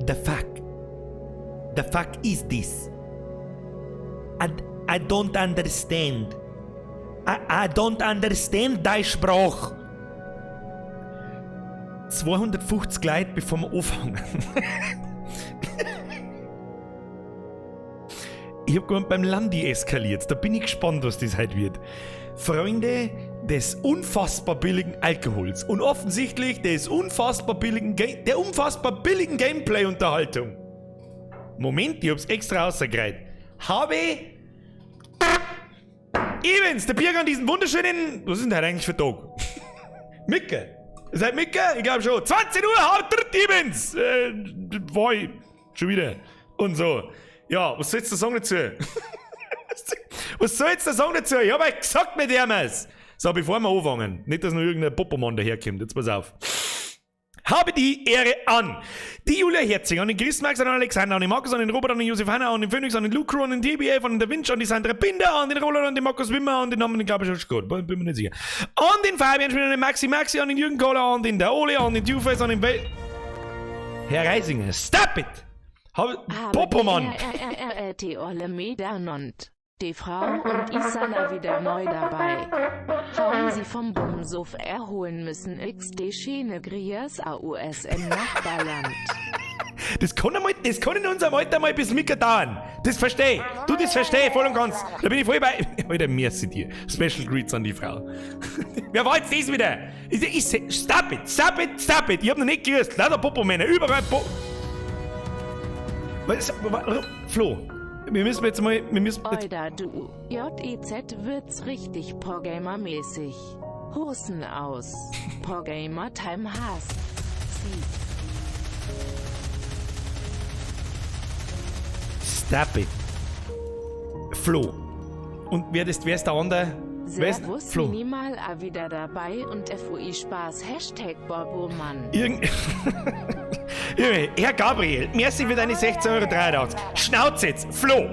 The fuck is this? I don't understand. I don't understand deine Sprache. 250 Leute, bevor wir anfangen. Ich hab gerade beim Landi eskaliert. Da bin ich gespannt, was das heute wird. Freunde des unfassbar billigen Alkohols und offensichtlich der unfassbar billigen Gameplay-Unterhaltung. Moment, ich hab's extra rausgereiht. Habe Evans, der Birger an diesen wunderschönen... Was ist denn heute eigentlich für Tag? Micke. Ihr seid Micke? Ich glaube schon. 20 Uhr, haut Evans! War ich schon wieder. Und so. Ja, was soll jetzt der Song dazu? Was soll jetzt der Song dazu? Ich hab euch gesagt mit Hermes. So, bevor wir anfangen. Nicht, dass noch irgendein Popomann daherkommt. Jetzt pass auf. Habe die Ehre an die Julia Herzing, an den Chris Max, an den Alexander, an den Markus, an den Robert, an den Josef Hanna, an den Phoenix, an den Luke, an den TBF, an den Da Vinci, an die Sandra Binder, an den Roland, an den Markus Wimmer, an den Namen, den glaube ich schon gut, bin mir nicht sicher. An den Fabian Schmidt, an den Maxi, an den Jürgen Kohler, an den der Ole, an den Dufes, an den Herr Reisinger, stop it! Popomann! Die Olle Medernont. Die Frau und Isala wieder neu dabei. Haben sie vom Bumsuff erholen müssen XD Schiene Grias AUS im Nachbarland. Das kann in unserem Alter mal bis Micker dauern. Das versteh. Du, das versteh voll und ganz. Da bin ich voll bei... Alter, merci dir. Special Greets an die Frau. Wer war jetzt das wieder? Stop it. Ich hab noch nicht gerüst. Lauter Popomänner. Überall Flo. Wir müssen jetzt... Oida, du. JEZ wird's richtig Porgamer-mäßig. Hosen aus. Porgamer-Time hast. Stop it. Flo. Und wer ist der andere? Servus, Flo. Minimal wieder dabei und FUI Spaß. #Bobomann. Herr Gabriel, merci für deine 16,83 €. Schnauze jetzt. Flo,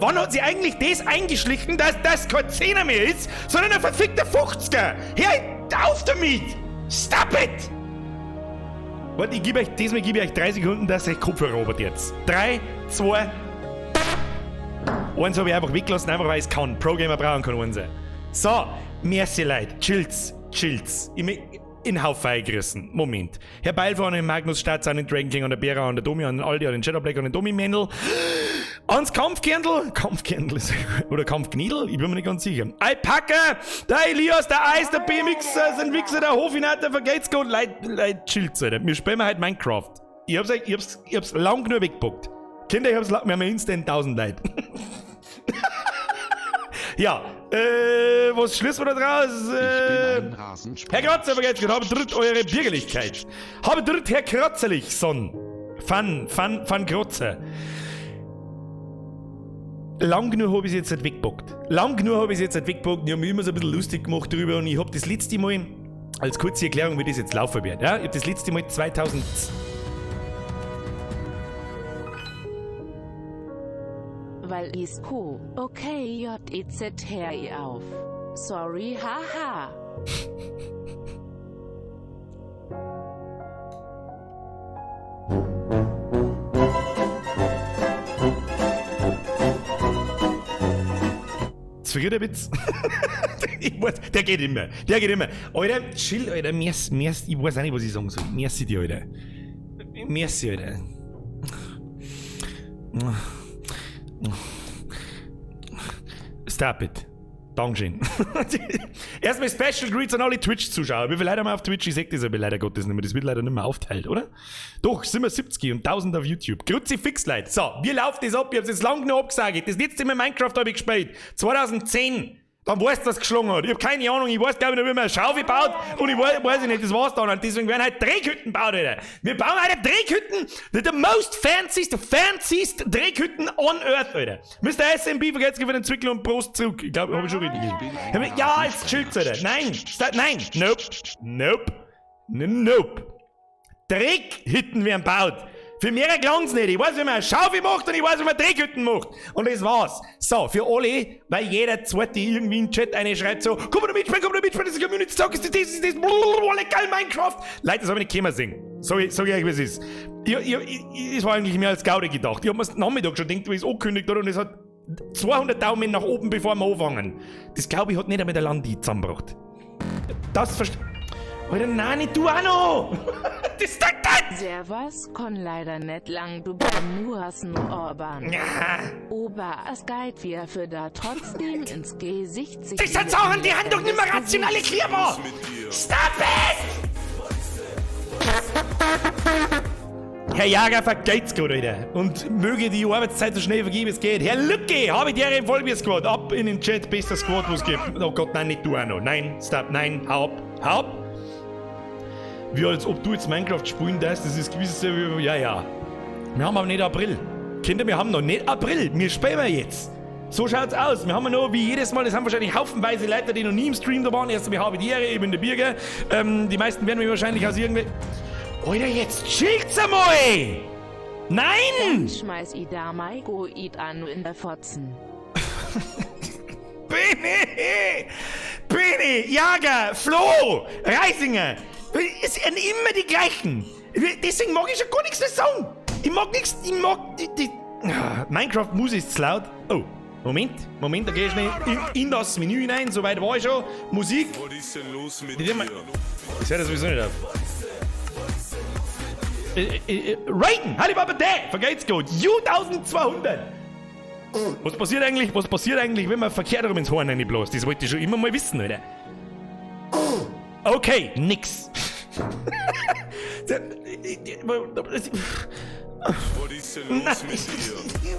wann hat sie eigentlich das eingeschlichen, dass das kein 10er mehr ist, sondern ein verfickter 50er? Hör auf damit! Stop it! Warte, diesmal gebe ich euch 3 Sekunden, dass ihr Kopfhörer robert jetzt. 3, 2, eins habe ich einfach weggelassen, einfach weil ich es kann. Pro-Gamer brauchen kann eins. So, merci Leute. Chills. In Haufen eingerissen. Moment. Herr Beilfer an den Magnus Statz, an den Dragon King, an der Bera, an der Domi, an den Aldi, an den Shadow Black, an den Domi Mendel. Ans Kampfkirndl. Oder Kampfkniedel? Ich bin mir nicht ganz sicher. Alpaka, der Elias, der Eis, der BMX, der Wichser, der Hofinator, der Vergatescode. Leute, chillt, Alter. Wir spielen halt Minecraft. Ich hab's lang genug weggepackt. Kinder, wir haben instant 1000 Leute. Ja, was schließen wir da draus? Herr Kratzer, habe dritt eure Bürgerlichkeit. Habe dritt Herr Kratzerlich, Son. Van Kratzer. Lang genug habe ich es jetzt nicht weggepackt. Ich habe mich immer so ein bisschen lustig gemacht darüber und ich habe das letzte Mal, als kurze Erklärung, wie das jetzt laufen wird, ja? Ich habe das letzte Mal 2000... Weil ist cool. Okay, JEZ her auf. Sorry, haha. Zufrieden Witz? Der geht immer. Alter, chill, Alter. Merci, ich weiß auch nicht, was ich sagen soll. Merci dir, Alter. Merci, Alter. Stop it. Dankeschön. Erstmal Special Greets an alle Twitch-Zuschauer. Wie viele Leute haben wir auf Twitch? Ich sag das aber leider Gottes nicht mehr. Das wird leider nicht mehr aufteilt, oder? Doch, sind wir 70 und 1000 auf YouTube. Kruzifix, Leute. So, wie läuft das ab? Ich hab's jetzt lang genug abgesagt. Das letzte Mal Minecraft habe ich gespielt. 2010. Dann weißt du, was geschlagen hat. Ich hab keine Ahnung. Ich weiß, glaube ich, wie man eine Schaufel baut. Und ich weiß nicht, das war's dann. Und deswegen werden halt Drehkütten gebaut, Alter. Wir bauen halt Drehkütten. The most fanciest Drehkütten on Earth, Alter. Mr. SMB, vergesst für den Zwickler und Prost zurück. Ich glaube, habe ich schon richtig gesagt. Ja, jetzt chillt's, Alter. Nein. Nope. Drehkütten werden gebaut. Für mehr klang's nicht. Ich weiß, wie man eine Schaufel macht und ich weiß, wie man Drehkütten macht. Und das war's. So, für alle, weil jeder Zweite irgendwie in den Chat schreibt so, komm mal mitspielen, das ist Community Talk, ist das, blablabla, geil Minecraft. Leute, das habe ich nicht können singen. Sag ich euch, wie es ist. Es war eigentlich mehr als Gaude gedacht. Ich hab mir am Nachmittag schon gedacht, wie es angekündigt hat und es hat 200 Daumen nach oben, bevor wir anfangen. Das glaube ich hat nicht einmal der Landi zusammengebracht. Das Alter, nein, nicht du auch noch! Das sagt das! Servus kann leider nicht lang, du beim Nuas nur Orban. Ja. Ober as Guide wir für da trotzdem ins Gesicht sich. Das sind Sachen, die haben doch nicht mehr rational erklärbar! Stop it! Herr Jager, vergeht's gut, Alter. Und möge die Arbeitszeit so schnell vergehen, wie es geht. Herr Lücke, habe ich dir im Vollbier-Squad. Ab in den Chat, bester Squad, wo es gibt. Oh Gott, nein, nicht du auch noch. Nein, stop, nein, hau ab. Wie als ob du jetzt Minecraft spielen darfst, das ist gewiss, ja. Wir haben aber nicht April. Kinder, wir haben noch nicht April. Wir spielen wir jetzt. So schaut's aus. Wir haben noch, wie jedes Mal, das haben wahrscheinlich haufenweise Leute, die noch nie im Stream da waren. Erst einmal habe ich die Ehre, ich bin der Birger. Die meisten werden mich wahrscheinlich aus irgendwie... Alter, jetzt chillt's einmal! Nein! Schmeiß i da Maigo id an in der Fotzen. Bene, Jager, Flo, Reisinger. Es sind immer die gleichen. Deswegen mag ich schon gar nichts mehr sagen. Ich mag nichts, Minecraft-Musik ist zu laut. Oh, Moment, da geh ich schnell in das Menü hinein. Soweit war ich schon. Musik. Was ist denn los mit Ich dir? hör das sowieso nicht auf. Raiden, Hallibaba der, vergeht's gut. U1200. Was passiert eigentlich, wenn man verkehrt rum ins Horn reinbläst? Das wollte ich schon immer mal wissen, Alter. Okay, nix. Was ist denn los mit dir?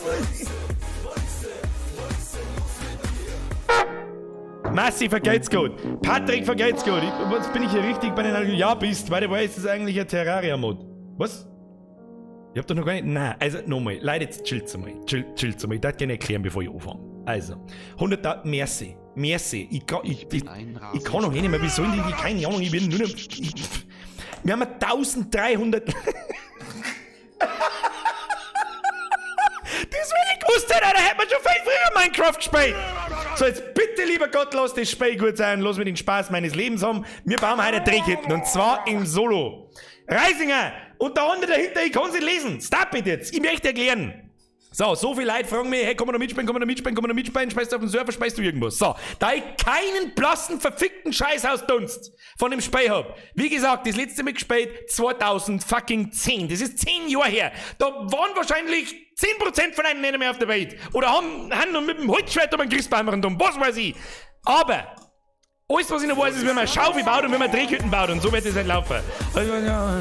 Massi, vergeht's gut. Patrick, vergeht's gut. Was bin ich hier richtig bei den... Ja, bist. By the way, ist das eigentlich ein Terraria-Mod? Was? Ich hab doch noch gar nicht... Nein, also nochmal. Leute, jetzt chillt's einmal. Chillt's einmal. Ich darf gerne erklären, bevor ich anfange. Also, 100.000... Merci. Ich kann noch nicht mehr. Wie sollen die... Keine Ahnung, ich bin nur noch... Wir haben 1300... Das will ich gewusst hätte, da hätte man schon viel früher Minecraft gespielt. So, jetzt bitte, lieber Gott, lass das Spiel gut sein. Lass mir den Spaß meines Lebens haben. Wir bauen heute Drehketten und zwar im Solo. Reisinger! Und der andere dahinter, ich kann sie lesen. Stop it jetzt. Ich möchte erklären. So viele Leute fragen mich, hey, komm mal da mitspielen, speist du auf den Server, speist du irgendwas. So, da ich keinen blassen, verfickten Scheiß ausdunst von dem Spiel hab. Wie gesagt, das letzte Mal gespielt 2010. Das ist 10 Jahre her. Da waren wahrscheinlich 10% von einem nicht mehr auf der Welt. Oder haben noch mit dem Holzschwert um einen Christbaum und was weiß ich. Aber alles, was ich noch weiß, ist, wenn man Schaufel baut und wenn man Drehketten baut und so wird das halt laufen. Also, ja.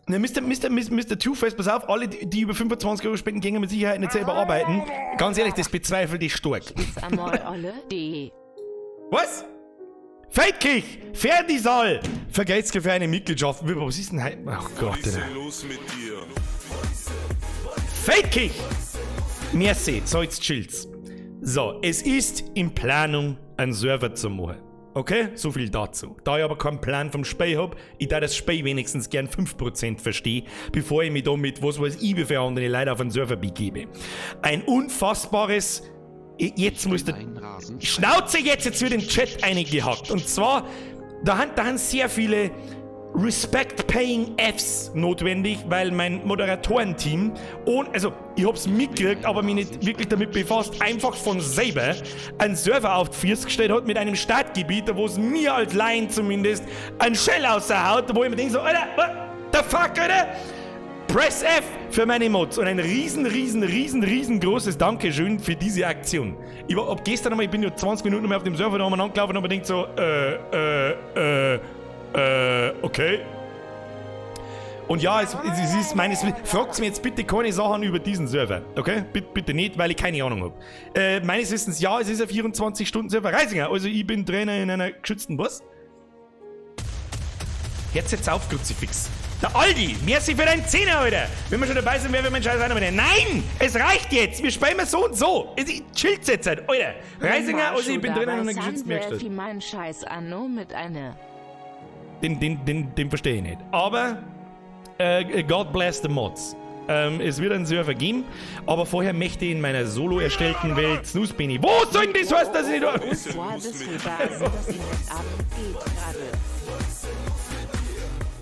Ne, Mr. Two-Face, pass auf, alle, die über 25 Euro spenden, gehen mit Sicherheit nicht selber arbeiten. Ganz ehrlich, das bezweifelt ich stark. Ist einmal alle die. Was? Feldkirch! Ferdisaal! Vergeht's für eine Mitgliedschaft. Was ist denn heute? Ach Gott, Was ist Alter. denn los mit dir? Feldkirch! Merci, so jetzt chillt's. So, es ist in Planung, einen Server zu machen. Okay, so viel dazu. Da ich aber keinen Plan vom Spiel hab, ich da das Spiel wenigstens gern 5% verstehe, bevor ich mich da mit was weiß ich wie für andere Leute auf einen Server begebe. Ein unfassbares... Jetzt muss der... Schnauze jetzt wird in den Chat eingehackt. Und zwar, da haben sehr viele Respect-Paying Fs notwendig, weil mein Moderatorenteam, also ich hab's mitgekriegt, aber mich nicht wirklich damit befasst, einfach von selber einen Server auf die Füße gestellt hat mit einem Startgebiet, wo es mir als Laien zumindest ein Shell außerhaut, wo ich mir denke so, Alter, what the fuck, Alter? Press F für meine Mods und ein riesengroßes Dankeschön für diese Aktion. Ich war ab gestern einmal, ich bin nur 20 Minuten mehr auf dem Server da angelaufen und habe mir gedacht so, okay. Und ja, es ist meines... Fragt mir jetzt bitte keine Sachen über diesen Server, okay? Bitte nicht, weil ich keine Ahnung habe. Meines Wissens, ja, es ist ein 24-Stunden-Server. Reisinger, also ich bin Trainer in einer geschützten... Was? Hört jetzt auf, Kruzifix. Der Aldi, merci für deinen Zehner, Alter. Wenn wir schon dabei sind, werden wir meinen Scheiß einer mit. Nein, es reicht jetzt. Wir spielen mal so und so. Chillt jetzt halt, Alter. Reisinger, also ich bin drin in einer geschützten Werkstatt. Ich meinen Scheiß an, nur mit einer. Den verstehe ich nicht. Aber, God bless the Mods. Es wird einen Server geben, aber vorher möchte ich in meiner solo erstellten Welt Snoozebini. Wo soll denn das heißen, dass ich nicht... Wo war das Basen, dass ihr nicht abgeht gerade?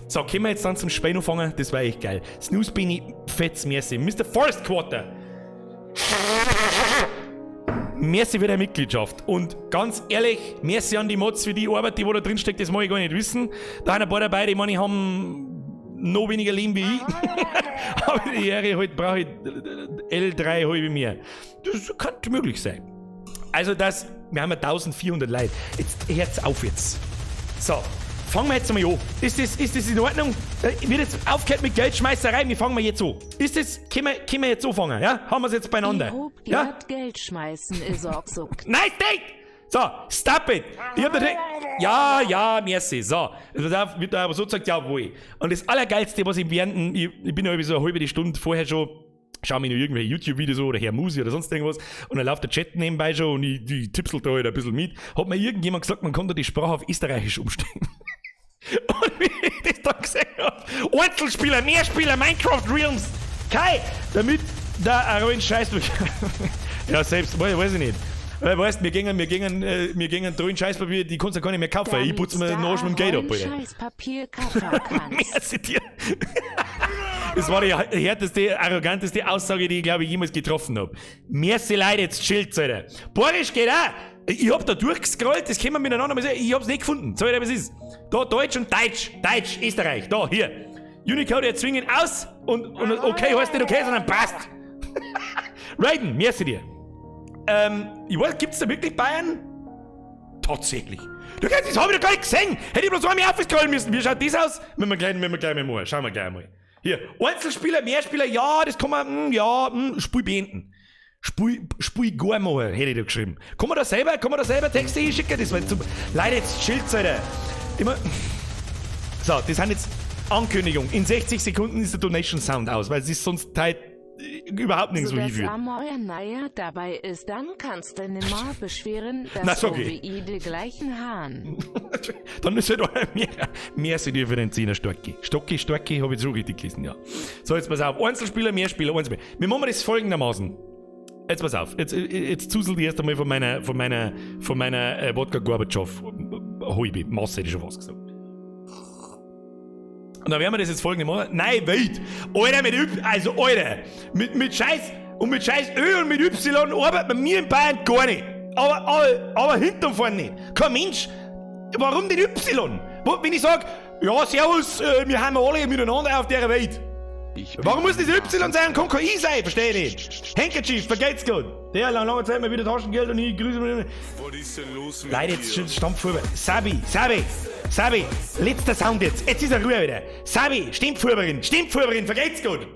So, können wir jetzt dann zum Spiel anfangen? Das war echt geil. Snooze Beanie, fetz, merci. Mr. Forest Quarter. Merci für deine Mitgliedschaft. Und ganz ehrlich, merci an die Mods für die Arbeit, die wo da drin steckt, das mag ich gar nicht wissen. Da sind ein paar dabei, die meine ich haben noch weniger Leben wie ich. Aber die Ehre halt brauche ich L3 halbe mehr. Das könnte möglich sein. Also wir haben ja 1400 Leute. Jetzt hört's auf jetzt. So, fangen wir jetzt mal an. Ist das in Ordnung? Wird jetzt aufgehört mit Geldschmeißerei? Wir fangen jetzt an. Können wir jetzt anfangen? Ja? Haben wir es jetzt beieinander? Ja? Geld schmeißen ist auch so. Nice Date! So, stop it! Ich hab natürlich. Ja, merci. So, da wird aber so gesagt, jawohl. Und das Allergeilste, was ich während. Ich bin ja so eine halbe Stunde vorher schon. Schau mir noch irgendwelche YouTube-Videos oder Herr Musi oder sonst irgendwas und dann läuft der Chat nebenbei schon und ich tipsel da halt ein bisschen mit. Hat mir irgendjemand gesagt, man kann da die Sprache auf Österreichisch umstellen. Und wie ich das da gesehen habe, Einzelspieler, Mehrspieler, Minecraft Realms, Kai, damit der Aroin Scheiß ja, selbst, weiß ich nicht. Weißt, wir gehen da in Scheißpapier, die kannst du gar nicht mehr kaufen. Ich putze mir den Arsch mit dem Geld ab, Alter. Scheißpapier kaufen kannst. Merci dir. Das war die härteste, arroganteste Aussage, die ich, glaube ich, jemals getroffen habe. Merci Leute, jetzt chillt's, Alter. Borisch geht auch. Ich hab da durchgescrollt, das können wir miteinander mal sehen. Ich hab's nicht gefunden. Sag ich dir, was ist. Da Deutsch und Deutsch. Deutsch, Österreich. Da, hier. Unicode erzwingen aus und okay heißt nicht okay, sondern passt. Raiden, merci dir. Ich weiß, gibt's da wirklich Bayern? Tatsächlich. Du kannst, das hab ich doch gar nicht gesehen. Hätte ich bloß einmal aufscrollen müssen. Wie schaut das aus? Wenn wir gleich mal. Schauen wir gleich mal. Hier, Einzelspieler, Mehrspieler, ja, das kann man, Spiel beenden. Spiel gar mal, hätte ich da geschrieben. Kann man da selber Texte hinschicken? Das war jetzt Leute, jetzt chillt's, Alter. So, das sind jetzt Ankündigungen. In 60 Sekunden ist der Donation Sound aus, weil es ist sonst halt überhaupt nirgends so hinführt. Naja, dabei ist, dann kannst du nimmer beschweren, dass okay. OWI die gleichen Haaren. Dann ist halt auch mehr zu differenzieren, Stocki, habe ich so richtig gelesen, ja. So, jetzt pass auf, Einzelspieler, Mehrspieler, Einzelspieler. Wir machen das folgendermaßen. Jetzt pass auf, jetzt zuselt ich erst einmal von meiner Wodka Gorbatschow halbe Masse, hätte ich schon fast gesagt. Und dann werden wir das jetzt folgende machen. Nein, wait! Alter, mit Scheiß Ö und mit Y arbeitet man mir in Bayern gar nicht. Aber hinterm vorne nicht. Kein Mensch. Warum den Y? Wenn ich sag, ja, servus, wir haben alle miteinander auf der Welt. Warum muss das Y sein und kann kein I sein? Versteh ich nicht. Handkerchief, vergeht's gut. Der lange Zeit mal wieder Taschengeld und ich grüße mich. Was ist denn los mit Leute, dir? jetzt stammt vorüber. Sabi, letzter Sound jetzt. Jetzt ist er Ruhe wieder. Sabi, Stimmführerin, vergeht's gut.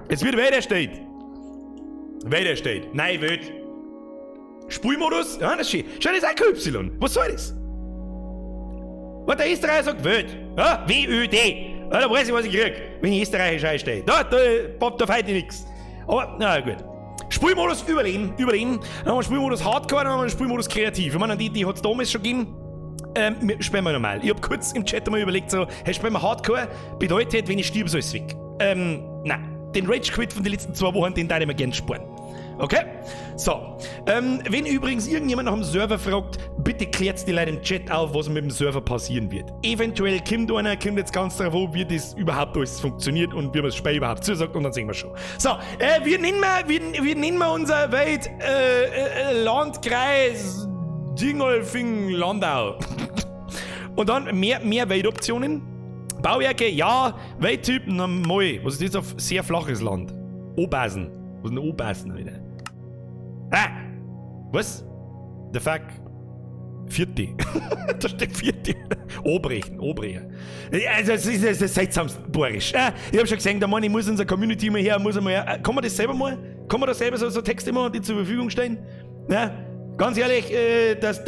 Jetzt wird wer steht. Nein, wild. Spielmodus? Ja, das ist schön. Schau, das ist auch kein Y. Was soll das? Was der Österreicher sagt, wild. Ja, W-Ö-D. Ja, da weiß ich, was ich krieg, wenn ich Österreichisch einstehe. Da poppt auf heute nichts. Aber, na gut. Spielmodus überleben. Dann haben wir Spielmodus Hardcore, dann haben wir Spielmodus Kreativ. Ich meine, die hat es damals schon gegeben. Spielen wir normal. Ich hab kurz im Chat einmal überlegt, so, hey, spielen wir Hardcore, bedeutet, wenn ich stirb, so ist es weg. Nein. Den Rage-Quit von den letzten 2 Wochen, den darf ich mir gerne sparen. Okay? So. Wenn übrigens irgendjemand nach dem Server fragt, bitte klärt die Leute im Chat auf, was mit dem Server passieren wird. Eventuell kommt jetzt ganz darauf an, wie das überhaupt alles funktioniert und wie man das Spiel überhaupt zusagt und dann sehen wir schon. So, wir nennen unser Welt Landkreis Dingolfing Landau. Und dann mehr Weltoptionen. Bauwerke, ja. Welttyp, normal. Was ist das auf sehr flaches Land? Obasen. Was ist denn Obasen, Alter? Was? The fuck? Vierte. Da steht Vierte. Obrechen. Also, das ist das seltsamste Borisch. Ich hab schon gesehen, der Mann, ich muss unserer Community mal her, kann man das selber mal? Kann man da selber so Texte machen, die zur Verfügung stehen? Ja? Ganz ehrlich, das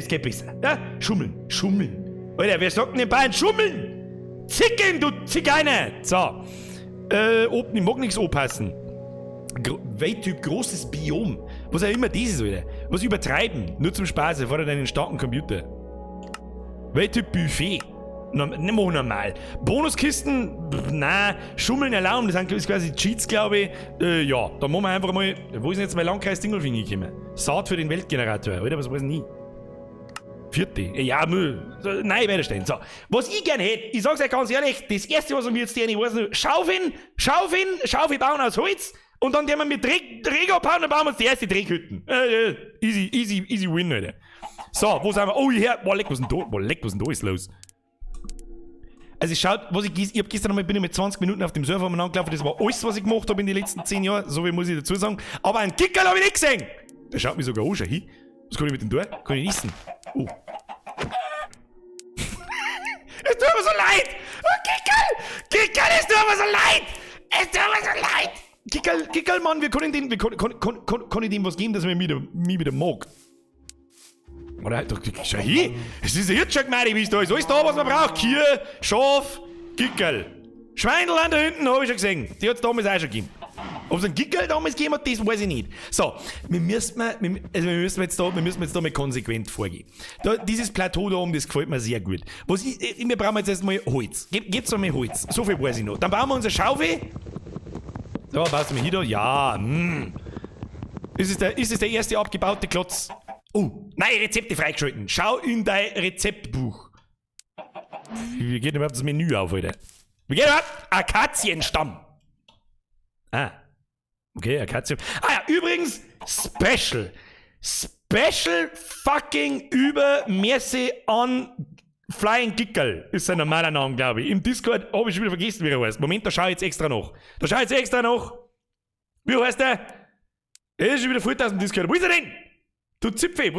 geht besser. Ja? Schummeln. Alter, wer sagt denn in Bayern schummeln? Zicken, du Zigeuner! So. Ich mag nichts aufpassen. Welttyp großes Biom. Was auch immer das ist, Alter. Was übertreiben. Nur zum Spaß, erfordert einen starken Computer. Welttyp Buffet. Nicht mal normal. Bonuskisten, nein. Schummeln erlauben, das ist quasi Cheats, glaube ich. Ja, da machen wir einfach mal. Wo ist denn jetzt mein Landkreis Dingolfing gekommen? Saat für den Weltgenerator, Alter, was weiß ich nie. Vierte. Ja, nein, weiter stehen. So, was ich gerne hätte, ich sag's euch ganz ehrlich, das erste, was wir jetzt tun, ich weiß nicht, Schaufeln bauen aus Holz und dann, wir mit Träger bauen, dann bauen wir uns die erste Träghütten. Easy win, Alter. So, wo sind wir? Oh, hierher. Boah, leck, was ist denn da ist los? Also, schaut, ich hab gestern einmal, bin ich mit 20 Minuten auf dem Server angelaufen, das war alles, was ich gemacht habe in den letzten 10 Jahren, so wie muss ich dazu sagen. Aber einen Kickerl habe ich nicht gesehen. Der schaut mich sogar an, schau hin. Was kann ich mit dem tun? Kann ich essen? Oh. Es tut mir so leid! Oh, Kickerl, es tut mir so leid! Es tut mir so leid! Kickerl, Mann, wir können dem was geben, dass er mich wieder mag. Oder, schau hin! Es ist ja jetzt schon gemein, wie es da ist. Alles da, was man braucht. Kühe, Schaf, Kickerl. Schweindel an da hinten, habe ich schon gesehen. Die hat es damals auch schon gegeben. Ob es einen Kickerl damals gegeben hat, das weiß ich nicht. So, wir müssen jetzt da mal konsequent vorgehen. Dieses Plateau da oben, das gefällt mir sehr gut. Wir brauchen jetzt erstmal Holz. Geht's noch mal Holz. So viel weiß ich noch. Dann bauen wir unsere Schaufel. So, baust du mal hier da? Ja, Ist es der erste abgebaute Klotz? Oh, nein, Rezepte freigeschalten. Schau in dein Rezeptbuch. Wie geht überhaupt das Menü auf, Alter? Wie geht überhaupt? Akazienstamm. Ah. Okay, Akazien. Ah ja, übrigens, Special fucking Merci an Flying Kickerl ist sein normaler Name, glaube ich. Im Discord habe ich schon wieder vergessen, wie er heißt. Moment, da schau ich jetzt extra nach. Wie heißt der? Er ist schon wieder voll aus dem Discord. Wo ist er denn? Du Zipfe,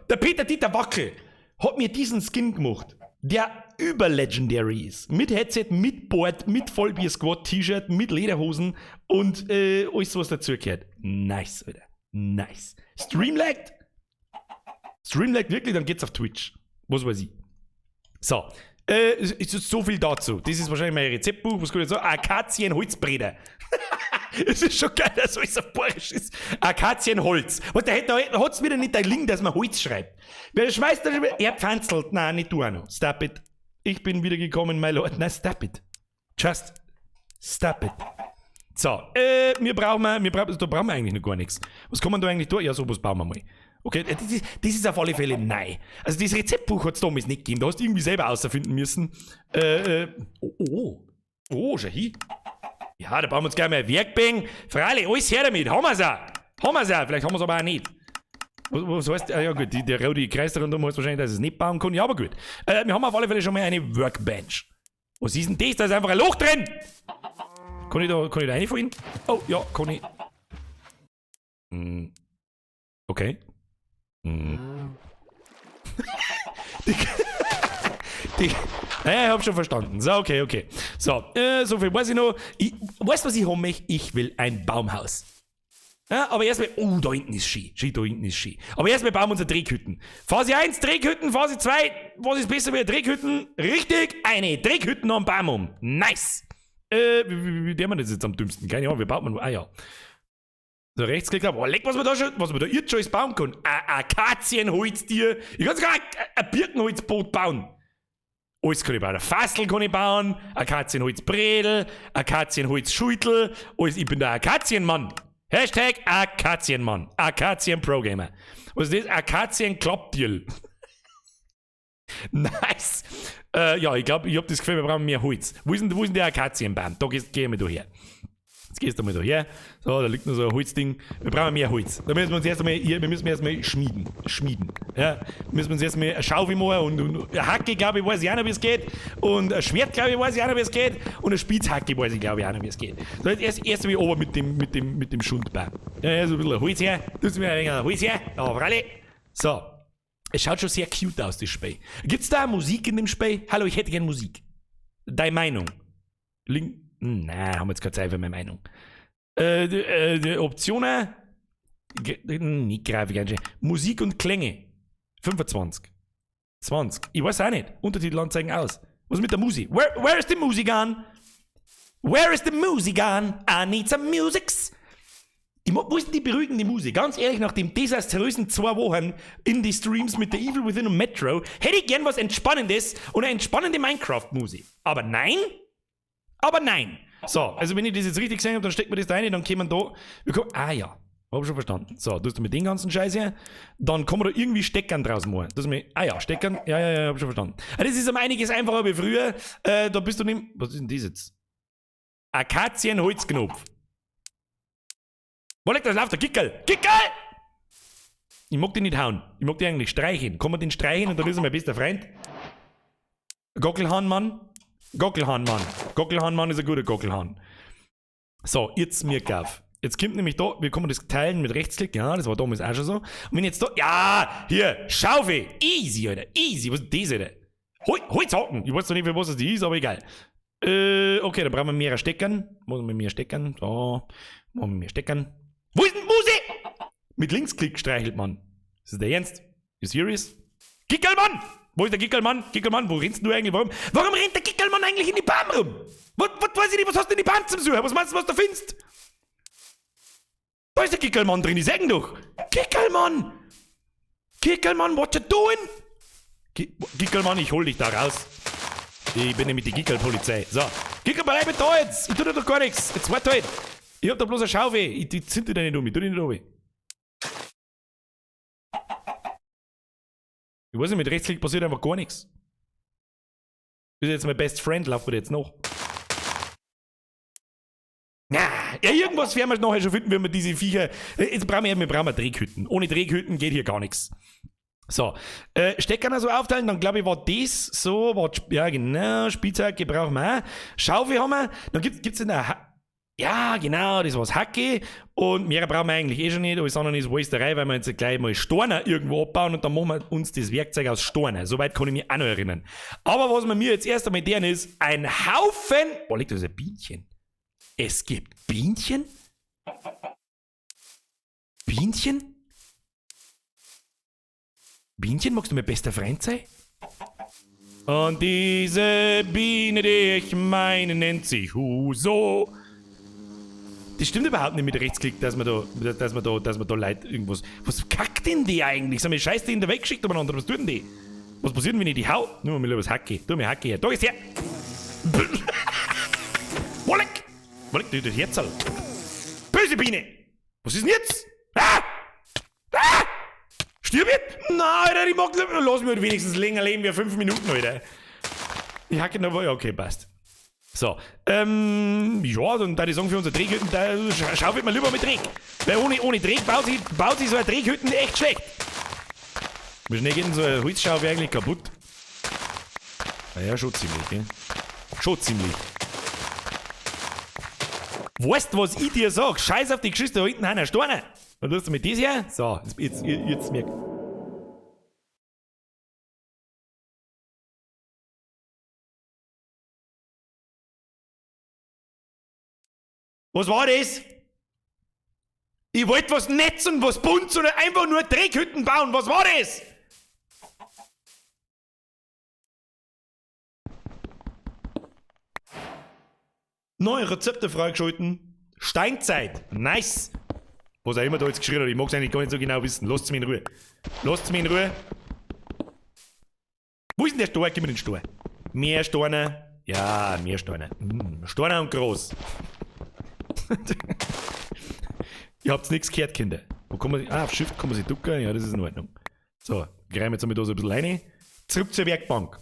der Peter Dieter Wackel hat mir diesen Skin gemacht, der überlegendary ist. Mit Headset, mit Board, mit Vollbier-Squad-T-Shirt, mit Lederhosen und alles, was dazugehört. Nice, Alter. Nice. Streamlaggt wirklich, dann geht's auf Twitch. Was weiß ich. So. So viel dazu. Das ist wahrscheinlich mein Rezeptbuch. Was kann ich sagen? Akazienholzbreder. Es ist schon geil, dass alles auf Bayerisch ist. Akazienholz. Was, da hat's wieder nicht der Link, dass man Holz schreibt. Wer schmeißt da schon wieder? Er pfanzelt. Nein, nicht du auch noch. Stop it. Ich bin wieder gekommen, my lord. Nein, stop it. Just stop it. So, da brauchen wir eigentlich noch gar nichts. Was kann man da eigentlich tun? Ja, sowas bauen wir mal. Okay, das ist auf alle Fälle nein. Also das Rezeptbuch hat es damals nicht gegeben. Da hast du irgendwie selber außerfinden müssen. Oh, schau hin. Ja, da bauen wir uns gleich mal ein Werkbank. Freilich, alles her damit. Haben wir's auch. Vielleicht haben wir es aber auch nicht. Was heißt, ja gut, der rote Kreis da rundum heißt wahrscheinlich, dass ich es nicht bauen kann. Ja, aber gut. Wir haben auf alle Fälle schon mal eine Workbench. Was ist denn das? Da ist einfach ein Loch drin. Kann ich da reinfallen? Oh, ja, kann ich. Okay. Ich hab schon verstanden. So, okay. So, so viel weiß ich noch. Weißt du, was ich haben möchte? Ich will ein Baumhaus. Ja, aber erstmal, da hinten ist Ski. Aber erstmal bauen wir unsere Dreghütten. Phase 1, Dreghütten. Phase 2, was ist besser wie Dreghütten? Richtig, eine Dreghütten am Baum um. Nice. Wie der man das jetzt am dümmsten? Keine Ahnung, wie baut man? Ah ja. So, rechtsklick ab. Oh, leck, was man da jetzt schon bauen kann. Akazienholztier. Ich kann sogar ein Birkenholzboot bauen. Alles kann ich bauen. Ein Fassel kann ich bauen. Akazienholzbredel. Akazienholzschüttel. Alles, ich bin der Akazienmann. Hashtag Akazienmann. Akazien-Pro-Gamer. Was ist das? Akazien-Klapptiel. Nice. Ja, ich glaube, ich habe das Gefühl, wir brauchen mehr Holz. Wo ist denn der Akazienbaum? Da gehen wir da her. Jetzt gehst du mal da her. So, da liegt noch so ein Holzding. Wir brauchen mehr Holz. Da müssen wir uns erstmal schmieden. Ja, müssen wir uns erstmal eine Schaufel machen und eine Hacke, glaube ich, weiß ich auch noch, wie es geht. Und ein Schwert, glaube ich, weiß ich auch noch, wie es geht. Und eine Spitzhacke, weiß ich, glaube ich, auch noch, wie es geht. So, jetzt erst mal oben mit dem Schundbaum. Ja, so ein bisschen Holz her. Tust du mir ein wenig Holz her. Ja, Fralle. So. Es schaut schon sehr cute aus, das Spiel. Gibt's da Musik in dem Spiel? Hallo, ich hätte gerne Musik. Deine Meinung? Nein, haben wir jetzt keine Zeit für meine Meinung. Die Optionen? Nicht Grafik einstellen. Musik und Klänge. 25. 20. Ich weiß auch nicht. Untertitel anzeigen aus. Was mit der Musik? Where is the music on? Where is the music on? I need some musics. Wo ist denn die beruhigende Musik? Ganz ehrlich, nach dem desaströsen 2 Wochen in die Streams mit The Evil Within und Metro, hätte ich gern was Entspannendes und eine entspannende Minecraft-Musik. Aber nein. So, also wenn ich das jetzt richtig gesehen habe, dann steckt man das da rein, dann können wir da... Ah ja, Hab schon verstanden. So, tust du mit den ganzen Scheiß hier, dann kann man da irgendwie Steckern draus machen. Steckern, ja, hab schon verstanden. Das ist um einiges einfacher wie früher. Da bist du nicht. Was ist denn das jetzt? Akazienholzknopf. Wo liegt das? Lauf der Kickel! Kickel! Ich mag den nicht hauen. Ich mag den eigentlich streichen. Kann man den streichen und dann ist er mein bester Freund? Gockelhahnmann. Gockelhahnmann ist ein guter Gockelhahn. So, jetzt mir Gaff. Jetzt kommt nämlich da, wir können das teilen mit Rechtsklick. Ja, das war damals auch schon so. Und wenn jetzt da, ja, hier, Schaufel. Easy, Alter. Easy. Was ist das, Alter? Holzhaken. Ich weiß zwar nicht, für was das ist, aber egal. Okay, dann brauchen wir mehr Steckern. Muss man mehr Steckern. So, machen wir mehr Steckern. Wo ist denn Muse? Mit Linksklick streichelt man. Ist das der Ernst? You serious? Kickelmann! Wo ist der Kickelmann? Kickelmann, wo rennst du eigentlich? Warum rennt der Kickelmann eigentlich in die Bahn rum? Was weiß ich nicht, was hast du in die Bahn zum Suchen? Was meinst du, was du findest? Da ist der Kickelmann drin, ich sag ihn doch. Kickelmann! Kickelmann, what you doing? Kickelmann, ich hol dich da raus. Ich bin nämlich die Kickelpolizei. So, Kickel, bleib da jetzt! Ich tu dir doch gar nichts. Jetzt warte halt. Ich hab da bloß eine Schaufel. Ich zünd dir nicht um, ich tu dich nicht um. Ich weiß nicht, mit Rechtsklick passiert einfach gar nichts. Das ist jetzt mein Best Friend, laufen wir jetzt noch. Na, ja, irgendwas werden wir nachher schon finden, wenn wir diese Viecher. Jetzt brauchen wir Dreghütten. Ohne Dreghütten geht hier gar nichts. So, Stecker also aufteilen, dann glaube ich war das so, ja genau, Spielzeug brauchen wir auch. Schaufel haben wir, dann gibt's in der ja, genau, das war's Hacke. Und mehr brauchen wir eigentlich schon nicht. Alles andere ist Wolsterei, weil wir jetzt gleich mal Steine irgendwo abbauen und dann machen wir uns das Werkzeug aus Steinen. Soweit kann ich mich auch noch erinnern. Aber was mir jetzt erst einmal deren ist, ein Haufen. Wo liegt das ein Bienchen? Es gibt Bienchen? Bienchen? Bienchen, magst du mein bester Freund sein? Und diese Biene, die ich meine, nennt sich Huso. Das stimmt überhaupt nicht mit Rechtsklick, dass man da Leute irgendwas. Was kackt denn die eigentlich? Sag mal, scheiß die in der weggeschickt umeinander. Was tut denn die? Was passiert denn, wenn ich die hau? Nur mal lieber das Hacke. Tu mir Hacke her. Da ist her! Wolleck! Wolleck, du das Herzl. Böse Biene! Was ist denn jetzt? Stirb jetzt? Nein, Alter, ich mag. Lass mich halt wenigstens länger leben wie 5 Minuten, Alter. Die Hacke noch war ja okay, passt. So, ja, dann da ich sagen, für unsere Dreghütten, da schaufelt man lieber mit Dreck. Weil ohne Dreck baut sich so eine Dreghütten echt schlecht. Wie schnell geht denn so eine Holzschaufel eigentlich kaputt? Naja, schon ziemlich, gell? Schon ziemlich. Weißt du, was ich dir sag? Scheiß auf die Geschichte, da hinten einer Steine. Dann tust du mit das her? So, jetzt merk. Was war das? Ich wollte was netzen, was bunt oder einfach nur Dreghütten bauen. Was war das? Neue Rezepte freigeschalten. Steinzeit. Nice. Was auch immer da jetzt geschrien hat, ich mag es eigentlich gar nicht so genau wissen. Lasst mich in Ruhe. Lasst mich in Ruhe. Wo ist denn der Stein? Gib mir den Stein. Mehr Steine. Ja, mehr Steine. Steine und groß. Ihr habt nichts gehört, Kinder. Wo kann man, auf Shift kann man sich ducken. Ja, das ist in Ordnung. So, greifen jetzt einmal da so ein bisschen rein. Zurück zur Werkbank.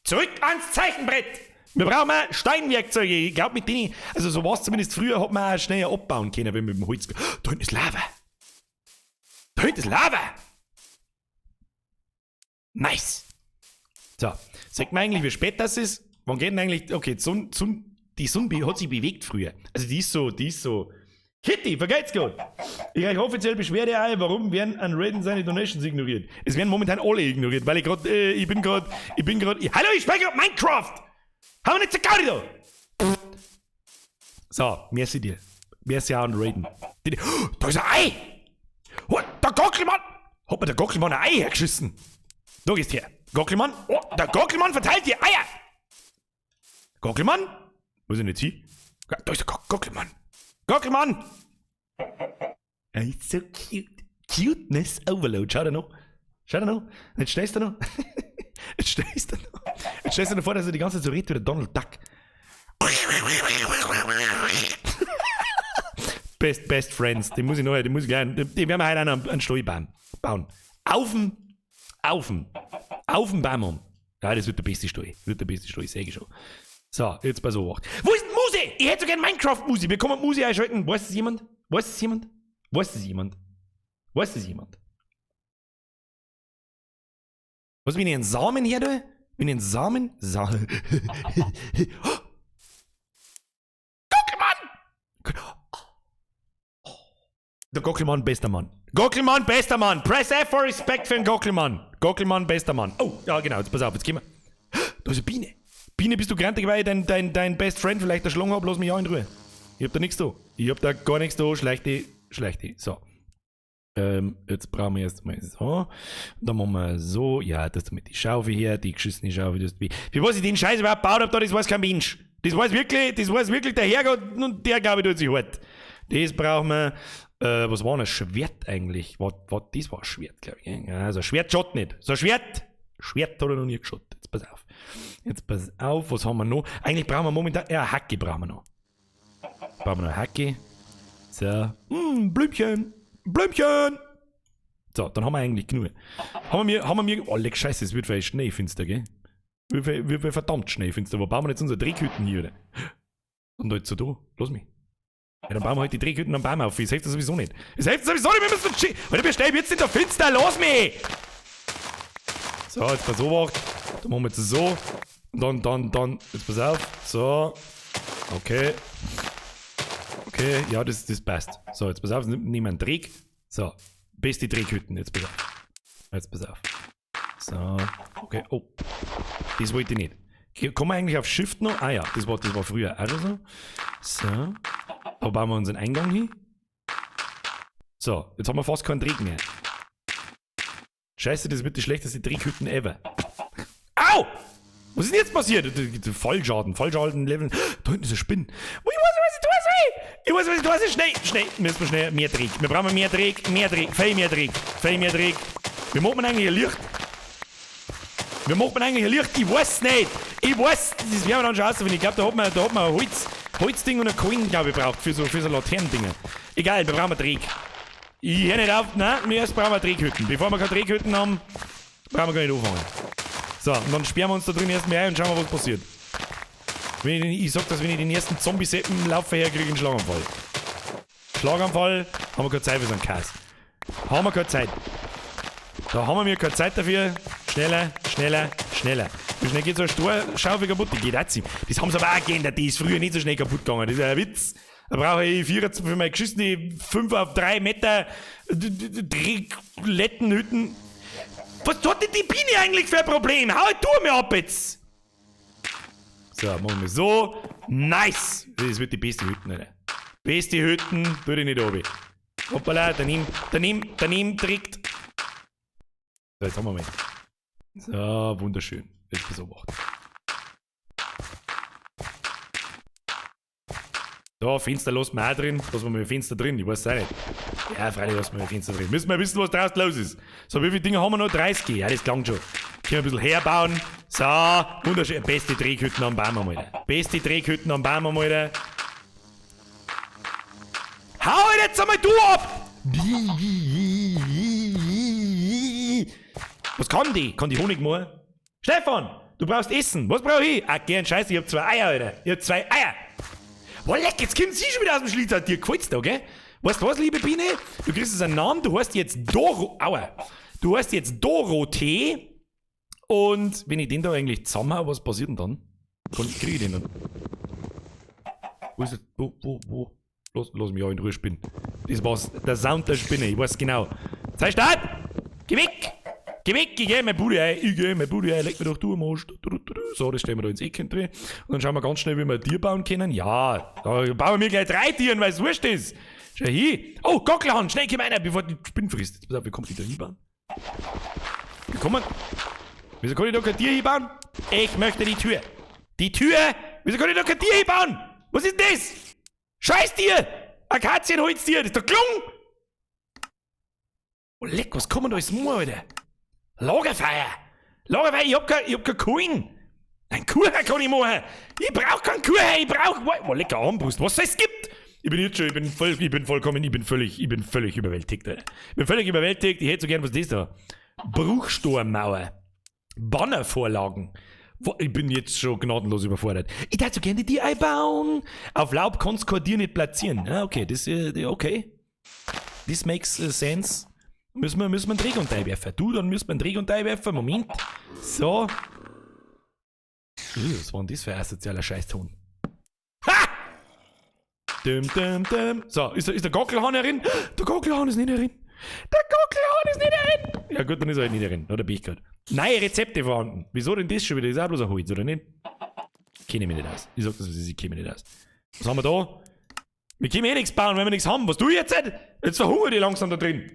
Zurück ans Zeichenbrett. Wir brauchen auch Steinwerkzeuge. Ich glaube, mit denen, also so war es zumindest früher, hat man auch schneller abbauen können, wenn man mit dem Holz. Da hinten ist Lava. Da hinten ist Lava. Nice. So, sagt man eigentlich, wie spät das ist? Wann geht denn eigentlich, okay, die Sonne hat sich bewegt früher. Also die ist so. Kitty, vergeht's gut. Ich reiche offiziell Beschwerde ein, warum werden an Raiden seine Donations ignoriert? Es werden momentan alle ignoriert, weil ich bin gerade, hallo, ich spreche auf Minecraft! Haben wir nicht so Gaudi da! So, merci dir. Merci auch an Raiden. Da ist ein Ei! Oh, der Gockelmann! Hat mir der Gockelmann ein Ei hergeschissen? Da gehst her. Gockelmann? Oh, der Gockelmann verteilt dir Eier! Gockelmann? Wo ist denn jetzt hin? Da ist der Gockelmann. Gockelmann! Er ist so cute. Cuteness Overload. Schau da noch. Jetzt stehst du noch. Jetzt stehst du noch vor, dass er die ganze Zeit so redet wie der Donald Duck. Best Friends. Den muss ich gleich, den werden wir heute auch noch einen Stall bauen. Aufen Baum. Ja, das wird der beste Stall. Sag ich schon. So, jetzt pass auf. Wo ist denn Musi? Ich hätte so gerne Minecraft-Musi. Wir können Musi einschalten. Weiß das jemand? Was bin ich, ein Samen her, du? Bin ich ein Samen? Der Gockelmann, bester Mann. Gockelmann, bester Mann. Press F for Respect für den Gockelmann. Gockelmann, bester Mann. Oh, ja genau, jetzt pass auf, jetzt gehen wir. Da ist eine Biene. Biene, bist du grantig, weil ich dein Best Friend vielleicht erschlagen hab? Lass mich auch in Ruhe. Ich hab da nichts da. Gar nichts da. Schleich die. So. Jetzt brauchen wir erstmal so. Dann machen wir so. Ja, das mit die Schaufel hier, die geschissene Schaufel. Für was ich den Scheiß überhaupt gebaut hab, das weiß kein Mensch. Das weiß wirklich der Herrgott und der, glaube ich, tut sich hart. Das brauchen wir. Was war denn ein Schwert eigentlich? Das war ein Schwert, glaube ich. Ja, also ein Schwert schaut nicht. So ein Schwert hat er noch nie geschaut. Jetzt pass auf, was haben wir noch? Eigentlich brauchen wir momentan, eine Hacke brauchen wir noch. Eine Hacke. So. Blümchen. So, dann haben wir eigentlich genug. Haben wir, oh leck Scheiße, es wird vielleicht schneefinster, gell? Wird verdammt schneefinster. Wo bauen wir jetzt unsere Drehkütten hier, oder? Und jetzt so da, lass mich. Ja, dann bauen wir halt die Drehkütten am Baum auf. Das hilft sowieso nicht. Wir müssen weil wir stehen jetzt in der Finster, los mich! So, jetzt pass auf. Dann machen wir jetzt so. Und dann, jetzt pass auf. So. Okay, ja, das passt. So, jetzt pass auf, nehmen wir einen Dreck. So, beste Drehkütten, jetzt pass auf. So, okay, oh. Das wollte ich nicht. Kommen wir eigentlich auf Shift noch? Ah ja, das war früher auch so. So. Da bauen wir unseren Eingang hin. So, jetzt haben wir fast keinen Dreck mehr. Scheiße, das wird die schlechteste Drehkütten ever. Au! Was ist denn jetzt passiert? Vollschaden-Level. Da hinten ist eine Spinne. Oh, ich weiß, was ich tue. Schnell. Müssen wir schnell mehr Dreck. Wir brauchen mehr Dreck. Viel mehr Dreck. Wie macht man eigentlich ein Licht? Ich weiß nicht. Das werden wir dann schon ausfinden. Ich glaube, da hat man ein Holzding und ein Coin, glaube ich, braucht für so Laternendinger. Egal, wir brauchen Dreck. Ich höre nicht auf. Nein, erst brauchen wir Drehkütten. Bevor wir keine Drehkütten haben, brauchen wir gar nicht anfangen. So, und dann sperren wir uns da drin erstmal ein und schauen wir, was passiert. Ich sag, dass wenn ich den ersten Zombie-Seppen laufe her, kriege ich einen Schlaganfall. Haben wir keine Zeit für so einen Kass. Da haben wir keine Zeit dafür. Schneller. Wie schnell geht so eine Schaufel kaputt? Die geht auch ziemlich. Das haben sie aber auch geändert. Die ist früher nicht so schnell kaputt gegangen. Das ist ein Witz. Da brauche ich für meine geschissene 5 auf 3 Meter Lettenhütten. Was hat denn die Biene eigentlich für ein Problem? Hau du mir ab jetzt! So, machen wir so. Nice! Das wird die beste Hütten, Alter. Beste Hütten, tu die nicht oben. Hoppala, daneben trägt. So, jetzt haben wir mal. So, wunderschön. Jetzt pass auf. Da, Fenster lassen wir auch drin. Lassen wir mal Fenster drin, ich weiß es auch nicht. Ja, freilich lassen wir mal Fenster drin. Müssen wir wissen, was draußen los ist. So, wie viele Dinge haben wir noch? 30? Ja, das klang schon. Können wir ein bisschen herbauen. So, wunderschön. Beste Drehkütten am Baum einmal. Hau jetzt einmal du ab! Was kann die? Kann die Honig machen? Stefan, du brauchst Essen. Was brauche ich? Ach, gern Scheiße, ich hab 2 Eier, Alter. Boah, leck, jetzt kommt sie schon wieder aus dem Schlitz. Dir gefällt's da, gell? Weißt du was, liebe Biene? Du kriegst jetzt einen Namen, du heißt jetzt Dorothee. Und wenn ich den da eigentlich zusammenhau, was passiert denn dann? Krieg ich den dann? Wo ist das? Wo? Lass mich auch in Ruhe spinnen. Das war's, der Sound der Spinne, ich weiß genau. Sei Start! Geh weg, ich geh in meine Bude ein, leg mir doch du am Arsch. So, das stellen wir da ins Eck drin. Und dann schauen wir ganz schnell, wie wir ein Tier bauen können. Ja, da bauen wir gleich 3 Tieren, weil es wurscht ist. Schau hier. Oh, Gockelhand, schnell komm rein, bevor die Spinne frisst. Jetzt pass auf, wie kommt die da hinbauen? Wieso kann ich da kein Tier hinbauen? Ich möchte die Tür. Wieso kann ich da kein Tier hinbauen? Was ist denn das? Scheißtier! Akazienholztier, das ist doch gelungen! Oh leck, was kann man da alles machen, Alter? Lagerfeuer, ich hab kein Kuchen. Ein Kuchen kann ich machen. Ich brauch keinen Kuchen, oh lecker Armbrust, was es gibt. Ich bin jetzt schon, ich bin völlig überwältigt. Alter. Ich bin völlig überwältigt. Ich hätte so gern, was ist das da? Bruchstormauer. Bannervorlagen. Ich bin jetzt schon gnadenlos überfordert. Ich hätte so gerne die einbauen. Auf Laub kannst du kein Tier nicht platzieren. Ja, okay, das okay. This makes sense. Müssen wir einen Drehgrund einwerfen. Du, dann müssen wir einen Drehgrund einwerfen. Moment. So. Was war denn das für ein asozialer Scheißton? Ha! So, ist der Gockelhahn herin? Der Gockelhahn ist nicht herin. Der Gockelhahn ist nicht herin. Ja gut, dann ist er halt nicht herin. Da bin ich gerade. Neue Rezepte vorhanden. Wieso denn das schon wieder? Das ist auch bloß ein Holz, oder nicht? Kenne mich nicht aus. Ich sag das, ich kenne mich nicht aus. Was haben wir da? Wir können eh nichts bauen, wenn wir nichts haben. Was tue ich jetzt? Jetzt verhungere ich langsam da drin.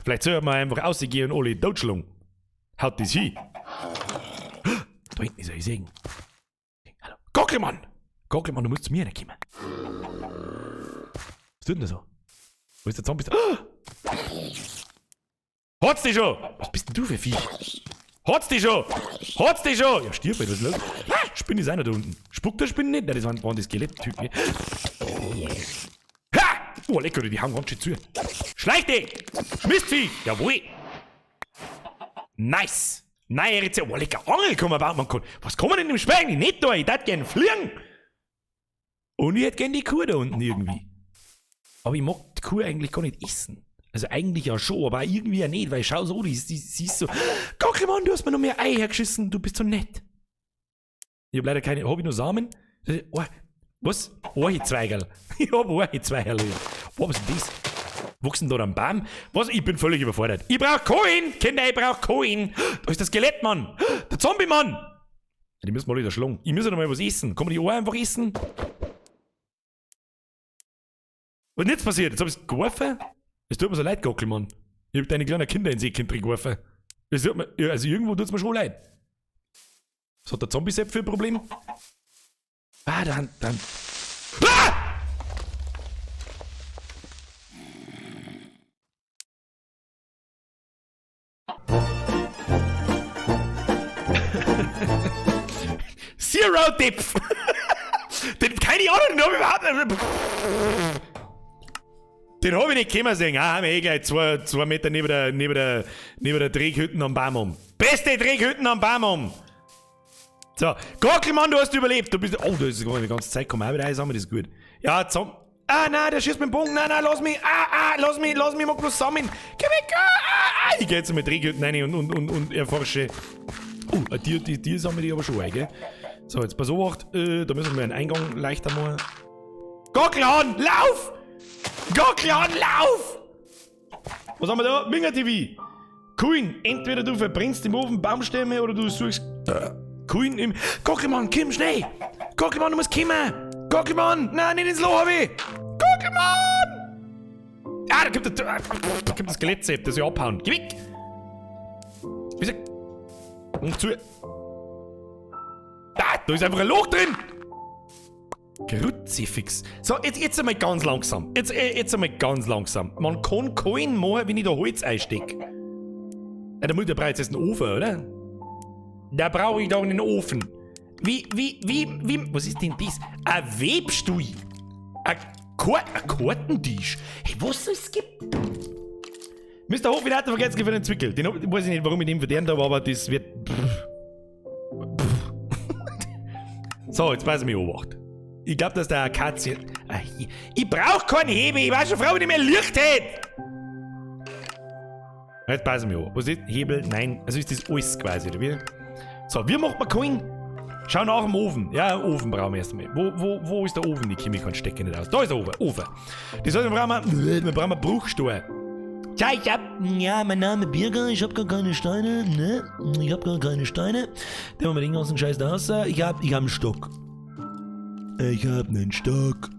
Vielleicht sollten wir einfach rausgehen und alle totschlagen. Haut das hin. Da hinten ist er, ich sehe ihn. Hallo. Gockelmann! Gockelmann, du musst zu mir kommen. Was tut denn da so? Wo ist der Zombie? Hat's dich schon! Was bist denn du für Vieh? Hat's dich schon! Hat's dich schon! Ja, stirb, was ist los? Spinne ist einer da unten. Spuckt der Spinne nicht? Nein, das waren die Skeletttypen. Ha! Oh, lecker, die haben ganz schön zu. Schleich dich! Mistvieh! Jawohl! Nice! Neue Rezept. Oh, lecker, Angel kann man bauen. Was kann man denn im Schweigen nicht da? Ich hätte gerne fliegen! Und ich hätte gerne die Kuh da unten irgendwie. Aber ich mag die Kuh eigentlich gar nicht essen. Also eigentlich ja schon, aber irgendwie ja nicht, weil schau so, die ist so. Gockelmann, du hast mir noch mehr Ei hergeschissen, du bist so nett. Ich hab leider keine. Hab ich noch Samen? Oh, was? Ohrhezweigerl. Ich hab Ohrhezweigerl. Oh, was ist denn das? Wuchsen da am Baum? Was? Ich bin völlig überfordert. Ich brauch Kohin! Kinder, ich brauch Kohin! Da ist der Skelettmann! Der Zombie-Mann! Ja, die müssen wir alle wieder schlagen. Ich muss ja noch mal was essen. Kann man die Ohren einfach essen? Was ist jetzt passiert? Jetzt hab ich's geworfen? Es tut mir so leid, Gockelmann. Ich hab deine kleinen Kinder ins Eckchen drin geworfen. Das tut mir, also irgendwo tut's mir schon leid. Was hat der Zombie-Sepp für ein Problem? Ah, dann. Ah! Zero Dipf! Keine Ahnung, den hab ich überhaupt nicht. Den hab ich nicht kommen sehen. Ah, haben wir eh gleich 2 Meter neben der Dreghütten am Baum um. Beste Dreghütten am Baum um! So, Gockelmann, du hast überlebt. Du bist. Oh, da ist die ganze Zeit. Komm auch wieder einsammeln, das ist gut. Ja, nein, der schießt mit dem Bogen. Nein, lass mich. Lass mich mal bloß sammeln. Geh weg. Ich geh jetzt mit Dreghütten rein und erforsche. Oh, die sammeln die aber schon ein, gell? So, jetzt pass auf, da müssen wir einen Eingang leichter machen. Gockelhahn, lauf! Gockelhahn, lauf! Was haben wir da? Minger TV. Queen, entweder du verbrennst im Ofen Baumstämme oder du suchst Queen im... Gockelmann, komm schnell! Gockelmann, du musst kommen! Gockelmann! Nein, nicht ins Loch, weh! Gockelmann! Ah, da gibt das Skelettsepp, das ist ja abhauen. Geh weg! Wieso? Und zu... Da ist einfach ein Loch drin! Kruzifix. So, jetzt einmal ganz langsam. Jetzt einmal ganz langsam. Man kann keinen machen, wenn ich da Holz einstecke. Ja, da muss der braucht jetzt einen Ofen, oder? Da brauche ich doch einen Ofen. Wie, was ist denn das? Ein Webstuhl. Ein Kartentisch. Hey, was es gibt? Mr. Hof, hat er vergessen für den Zwickel. Den weiß ich nicht, warum ich den verdient habe, aber das wird... So, jetzt pass mir Obacht. Ich glaube, dass der Akazien... Ich brauch keinen Hebel, ich war schon froh, wenn ich mehr Licht hätte. Jetzt pass mir auf. Was ist Hebel? Nein. Also ist das alles quasi, oder wie? So, wie macht man Coin? Schau nach dem Ofen. Ja, einen Ofen brauchen wir erst einmal. Wo ist der Ofen? Die Chemie stecken nicht aus. Da ist der Ofen. Das heißt, wir brauchen einen Bruchstuhl. Ja, mein Name ist Birger, ich hab gar keine Steine, ne? Ich hab gar keine Steine. Dann machen wir den ganzen Scheiß da raus. Ich hab einen Stock. Ich hab einen Stock.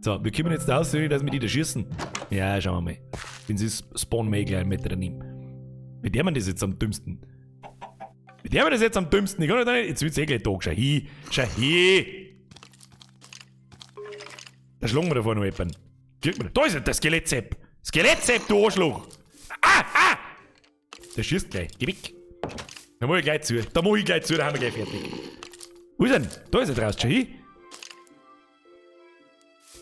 So, wir kommen jetzt da aus, dass wir die da schießen. Ja, schauen wir mal. Wenn sie spawnen, wir gleich einen Meter daneben. Mit der man das jetzt am dümmsten. Ich kann nicht, jetzt wird's eh gleich da. Schau hier. Da schlagen wir da vorne noch jemanden. Da ist er, der Skelettsepp. Skelettsepp, du Arschloch! Der schießt gleich. Geh weg. Da mach ich gleich zu, da haben wir gleich fertig. Wo ist er denn? Da ist er draußen, schau hin.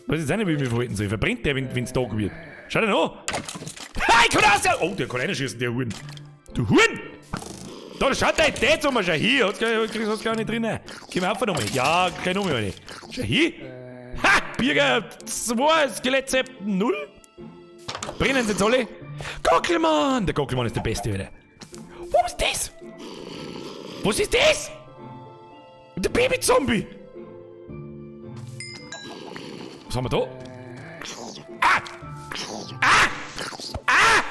Weiß jetzt auch nicht, wie ich mich verhalten soll. Verbrennt der, wenn es Tag wird. Schau dir an! Ha, ich kann raus! Oh, der kann reinschießen, der Huren. Du Huren! Da schaut der jetzt um, schau hier. Hast gar nicht drin. Geh mal auf nochmal. Ja, keine Nummer, eine. Schau hier. Ha! Bierger 2, Skelettsepp 0. Brennen sie jetzt alle? Gockelmann! Der Gockelmann ist der Beste, Alter. Was ist das? Was ist das? Der Babyzombie! Was haben wir da? Ah! Ah! Ah!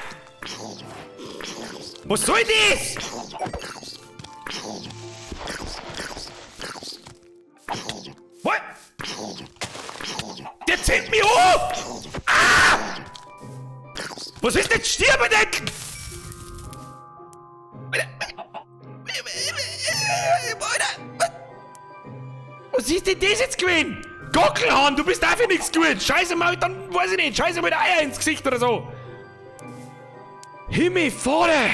Was soll das? Was? Der zählt mich hoch! Ah! Was ist denn? Stirb denn! Was ist denn das jetzt gewesen? Gockelhahn, du bist dafür nichts gut. Scheiße mal, dann weiß ich nicht. Scheiße mit Eier ins Gesicht oder so. Himmelfahre!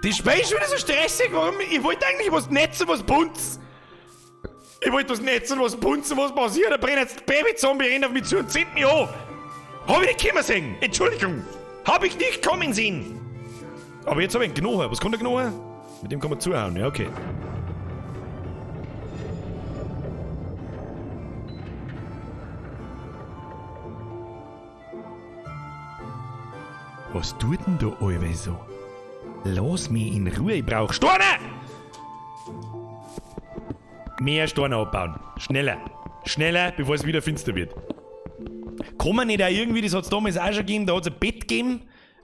Das Spiel ist wieder so stressig. Warum? Ich wollte eigentlich was netzen, was buntes. Ich wollte was netzen, was buntes, was passiert. Da brennt jetzt Babyzombie rein auf mich zu und zieht mich an. Hab ich nicht kommen sehen. Entschuldigung. Hab ich nicht kommen sehen. Aber jetzt hab ich einen Knochen. Was kann der Knochen? Mit dem kann man zuhauen. Ja, okay. Was tut denn da alle so? Lass mich in Ruhe, ich brauch Steine! Mehr Steine abbauen. Schneller. Schneller, bevor es wieder finster wird. Kann man nicht auch irgendwie, das hat es damals auch schon gegeben, da hat es ein Bett gegeben.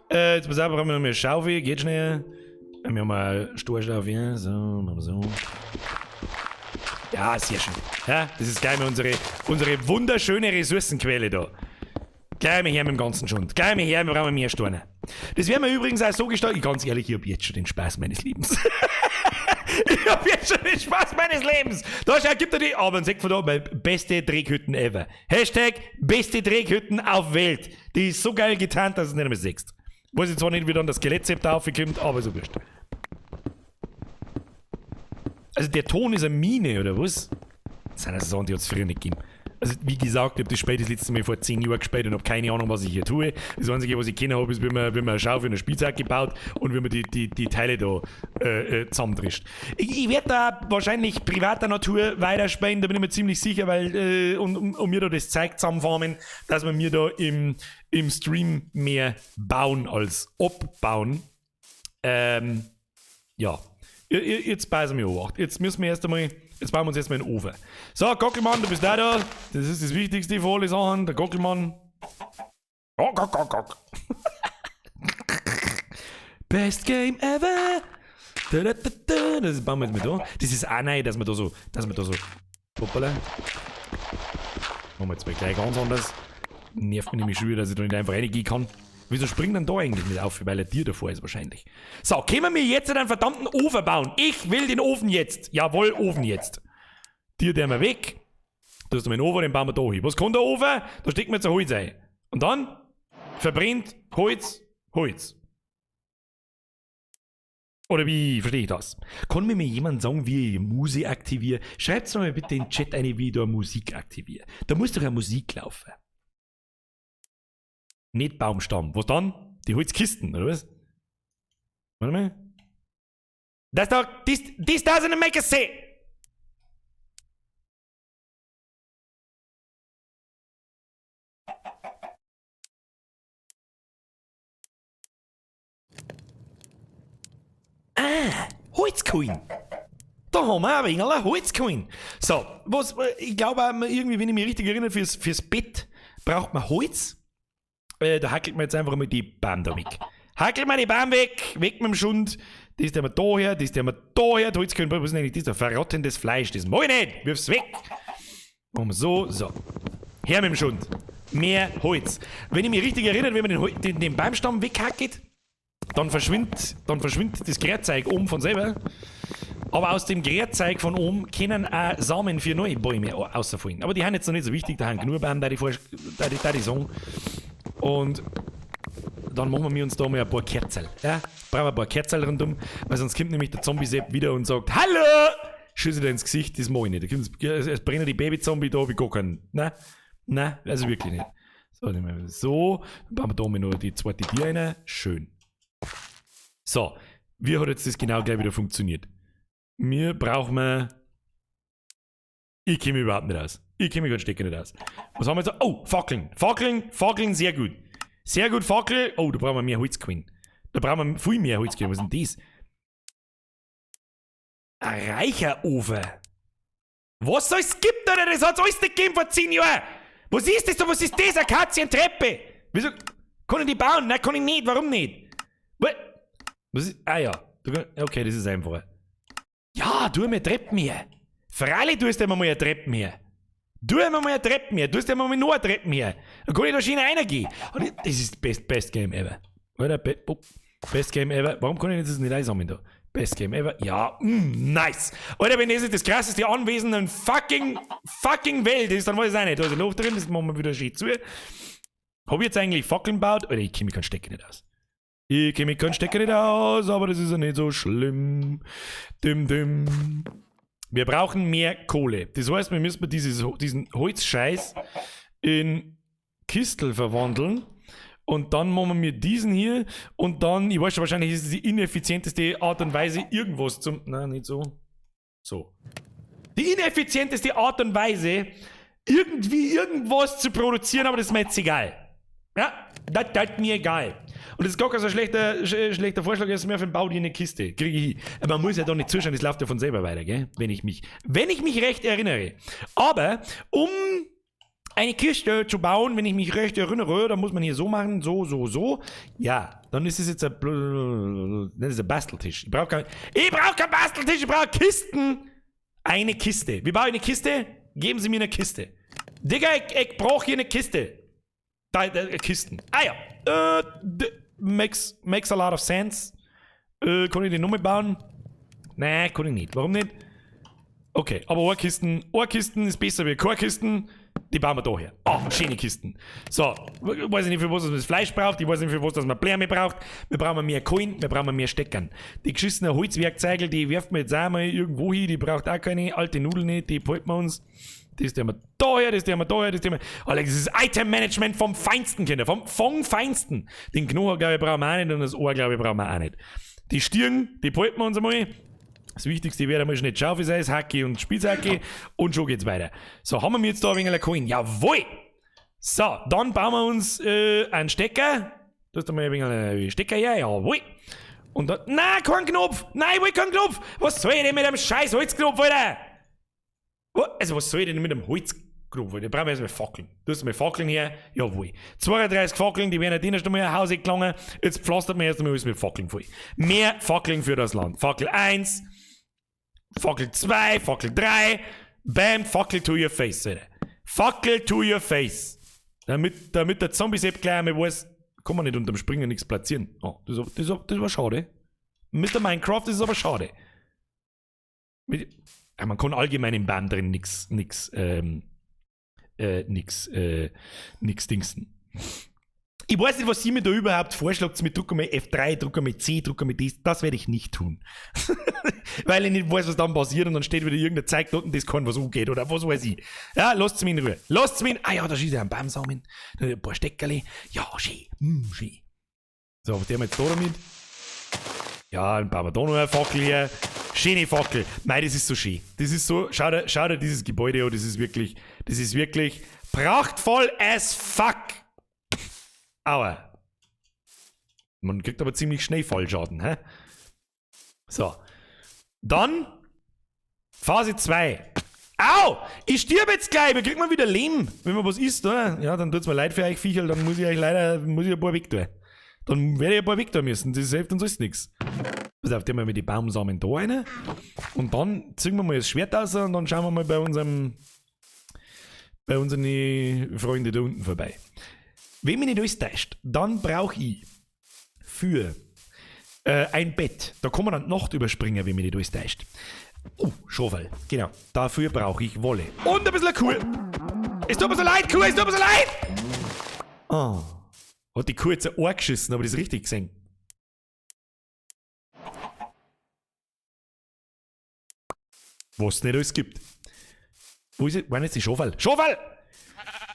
Jetzt pass auf, haben wir noch eine Schaufel, geht schnell. Wir haben eine Storschaufel, ja, so, machen wir so. Ja, sehr schön. Ja, das ist gleich mal unsere wunderschöne Ressourcenquelle da. Gleich mal her mit dem ganzen Schund. Gleich mal her, wir brauchen mehr Steine. Das werden wir übrigens auch so gestalten. Ganz ehrlich, ich hab jetzt schon den Spaß meines Lebens. Ich hab jetzt schon den Spaß meines Lebens. Da schau, gibt er die. Aber ein Sekt von da, meine beste Dreckhütten ever. Hashtag beste Dreckhütten auf Welt. Die ist so geil getarnt, dass es nicht mehr sechst. Weiß ich zwar nicht, wie dann das Skelettzepter da aufkommt, aber so wurscht. Also der Ton ist eine Mine, oder was? Das sind also Sachen, die hat es früher nicht gegeben. Also wie gesagt, ich habe das Spiel das letzte Mal vor 10 Jahren gespielt und habe keine Ahnung, was ich hier tue. Das Einzige, was ich kennen habe, ist, wie man eine Schaufel und ein Spielzeug gebaut und wie man die Teile da zusammendrischt. Ich werde da wahrscheinlich privater Natur weiterspielen, da bin ich mir ziemlich sicher, weil um mir da das Zeug zusammenfarmen, dass wir mir da im Stream mehr bauen als abbauen. Ja. Jetzt beißen wir an. Jetzt müssen wir erst einmal. Jetzt bauen wir uns erstmal einen Ofen. So, Gockelmann, du bist da. Das ist das Wichtigste von allen Sachen. Der Gockelmann. Gock. Best Game ever. Das bauen wir jetzt mal da. Das ist auch neu, dass wir da so. Hoppala. Machen wir jetzt mal gleich ganz anders. Nervt mich nämlich schon wieder, dass ich da nicht einfach reingehen kann. Wieso springt denn da eigentlich nicht auf? Weil ein Tier davor ist wahrscheinlich. So, können wir jetzt einen verdammten Ofen bauen? Ich will den Ofen jetzt. Jawohl, Ofen jetzt. Tier, der mal weg. Da hast du meinen Ofen, den bauen wir da hin. Was kann der Ofen? Da stecken wir jetzt ein Holz ein. Und dann verbrennt Holz. Oder wie verstehe ich das? Kann mir mal jemand sagen, wie ich Musik aktiviere? Schreibt's mal bitte in den Chat eine, wie ich da Musik aktiviere. Da muss doch eine Musik laufen. Nicht Baumstamm. Was dann? Die Holzkisten, oder was? Warte mal. Das doch. This doesn't make a sense. Holzcoin. Da haben wir ein wenig Holzcoin. So, ich glaube, irgendwie, wenn ich mich richtig erinnere, fürs Bett braucht man Holz. Da hackelt man jetzt einfach mal die Baum da weg. Hackelt man die Baum weg mit dem Schund. Das tun wir da her, das tun wir da her. Holz können wir, was ist eigentlich das? Da verrottendes Fleisch, das mag ich nicht. Wirf's weg. Machen wir so. Her mit dem Schund. Mehr Holz. Wenn ich mich richtig erinnere, wenn man den Baumstamm weghackelt, dann verschwindet das Grärzeug oben von selber. Aber aus dem Grärzeug von oben können auch Samen für neue Bäume rausfallen. Aber die haben jetzt noch nicht so wichtig, da haben genug Bäume, da die sagen. Und dann machen wir uns da mal ein paar Kerzen. Ja? Brauchen wir ein paar Kerzen rundum, weil sonst kommt nämlich der Zombie-Sepp wieder und sagt: Hallo! schieße dir ins Gesicht, das mach ich nicht. Es brennen die Babyzombie da, hab ich gar keinen. Nein, also wirklich nicht. So, dann machen wir das so. Dann bauen wir da mal noch die zweite Tür rein. Schön. So, wie hat jetzt das genau gleich wieder funktioniert? Wir brauchen ich kenne mich überhaupt nicht aus. Ich kenne mich ganz stecken nicht aus. Was haben wir jetzt? Oh, Fackeln. Fackeln, sehr gut. Sehr gut, Fackel. Oh, da brauchen wir mehr Holz gewinnen. Da brauchen wir viel mehr Holz gewinnen. Was ist denn das? Ein Reicherofen. Was soll es gibt, oder? Das hat es alles nicht gegeben vor 10 Jahren. Was ist das da? Was ist das? Akazientreppe. Wieso? Kann ich die bauen? Nein, kann ich nicht. Warum nicht? Was ist? Ah ja. Okay, das ist einfacher. Ja, tu mir Treppen her. Freilich tust du immer mal eine Treppen her. Tu immer mal eine Treppen her. Tust du immer mal nur eine Treppen her. Dann kann ich da schön reingehen. Das ist Best Game ever. Oder? Best Game ever. Warum kann ich das nicht einsammeln da? Best Game ever. Ja, nice. Alter, wenn das jetzt das krasseste Anwesen in fucking Welt ist, dann weiß ich auch nicht. Da ist ein Loch drin, das machen wir wieder schön zu. Hab ich jetzt eigentlich Fackeln gebaut? Alter, ich kenne mich keinen Stecker nicht aus. Aber das ist ja nicht so schlimm. Wir brauchen mehr Kohle. Das heißt, wir müssen diesen Holzscheiß in Kistel verwandeln. Und dann machen wir diesen hier. Und dann, ich weiß schon, wahrscheinlich ist es die ineffizienteste Art und Weise, irgendwas zum. Nein, nicht so. So. Die ineffizienteste Art und Weise, irgendwie irgendwas zu produzieren, aber das ist mir jetzt egal. Ja, das ist mir egal. Und das ist gar kein so schlechter Vorschlag, dass mir für den Bau die eine Kiste. Kriege ich hin. Aber man muss ja doch nicht zuschauen, das läuft ja von selber weiter, gell? Wenn ich mich recht erinnere. Aber, um eine Kiste zu bauen, wenn ich mich recht erinnere, dann muss man hier so machen, so. Ja, dann ist es jetzt ein Basteltisch. Ich brauche keinen Basteltisch, ich brauche Kisten. Eine Kiste. Wie baue ich eine Kiste? Geben Sie mir eine Kiste. Digga, ich brauche hier eine Kiste. Kisten. Ah ja. Makes a lot of sense. Kann ich die Nummer bauen? Nein, kann ich nicht. Warum nicht? Okay, aber Ohrkisten ist besser wie Chorkisten. Die bauen wir da her. Schöne Kisten. So, ich weiß nicht, für was man das Fleisch braucht. Ich weiß nicht, für was man Blärme braucht. Wir brauchen mehr Kohlen, wir brauchen mehr Steckern. Die geschissenen Holzwerkzeuge, die werfen wir jetzt auch mal irgendwo hin. Die braucht auch keine alte Nudeln nicht. Die behalten wir uns. Das tun wir da her, das tun wir da her, das tun wir. Alex, das ist Item-Management vom Feinsten, Kinder. Vom Feinsten. Den Knochen, glaube ich, brauchen wir auch nicht und das Ohr, glaube ich, brauchen wir auch nicht. Die Stirn, die behalten wir uns einmal. Das Wichtigste wäre einmal schnell Schaufel sein, Hacke und Spitzhacke und schon geht's weiter. So, haben wir jetzt da ein wenig Coin? Jawohl! So, dann bauen wir uns einen Stecker. Da ist da mal ein wenig Stecker her, jawohl! Und dann, nein, kein Knopf! Nein, ich will keinen Knopf! Was soll ich denn mit dem scheiß Holzknopf, Alter? Also, was soll ich denn mit dem Holzknopf, Alter? Da brauchen wir erstmal Fackeln. Du hast mal Fackeln her, jawohl. 32 Fackeln, die werden nicht erst einmal nach Hause gelangen. Jetzt pflastert man erst einmal alles mit Fackeln voll. Mehr Fackeln für das Land. Fackel 1. Fackel 2, Fackel 3, bam, Fackel to your face, Alter. Fackel to your face. Damit der Zombie-Sepp gleich einmal weiß, kann man nicht unterm Springen nichts platzieren. Oh, das war schade. Mr. Minecraft, das ist aber schade. Man kann allgemein im Baum drin nix dingsen. Ich weiß nicht, was sie mir da überhaupt vorschlägt, mit drücken wir F3, drücken wir C, drücken wir das werde ich nicht tun. Weil ich nicht weiß, was dann passiert und dann steht wieder irgendein Zeig dort und das kann was umgeht oder was weiß ich. Ja, lasst's mich in Ruhe. Ah ja, da schießt ja ein Baumsamen, ein paar Steckerli. Ja, schön, schön. So, was haben wir jetzt da damit? Ja, dann bauen wir da noch eine Fackel her. Schöne Fackel. Nein, das ist so schön. Das ist so, schau dir dieses Gebäude an, das ist wirklich prachtvoll as fuck. Aua. Man kriegt aber ziemlich schnell Fallschaden, hä? So. Dann Phase 2. Au! Ich stirb jetzt gleich, wir kriegen mal wieder Leben. Wenn man was isst, oder? Ja, dann tut's mir leid für euch Viecherl, dann muss ich ein paar wegtun. Dann werde ich ein paar wegtun müssen, das hilft uns alles nichts. Pass auf, nehmen wir die Baumsamen da rein. Und dann ziehen wir mal das Schwert aus und dann schauen wir mal bei unseren Freunden da unten vorbei. Wenn mich nicht alles täuscht, dann brauche ich für ein Bett. Da kann man dann die Nacht überspringen, wenn mich nicht alles täuscht. Schofel. Genau. Dafür brauche ich Wolle. Und ein bisschen Kuh. Es tut mir so leid, Kuh, es tut mir so leid! Oh. Hat die Kuh jetzt ein Ohr geschissen, aber das ist richtig gesehen. Was es nicht alles gibt. Wo ist es? Wann ist die Schofall? Schofall!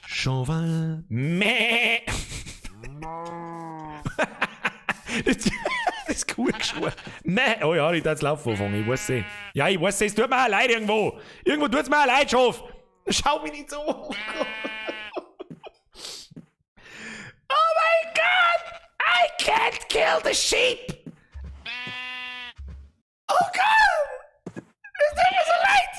Schofall. Mäh! Das ist cool geschwuren. Mäh! Oh ja, ich darf jetzt laufen anfangen, ich weiß es. Ja, ich weiß es tut mir auch leid irgendwo. Irgendwo tut es mir auch leid, Schof. Schau mich nicht so. Oh mein Gott! I can't kill the sheep! Oh Gott! Es tut mir so leid!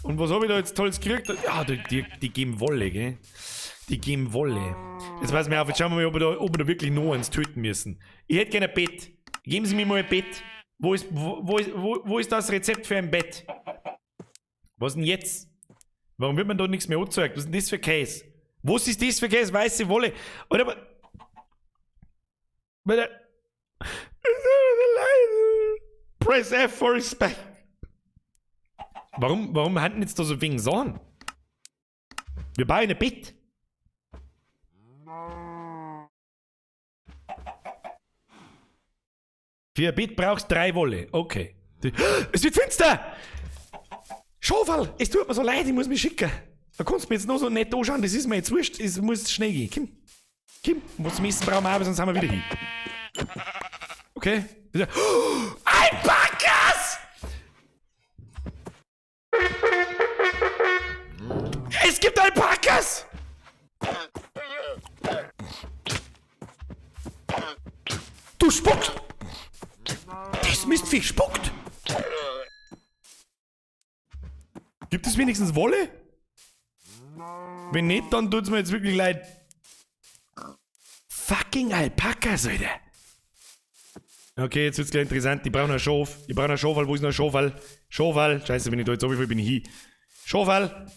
Und was habe ich da jetzt Tolles gekriegt? Ja, die geben Wolle, gell? Die geben Wolle. Jetzt weiß mir auf, jetzt schauen wir mal, ob wir da wirklich noch eins töten müssen. Ich hätte gerne ein Bett. Geben Sie mir mal ein Bett. Wo ist das Rezept für ein Bett? Was denn jetzt? Warum wird man da nichts mehr angezeigt? Was ist denn das für Käse? Was ist das für Käse? Weiße Wolle? Oder Press F for respect. Warum handeln jetzt da so wegen Sachen? Wir bauen ein Bett. Für ein Bett brauchst du 3 Wolle. Okay. Es wird finster! Schofall, es tut mir so leid, ich muss mich schicken. Da kannst du mir jetzt noch so nett anschauen, das ist mir jetzt wurscht, es muss schnell gehen. Kim, was müssen brauchen wir, aber sonst haben wir wieder hin. Okay. Ein Bacchus! Es gibt ein Bacchus! Du spuckst! Das Mistvieh spuckt! Gibt es wenigstens Wolle? Wenn nicht, dann tut's mir jetzt wirklich leid. Fucking Alpakas, Alter! Okay, jetzt wird's gleich interessant. Ich brauche einen Schof. Ich brauche einen Schofall. Wo ist noch ein Schofall? Schofall. Scheiße, wenn ich da jetzt so viel bin ich hin. Schofall.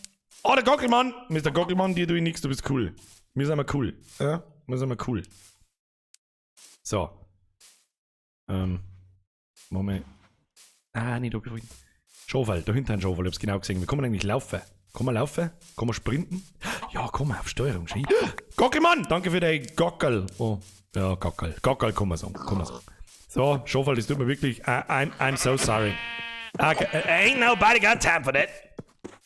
Oh, der Gockelmann. Mr. Gockelmann, dir tue ich nichts, du bist cool. Wir sind mal cool. Ja? Wir sind mal cool. So. Moment. Ah, nicht abgefunden. Schofall, da hinten ein Schofall, ich hab's genau gesehen. Wir können eigentlich laufen. Kann man laufen? Kann man sprinten? Ja, komm mal auf Steuerung. Gockelmann, danke für dein Gockel. Oh, ja, Gockel. Gockel kann man sagen. So, Schofall, das tut mir wirklich. I'm so sorry. Okay, ain't nobody got time for that.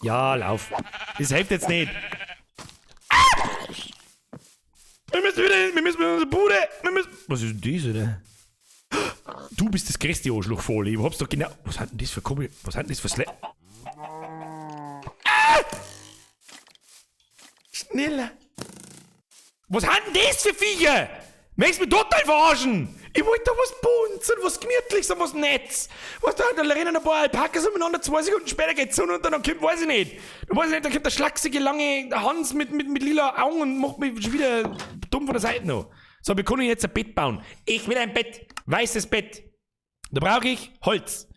Ja, lauf. Das hilft jetzt nicht. Wir müssen wieder in unsere Bude. Was ist denn das, oder? Du bist das größte Arschloch voll. Ich hab's doch genau. Was hat denn das für Komisch? Was hat denn das für Sle. Schneller. Was hat denn das für Viecher? Möchtest du mich total verarschen? Ich wollte da was Buntes und was Gemütliches und was Nettes. Was da rennen ein paar Alpakas umeinander, 2 Sekunden später geht's Sonne und dann kommt, weiß ich nicht. Dann kommt der schlachsige, lange Hans mit lila Augen und macht mich schon wieder dumm von der Seite noch. So, wir können jetzt ein Bett bauen. Ich will ein Bett. Weißes Bett. Da brauche ich Holz.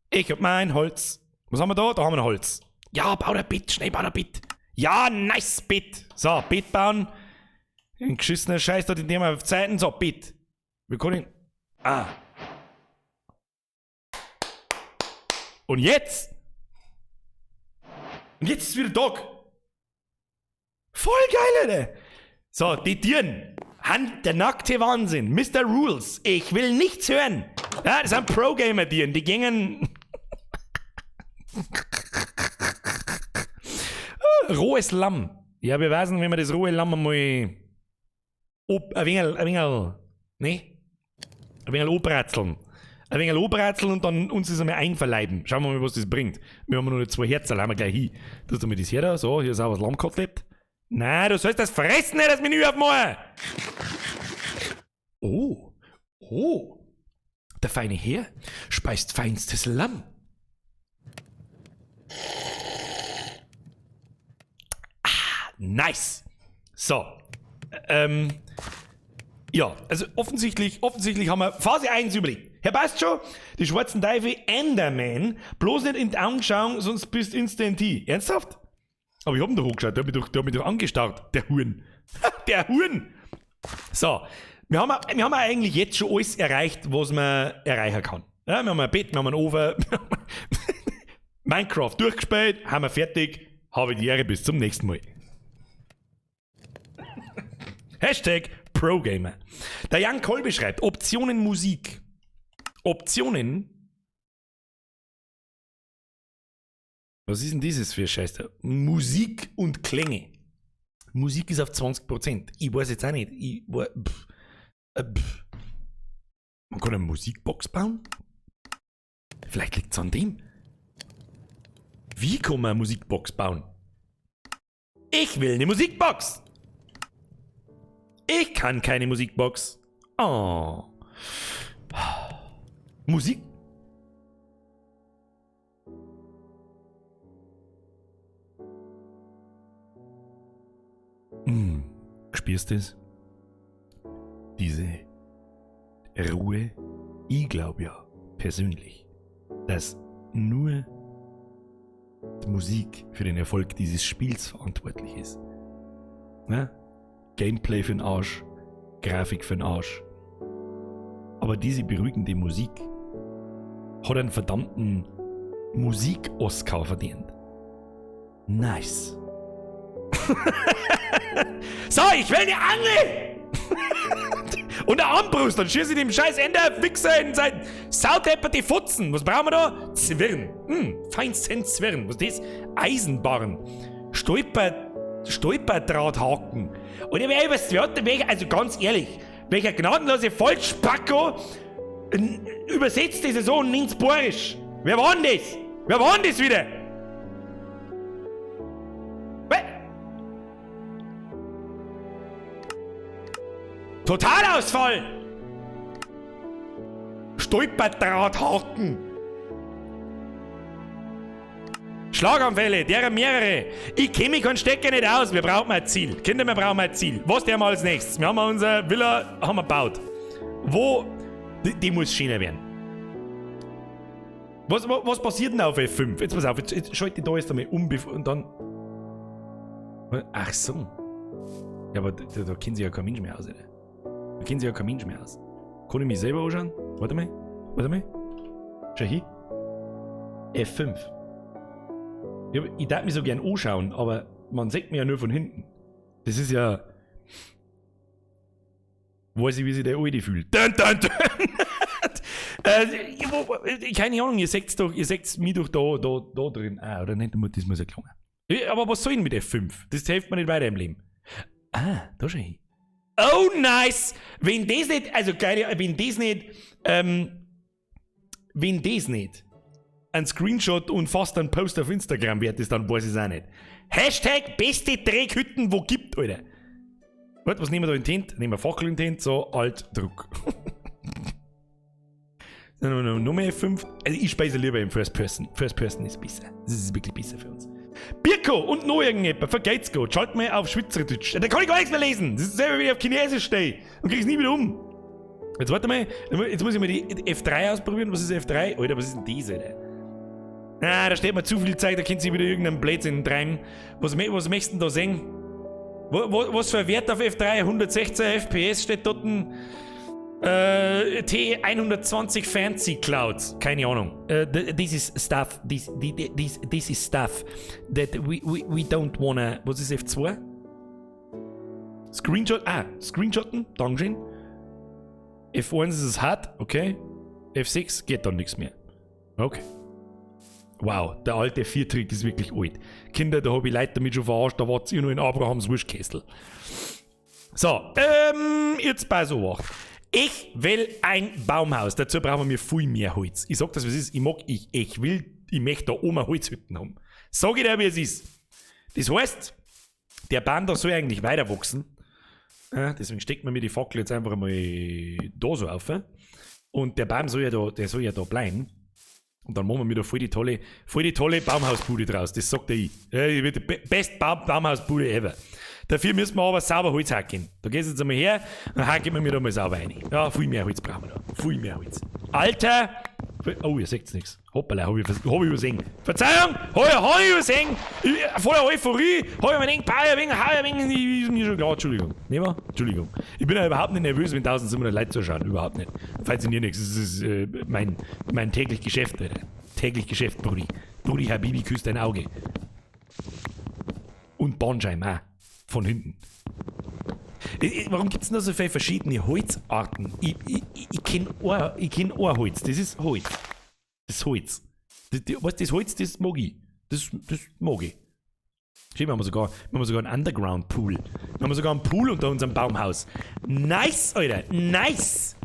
Ich hab mein Holz. Was haben wir da? Da haben wir ein Holz. Ja, bau ein Bett. Schnell bau ein Bett. Ja, nice Bett. So, Bett bauen. Ein geschissener Scheiß dort, in dem wir auf Zeiten. So, Bett. Wir können. Ah. Und jetzt? Und jetzt ist wieder Tag. Voll geil, Alter. So, die Tieren. Der nackte Wahnsinn. Mr. Rules. Ich will nichts hören. Ja, das sind Pro-Gamer-Tieren. Die gingen. Rohes Lamm. Ja, wir wissen, wenn wir das rohe Lamm einmal. Ein wenig anbratzeln. Ein wenig anbratzeln und dann uns das einmal einverleiben. Schauen wir mal, was das bringt. Wir haben nur noch 2 Herzen, haben wir gleich hin. Tust du mir das hier da? So, hier ist auch was Lammkotelett. Nein, du sollst das fressen, nicht das Menü aufmachen! Oh. Der feine Herr speist feinstes Lamm. Nice. So. Ja, also offensichtlich haben wir Phase 1 überlebt. Herr passt schon, die schwarzen Teufel Enderman, bloß nicht in die Augen schauen, sonst bist du instant T. Ernsthaft? Aber ich hab ihn doch angeschaut, der hat mich doch angestarrt, der Huren. Der Huren! So, wir haben eigentlich jetzt schon alles erreicht, was man erreichen kann. Ja, wir haben ein Bett, wir haben einen Ofen, Minecraft durchgespielt, haben wir fertig, habe die Ehre, bis zum nächsten Mal. Hashtag ProGamer. Der Jan Kolbe schreibt, Optionen Musik. Optionen. Was ist denn dieses für Scheiße? Musik und Klänge. Musik ist auf 20%. Ich weiß jetzt auch nicht. Man kann eine Musikbox bauen? Vielleicht liegt es an dem. Wie kann man eine Musikbox bauen? Ich will eine Musikbox! Ich kann keine Musikbox. Oh. Musik? Spürst du es? Diese Ruhe. Ich glaube ja persönlich, dass nur die Musik für den Erfolg dieses Spiels verantwortlich ist. Ne? Gameplay für den Arsch, Grafik für den Arsch. Aber diese beruhigende Musik hat einen verdammten Musik-Oscar verdient. Nice. So, ich will eine Angel! Und eine Armbrust, dann schieße ich dem scheiß Ender-Wichser in sein sautepperte Futzen. Was brauchen wir da? Zwirn. Feinsten Zwirn. Was ist das? Eisenbarren. Stolperdrahthaken. Und wer übers Theater, also ganz ehrlich, welcher gnadenlose Vollspacko übersetzt das so ins Borisch? Wer war denn das? Wer war denn das wieder? Totalausfall! Stolperdrahthaken. Schlaganfälle, derer mehrere. Ich kenne mich kein Stecker nicht aus. Wir brauchen ein Ziel. Kinder, wir brauchen ein Ziel. Was der mal als nächstes? Wir haben unsere Villa gebaut. Wo? Die muss schöner werden. Was passiert denn auf F5? Jetzt pass auf, jetzt schalte ich da jetzt einmal um und dann. Ach so. Ja, aber da kennen sie ja kein Mensch mehr aus, oder? Da kennen sie ja kein Mensch mehr aus. Kann ich mich selber anschauen? Warte mal. Schau hier. F5. Ja, ich darf mich so gern anschauen, aber man sieht mich ja nur von hinten. Das ist ja. Weiß ich, wie sich der Alte fühlt. Keine Ahnung, ihr seht's mich doch da drin. Ah, oder nicht? Das muss ja klar. Aber was soll denn mit F5? Das hilft mir nicht weiter im Leben. Ah, da schau ich. Oh, nice! Wenn das nicht, also geil, wenn das nicht ein Screenshot und fast ein Post auf Instagram wert ist, dann weiß ich es auch nicht. Hashtag beste Dreghütten, wo gibt, Alter. Warte, was nehmen wir da in Tint? Nehmen wir Fackel in Tint, so, Alt, Druck. Noch mehr F5. Also ich speise lieber im First Person. First Person ist besser. Das ist wirklich besser für uns. Birko und noch irgendjemand, vergeht's gut. Schalt mal auf Schweizerdeutsch. Da kann ich gar nichts mehr lesen. Das ist selber, wie ich auf Chinesisch stehe. Dann krieg ich's nie wieder um. Jetzt warte mal. Jetzt muss ich mal die F3 ausprobieren. Was ist F3? Alter, was ist denn diese, Alter? Ah, da steht mir zu viel Zeit. Da kennt sich wieder irgendeinen Blödsinn treiben. Was möchtest du denn da sehen? Was für ein Wert auf F3? 116 FPS steht dort ein T120 Fancy Clouds. Keine Ahnung. This is stuff. This is stuff that we don't wanna. Was ist F2? Screenshot. Screenshotten. Dankeschön. F1 ist es hart. Okay. F6 geht dann nichts mehr. Okay. Wow, der alte Viertrick ist wirklich alt. Kinder, da habe ich Leute damit schon verarscht, da wart ihr nur in Abrahams Wurstkessel. So, jetzt bei so was. Ich will ein Baumhaus. Dazu brauchen wir viel mehr Holz. Ich sag das, was ist. Ich möchte da oben Holzhütten haben. Sag ich dir, wie es ist. Das heißt, der Baum da soll eigentlich weiter wachsen. Deswegen steckt man mir die Fackel jetzt einfach mal da so auf. Und der Baum soll ja da bleiben. Und dann machen wir wieder voll die tolle Baumhausbude draus. Das sagt ich. Die wird die beste Baumhausbude ever. Dafür müssen wir aber sauber Holz hacken. Da gehst du jetzt einmal her, dann hacken wir mir da mal sauber rein. Ja, viel mehr Holz brauchen wir da. Viel mehr Holz. Alter! Oh, ihr seht nichts. Hoppala, hab ich übersehen. Verzeihung! Hab ich übersehen! Voller Euphorie! Hab ich mir gedacht, hau ein wenig, ist mir schon klar. Entschuldigung. Nehmen wir? Entschuldigung. Ich bin ja überhaupt nicht nervös, wenn 1700 Leute zuschauen. Überhaupt nicht. Fasziniert nichts. Das ist mein täglich Geschäft, Alter. Täglich Geschäft, Brudi. Brudi Habibi küsst dein Auge. Und Bornscheim auch. Von hinten. Warum gibt es noch so viele verschiedene Holzarten? Ich kenne ein Holz, das ist Holz. Das Holz. Das Holz, das mag ich. Das mag ich. Schön, wir haben sogar einen Underground-Pool. Wir haben sogar einen Pool unter unserem Baumhaus. Nice, Alter, nice!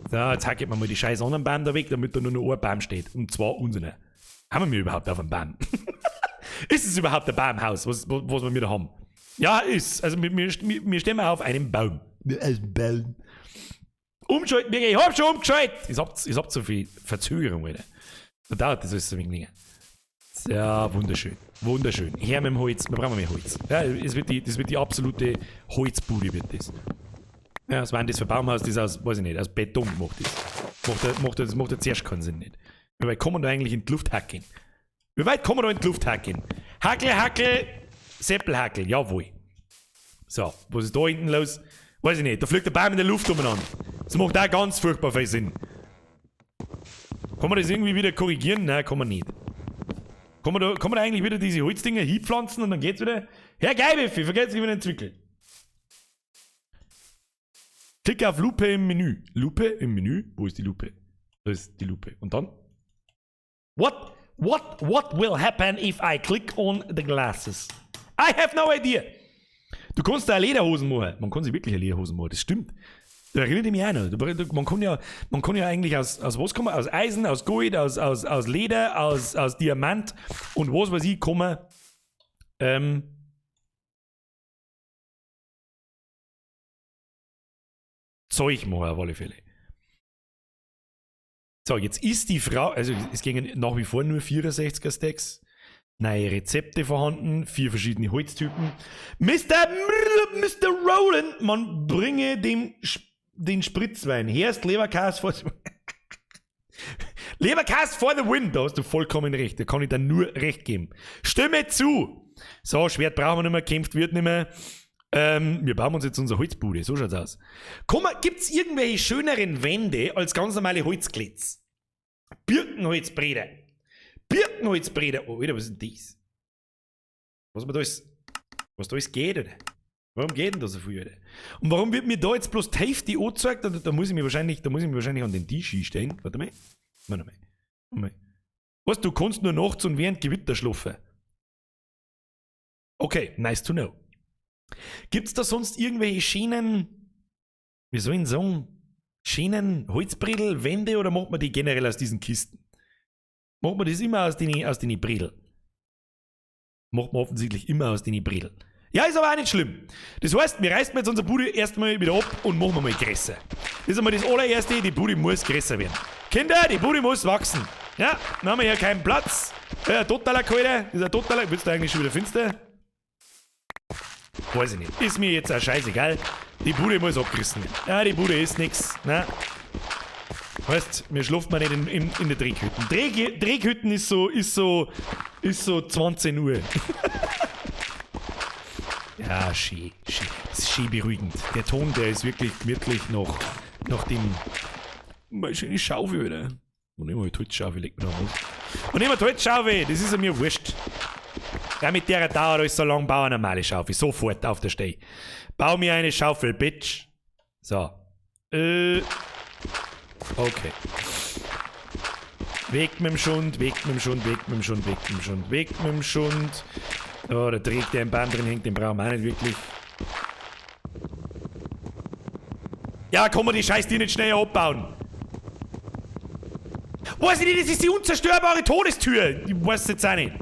So, jetzt hacken wir mal die scheiß anderen Bäume da weg, damit da nur noch ein Baum steht. Und zwar unsere. Haben wir überhaupt auf einem Baum? Ist es überhaupt ein Baumhaus, was wir da haben? Ja, ist. Also wir stehen auf einem Baum. Baum. Umschalten, ich hab schon umgeschaltet! Ich hab so viel Verzögerung, Alter. Da dauert das alles so wenig länger. Ja, wunderschön. Wunderschön. Her mit dem Holz. Wir brauchen mehr Holz. Ja, das wird die absolute Holzbude, wird das. Ja, was war denn das für ein Baumhaus? Das aus, weiß ich nicht, aus Beton macht das. Macht zuerst keinen Sinn nicht. Wie weit kann man da eigentlich in die Luft hackeln? Wie weit kann man da in die Luft hackeln? Hackel, Seppelhackel, jawohl. So, was ist da hinten los? Weiß ich nicht, da fliegt der Baum in der Luft umeinander. Das macht auch ganz furchtbar viel Sinn. Kann man das irgendwie wieder korrigieren? Nein, kann man nicht. Kann man da eigentlich wieder diese Holzdinger hinpflanzen und dann geht's wieder? Herr Geibeffi, vergesst nicht wieder entwickeln. Klicke auf Lupe im Menü. Lupe im Menü? Wo ist die Lupe? Da ist die Lupe. Und dann? What will happen if I click on the glasses? I have no idea. Du kannst da Lederhosen machen. Man kann sich wirklich eine Lederhosen machen, das stimmt. Da erinnert mich auch noch. Man kann ja eigentlich aus was kommen? Aus Eisen, aus Gold, aus Leder, aus Diamant und was weiß ich kommen. Zeug machen auf alle Fälle. So, jetzt ist die Frau, also es gingen nach wie vor nur 64er Stacks. Neue Rezepte vorhanden, 4 verschiedene Holztypen. Mr. Roland, man bringe den Spritzwein. Herst Leberkäse vor... Leberkäse for the win, da hast du vollkommen recht. Da kann ich dir nur recht geben. Stimme zu! So, Schwert brauchen wir nicht mehr, kämpft wird nicht mehr. Wir bauen uns jetzt unsere Holzbude, so schaut's aus. Gibt's irgendwelche schöneren Wände als ganz normale Holzklitz? Birkenholzbreder. Oh, Alter, was ist denn das? Was da alles geht, oder? Warum geht denn da so viel, Alter? Und warum wird mir da jetzt bloß die Hälfte angezeigt? Da muss ich mich wahrscheinlich an den Tisch stellen. Warte mal. Was, du kannst nur nachts und während Gewitter schlafen? Okay, nice to know. Gibt's da sonst irgendwelche schönen, wie soll ich sagen, schönen Holzbredel, Wände oder macht man die generell aus diesen Kisten? Macht man das immer aus den Bredel? Macht man offensichtlich immer aus den Bredel. Ja, ist aber auch nicht schlimm. Das heißt, wir reißen jetzt unsere Bude erstmal wieder ab und machen wir mal größer. Das ist einmal das allererste, die Bude muss größer werden. Kinder, die Bude muss wachsen. Ja, dann haben wir hier keinen Platz. Totaler Kalter, das ist ein totaler, willst du eigentlich schon wieder finster? Weiß ich nicht. Ist mir jetzt auch scheißegal. Die Bude muss abgerissen werden. Ja, die Bude ist nix. Ne? Weißt, wir schlafen mal nicht in den Dreghütten. Dreghütten ist so 20 Uhr. Ja, schön. Das ist schön beruhigend. Der Ton, der ist wirklich nach dem... Mal schöne Schaufel, oder? Und immer die Holzschaufel legt man da raus. Und immer die Holzschaufel, das ist ja mir wurscht. Ja, mit der dauert alles so lang, bau eine normale Schaufel. Sofort auf der Stelle. Bau mir eine Schaufel, Bitch. So. Okay. Weg mit dem Schund. Oh, der Dreck, der im Baum drin hängt, den brauchen wir auch nicht wirklich. Ja, kann man die Scheiße nicht schneller abbauen? Weiß ich nicht, das ist die unzerstörbare Todestür. Ich weiß es jetzt auch nicht.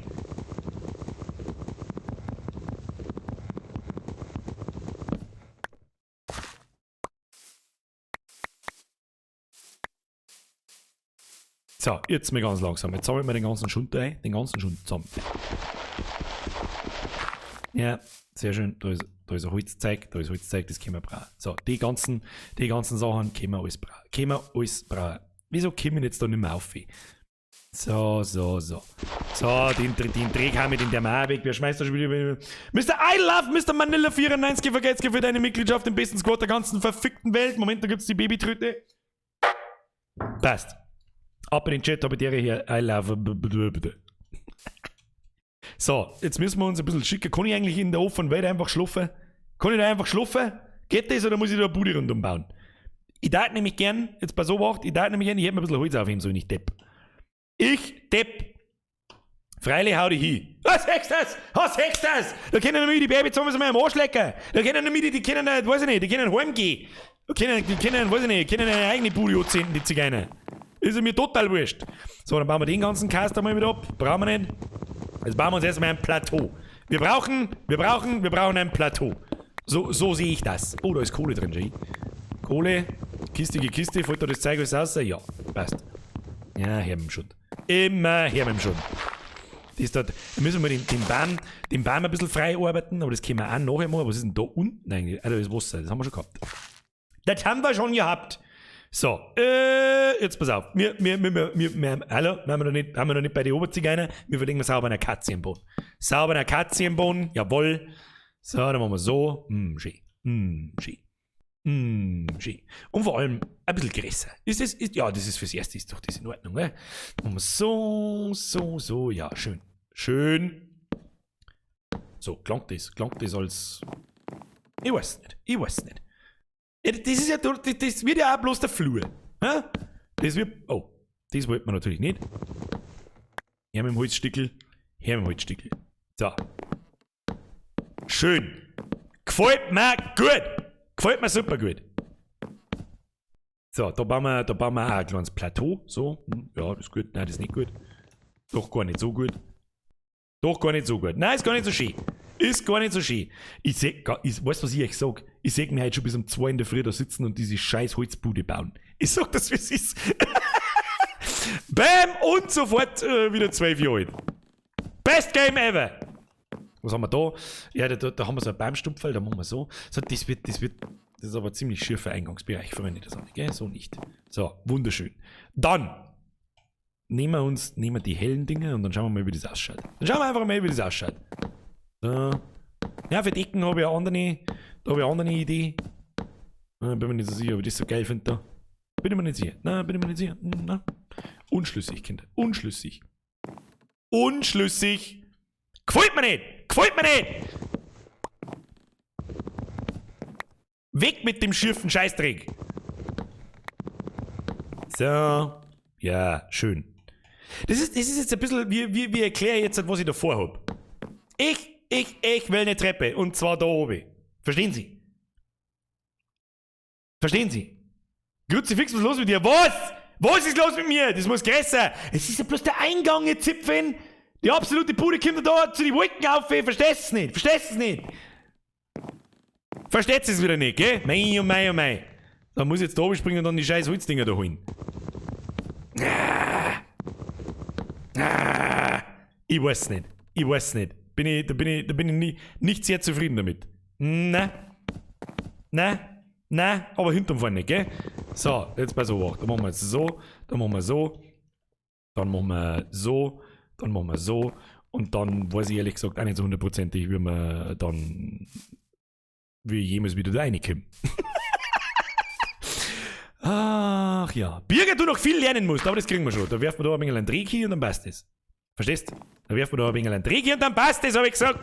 So, jetzt mal ganz langsam. Jetzt sammeln wir den ganzen Schund ein. Den ganzen Schund zusammen. Ja, sehr schön. Da ist ein Holzzeug. Das können wir brauchen. So, die ganzen Sachen können wir alles brauchen. Wieso kommen wir jetzt da nicht mehr auf? So. So, den Dreck haben wir den der mal weg. Wer schmeißt da schon wieder? Mr. I love Mr. Manila 94 vergesst für deine Mitgliedschaft im besten Squad der ganzen verfickten Welt. Moment, da gibt's die Babytröte. Passt. Ab in den Chat, habe ich der hier. I love. So, jetzt müssen wir uns ein bisschen schicken. Kann ich eigentlich in der offenen Welt einfach schlafen? Kann ich da einfach schlafen? Geht das oder muss ich da eine Bude rundum bauen? Ich darf nämlich gern, jetzt bei so Wacht, ich hätte mir ein bisschen Holz auf ihm, so nicht Depp. Ich Depp. Freilich hau dich hin. Was sagst du das? Was sagst du das? Da können nämlich die Babys zusammen mal am Arsch lecken. Da können nämlich die können nicht, weiß ich nicht, die können heimgehen. Die können, weiß ich nicht, können eine eigene Bude anzünden, die Zigeuner. Ist mir total wurscht. So, dann bauen wir den ganzen Cast einmal mit ab. Brauchen wir nicht. Jetzt bauen wir uns erstmal ein Plateau. Wir brauchen ein Plateau. So sehe ich das. Oh, da ist Kohle drin, Jay. Kohle, kistige Kiste, fällt da das Zeug alles raus? Ja, passt. Ja, her mit dem Schutt. Immer her mit dem Schutt. Das dort, da müssen wir den Baum ein bisschen frei arbeiten, aber das können wir auch nachher machen. Was ist denn da unten eigentlich? Ah, da ist Wasser, das haben wir schon gehabt. Das haben wir schon gehabt. So, jetzt pass auf. Hallo, haben wir noch nicht bei den Oberzigeuner? Wir verlegen wir sauber einen Akazienboden. Sauber einen Akazienboden, jawohl. So, dann machen wir so. Schön. Schön. Und vor allem ein bisschen größer. Ja, das ist fürs Erste, ist doch das in Ordnung, ne? Machen wir so, ja, schön. So, klangt das als. Ich weiß nicht. Ja, das ist ja, das wird ja auch bloß der Flur. Hä? Das wollten wir natürlich nicht. Her mit dem Holzstickel. So. Schön. Gefällt mir gut. Gefällt mir super gut. So, da bauen wir auch ein kleines Plateau. So, ja, das ist gut. Nein, das ist nicht gut. Doch gar nicht so gut. Nein, ist gar nicht so schön. Weißt du, was ich euch sag? Ich seh mir heute schon bis um 2 in der Früh da sitzen und diese scheiß Holzbude bauen. Ich sag das, wie es ist. Bam! Und sofort wieder 12 Jahre alt. Best Game ever! Was haben wir da? Ja, da haben wir so einen Baumstupferl, da machen wir so. So, das ist aber ziemlich schiefer Eingangsbereich, verwende ich das auch nicht, gell? So nicht. So, wunderschön. Dann nehmen wir die hellen Dinge und dann schauen wir mal, wie das ausschaut. So. Ja, für die Ecken habe ich eine andere Idee. Bin mir nicht so sicher, ob ich das so geil finde da. Bin mir nicht sicher. Na. Unschlüssig, Kinder. Unschlüssig. Gefällt mir nicht! Weg mit dem schiefen Scheißdreck! So. Ja, schön. Das ist jetzt ein bisschen, wie erkläre ich jetzt, was ich davor habe. Ich will eine Treppe. Und zwar da oben. Verstehen Sie? Kruzifix, was ist los mit dir? Was? Was ist los mit mir? Das muss größer. Es ist ja bloß der Eingang, ihr Zipfen. Die absolute Bude kommt da zu den Wolken auf. Verstehst du es nicht? Versteht es wieder nicht, gell? Mei. Da muss ich jetzt da oben springen und dann die scheiß Holzdinger da holen. Ich weiß nicht. Da bin ich nicht sehr zufrieden damit. Na, aber hinterm vorne nicht, gell? So, jetzt bei so wach. Dann machen wir jetzt so, dann machen wir so, dann machen wir so, dann machen wir so und dann weiß ich ehrlich gesagt auch nicht so hundertprozentig, wie ich jemals wieder da reinkomme. Ach ja. Birger, du noch viel lernen musst, aber das kriegen wir schon. Da werfen wir da ein wenig einen Dreck hier und dann passt das. Verstehst? Da werfen wir da ein wenig einen Dreck hier und dann passt das, habe ich gesagt.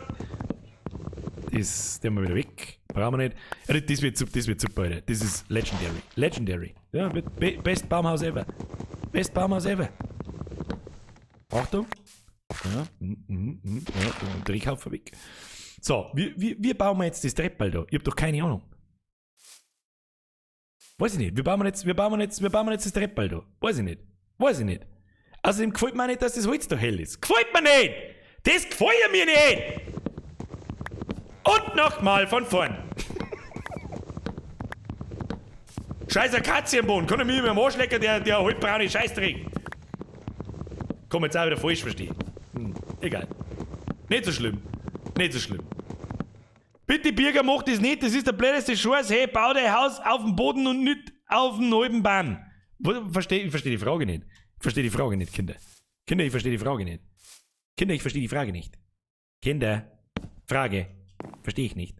Das nehmen wir wieder weg. Brauchen wir nicht. Ja, das wird super, Alter. Das ist legendary. Ja, best Baumhaus ever. Achtung. Ja, Dreckhaufen weg. So, wie bauen wir jetzt das Treppal da? Ich hab doch keine Ahnung. Weiß ich nicht. Wir bauen jetzt das Treppal da. Weiß ich nicht. Außerdem gefällt mir auch nicht, dass das Holz da hell ist. Gefällt mir nicht! Das gefällt mir nicht! Und nochmal von vorn. Scheiß Akazienboden. Kann er mir immer am Arsch lecken, der halbbraune Scheißdreck. Komm, jetzt auch wieder falsch verstehen. Egal. Nicht so schlimm. Bitte, Birger, mach das nicht. Das ist der blödeste Scheiß. Hey, bau dein Haus auf dem Boden und nicht auf dem halben Baum. Ich verstehe die Frage nicht. Kinder. Kinder, ich verstehe die Frage nicht. Kinder, Frage. Verstehe ich nicht.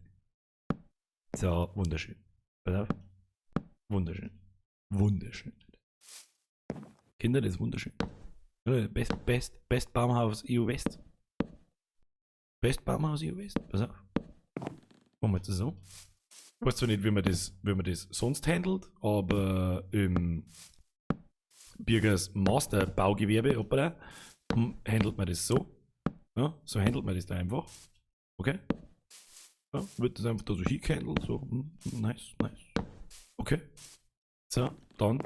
So, wunderschön. Pass auf. Wunderschön. Kinder, das ist wunderschön. Best Baumhaus EU West. Pass auf. Machen wir jetzt so. Ich weiß zwar nicht, wie man das sonst handelt, aber im Birgers Master Baugewerbe, hoppala, handelt man das so. Ja, so handelt man das da einfach. Okay? Ja, wird das einfach da so hingehandelt, so, nice. Okay. So, dann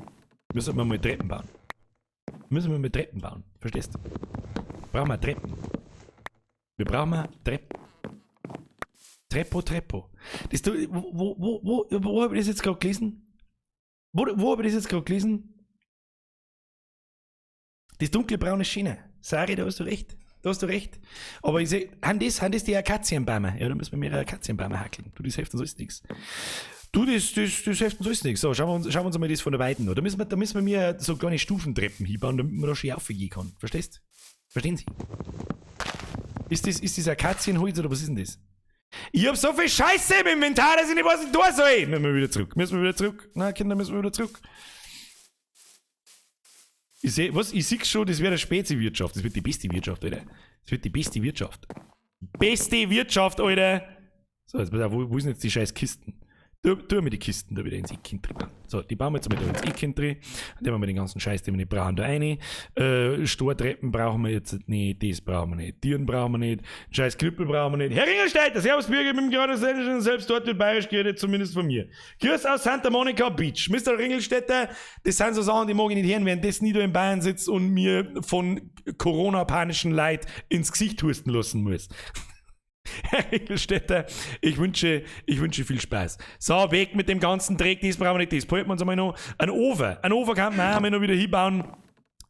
müssen wir mal Treppen bauen. Verstehst du? Brauchen wir Treppen. Wir brauchen Treppen. Treppo. Das, wo habe ich das jetzt gerade gelesen? Wo habe ich das jetzt gerade gelesen? Das dunkelbraune Schiene. Sari, da hast du recht. Aber ich sehe, haben das die Akazienbäume? Ja, da müssen wir mehrere Akazienbäume hackeln. Du, das hilft uns alles nichts. Das hilft uns alles nichts. So, schauen wir uns mal das von der Weiten an. Da müssen wir mir so kleine Stufentreppen hinbauen, damit man da schon aufgehen kann. Verstehst? Verstehen Sie? Ist das Akazienholz oder was ist denn das? Ich hab so viel Scheiße im Inventar, dass ich nicht weiß, was ich tun soll. Müssen wir wieder zurück. Na, Kinder, müssen wir wieder zurück. Ich sehe schon, das wird eine Spezi-Wirtschaft. Das wird die beste Wirtschaft, Alter. Beste Wirtschaft, Alter. So, jetzt pass auf, wo sind jetzt die scheiß Kisten? Tu mir die Kisten da wieder ins Eckkind drin. So, die bauen wir jetzt mal da ins Eckkind drin. Dann haben wir den ganzen Scheiß, den wir nicht brauchen, da rein. Stortreppen brauchen wir jetzt nicht, das brauchen wir nicht. Tieren brauchen wir nicht. Scheiß Knüppel brauchen wir nicht. Herr Ringelsteiter, Servus Bürger, mit dem gerade selbst dort wird bayerisch geredet, zumindest von mir. Grüß aus Santa Monica Beach. Mr. Ringelstetter, das sind so Sachen, die mag ich nicht hören, während das nie da in Bayern sitzt und mir von Corona-panischen Leid ins Gesicht husten lassen muss. Herr Ringelstetter, ich wünsche viel Spaß. So, weg mit dem ganzen Dreck, das brauchen wir nicht, das behalten wir uns einmal noch. Ein Ofen kann man auch noch wieder hinbauen.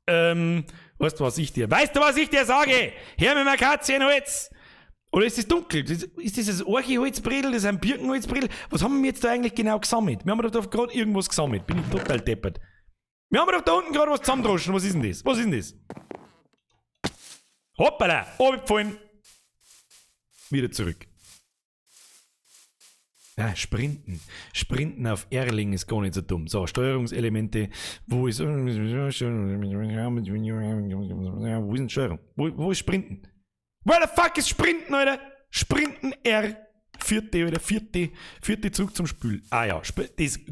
Weißt du, was ich dir sage? Hör mir mal Akazienholz! Oder ist das dunkel? Ist das ein Orchiholzbredel? Das ist ein Birkenholzbredel? Was haben wir jetzt da eigentlich genau gesammelt? Wir haben doch da gerade irgendwas gesammelt. Bin ich total deppert. Wir haben doch da unten gerade was zusammendroschen. Was ist denn das? Hoppala! Runtergefallen! Wieder zurück. Ja, Sprinten. Sprinten auf Erling ist gar nicht so dumm. So, Steuerungselemente. Wo ist Steuerung? Wo ist Sprinten? Where the fuck ist Sprinten, Alter? Sprinten R. Vierte Zug zum Spül. Ah ja, das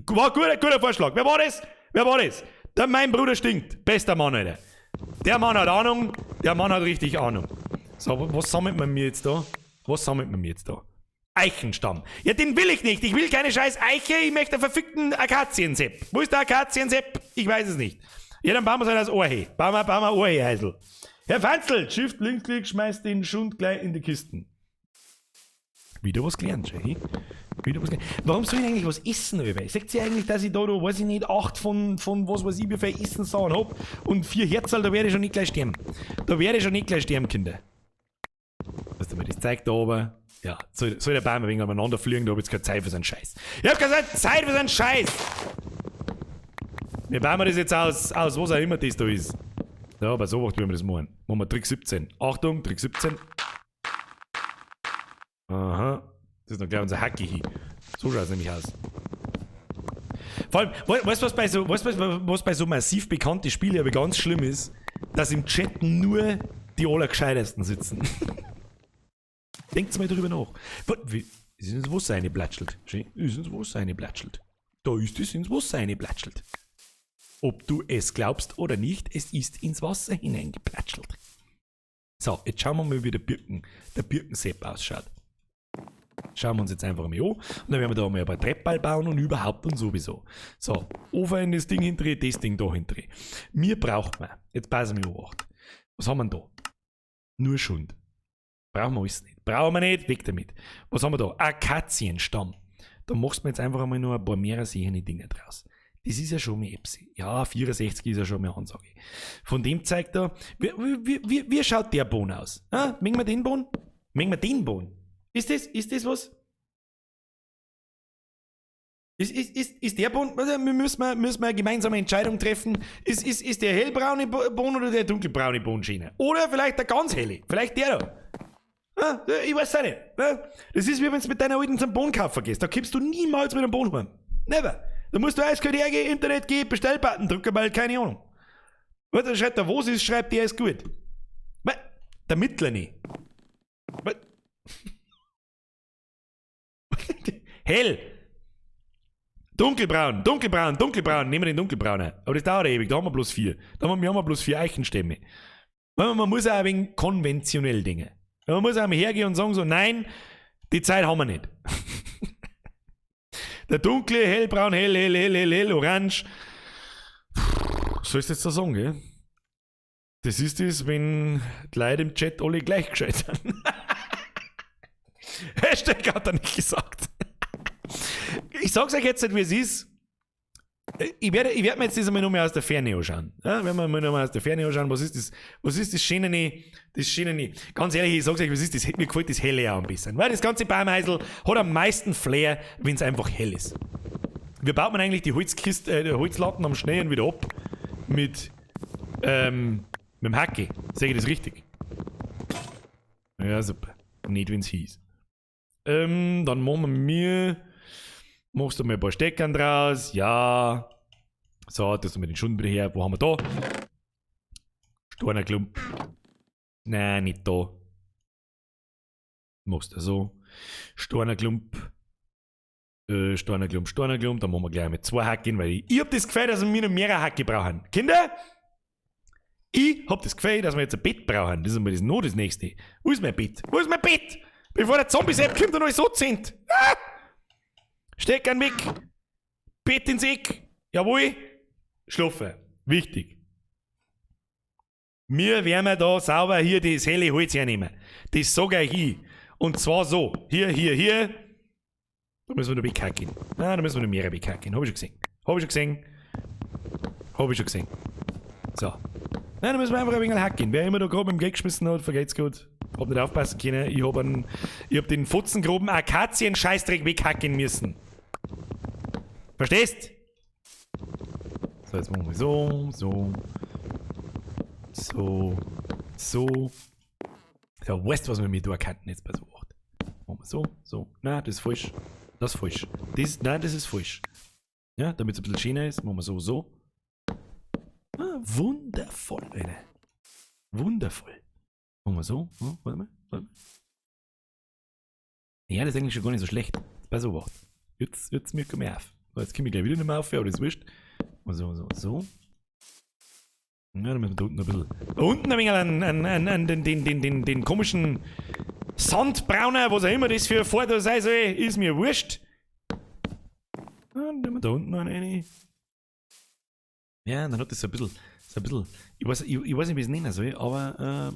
war ein guter Vorschlag. Wer war das? Der mein Bruder stinkt. Bester Mann, Alter. Der Mann hat Ahnung. Der Mann hat richtig Ahnung. So, was sammelt man mir jetzt da? Eichenstamm. Ja, den will ich nicht. Ich will keine scheiß Eiche. Ich möchte einen verfickten Akaziensepp. Wo ist der Akaziensepp? Ich weiß es nicht. Ja, dann bauen wir es halt als Ohrhe. Bauen wir Ohrhe, Heisel. Herr Fanzel, Shift, Linksklick, schmeißt den Schund gleich in die Kisten. Wieder was gelernt, Jay. Warum soll ich eigentlich was essen, Alter? Sagt ihr eigentlich, dass ich da, weiß ich nicht, 8 von was weiß ich, wie viel Essen sagen hab und 4 Herzl, da werde ich schon nicht gleich sterben. Kinder. Weißt du mal, das zeigt da oben. Ja, soll der Baum ein wenig aneinander fliegen, da hab ich jetzt keine Zeit für so einen Scheiß. Ich hab keine Zeit für so einen Scheiß! Wie bauen wir das jetzt aus was auch immer das da ist? Ja, aber so macht, wie wir das machen. Machen wir Trick 17. Achtung, Trick 17. Aha. Das ist noch gleich unser Hacki hier. So schaut es nämlich aus. Vor allem, weißt du, was bei so massiv bekannten Spielen aber ganz schlimm ist? Dass im Chat nur die allergescheitesten sitzen. Denkt mal drüber nach. Ist ins Wasser reingeplatschelt. Da ist es ins Wasser reingeplatschelt. Ob du es glaubst oder nicht, es ist ins Wasser hineingeplatschelt. So, jetzt schauen wir mal, wie der Birkensepp ausschaut. Schauen wir uns jetzt einfach mal an. Und dann werden wir da mal ein paar Treppball bauen und überhaupt und sowieso. So, Ofen in das Ding hindrehen, das Ding da hindrehen. Mir braucht man, jetzt passen wir auf. Was haben wir denn da? Nur Schund. Brauchen wir alles nicht. Weg damit. Was haben wir da? Akazienstamm. Da machst du mir jetzt einfach einmal nur ein paar mehr sehende Dinge draus. Das ist ja schon mal Epsi. Ja, 64 ist ja schon mal Ansage. Von dem zeigt er, wie schaut der Bohnen aus? Mengen wir den Bohnen? Ist das was? Ist der Bohnen? Also, müssen wir eine gemeinsame Entscheidung treffen. Ist der hellbraune Bohnen oder der dunkelbraune Bohnenschiene? Oder vielleicht der ganz helle? Vielleicht der da? Ich weiß auch nicht. Das ist wie wenn du mit deiner Alten zum Bohnenkaufen gehst. Da kippst du niemals mit einem Bohnen heim. Never. Da musst du eiskalt hergehen, Internet gehen, Bestellbutton drücken, weil keine Ahnung. Da schreibt er, was ist, schreibt der ist gut. Der Mittler nicht. Hell. Dunkelbraun, dunkelbraun, dunkelbraun. Nehmen wir den dunkelbraunen. Aber das dauert ewig, da haben wir bloß 4. Wir haben bloß 4 Eichenstämme. Man muss auch ein wenig konventionell Dinge. Man muss einmal hergehen und sagen so, nein, die Zeit haben wir nicht. Der dunkle, hellbraun, hell, orange. Was sollst du jetzt da sagen, gell? Das ist es, wenn die Leute im Chat alle gleich gescheit sind. Hashtag hat er nicht gesagt. Ich sag's euch jetzt nicht, wie es ist. Ich werd mir jetzt das einmal nur mehr aus der Ferne anschauen. Ja, wenn wir mal nur mal aus der Ferne anschauen, was ist das Schöne, ganz ehrlich, ich sag's euch, was ist das, mir gefällt das Helle auch ein bisschen. Weil das ganze Baumheisel hat am meisten Flair, wenn es einfach hell ist. Wie baut man eigentlich die Holzlatten am Schnee wieder ab? Mit dem Hacke. Sag ich das richtig? Ja, super. Nicht, wenn's hieß. Dann machen wir machst du mal ein paar Steckern draus. Ja. So, das haben wir den Schunden wieder her. Wo haben wir da? Steiner Klump. Nein, nicht da. Machst du so. Steiner Klump. Steiner Klump. Dann machen wir gleich mit 2 Hacken, weil ich hab das Gefühl, dass wir noch mehrere Hacke brauchen. Kinder? Ich hab das Gefühl, dass wir jetzt ein Bett brauchen. Das ist mal das nächste. Wo ist mein Bett? Wo ist mein Bett? Bevor der Zombie-Sepp kommt und euch so zieht. Ah! Steckern weg. Bett ins Eck. Jawohl. Schlafen. Wichtig. Wir werden da sauber hier das helle Holz hernehmen. Das sage ich ich. Und zwar so. Hier. Da müssen wir noch weghacken. Nein, da müssen wir noch mehrere weghacken. Hab ich schon gesehen. So. Nein, da müssen wir einfach ein wenig hacken. Wer immer da grob im Gag geschmissen hat, vergeht's gut. Hab nicht aufpassen können. Ich hab den futzengroben Akazien-Scheißdreck weghacken müssen. Verstehst? So, jetzt machen wir so. Ja, weißt du, was wir mit durchkanten jetzt bei so Wort? Machen wir so. Nein, das ist falsch. Das ist falsch. Das ist falsch. Ja, damit es ein bisschen schöner ist, machen wir so. Ah, wundervoll, Leute. Wundervoll. Machen wir so. Oh, warte mal. Ja, das ist eigentlich schon gar nicht so schlecht. Bei so Wort. Jetzt mir kommen wir auf. Jetzt komme ich gleich wieder nicht mehr auf, aber das ist wurscht. So. Ja, dann müssen wir da unten ein bisschen. Da unten ein wenig an den komischen Sandbrauner, was auch immer das für ein Vorteil sein soll, ist mir wurscht. Ja, dann nehmen wir da unten noch eine. Ja, dann hat das so ein bisschen. Ich weiß nicht, wie ich es nennen soll, aber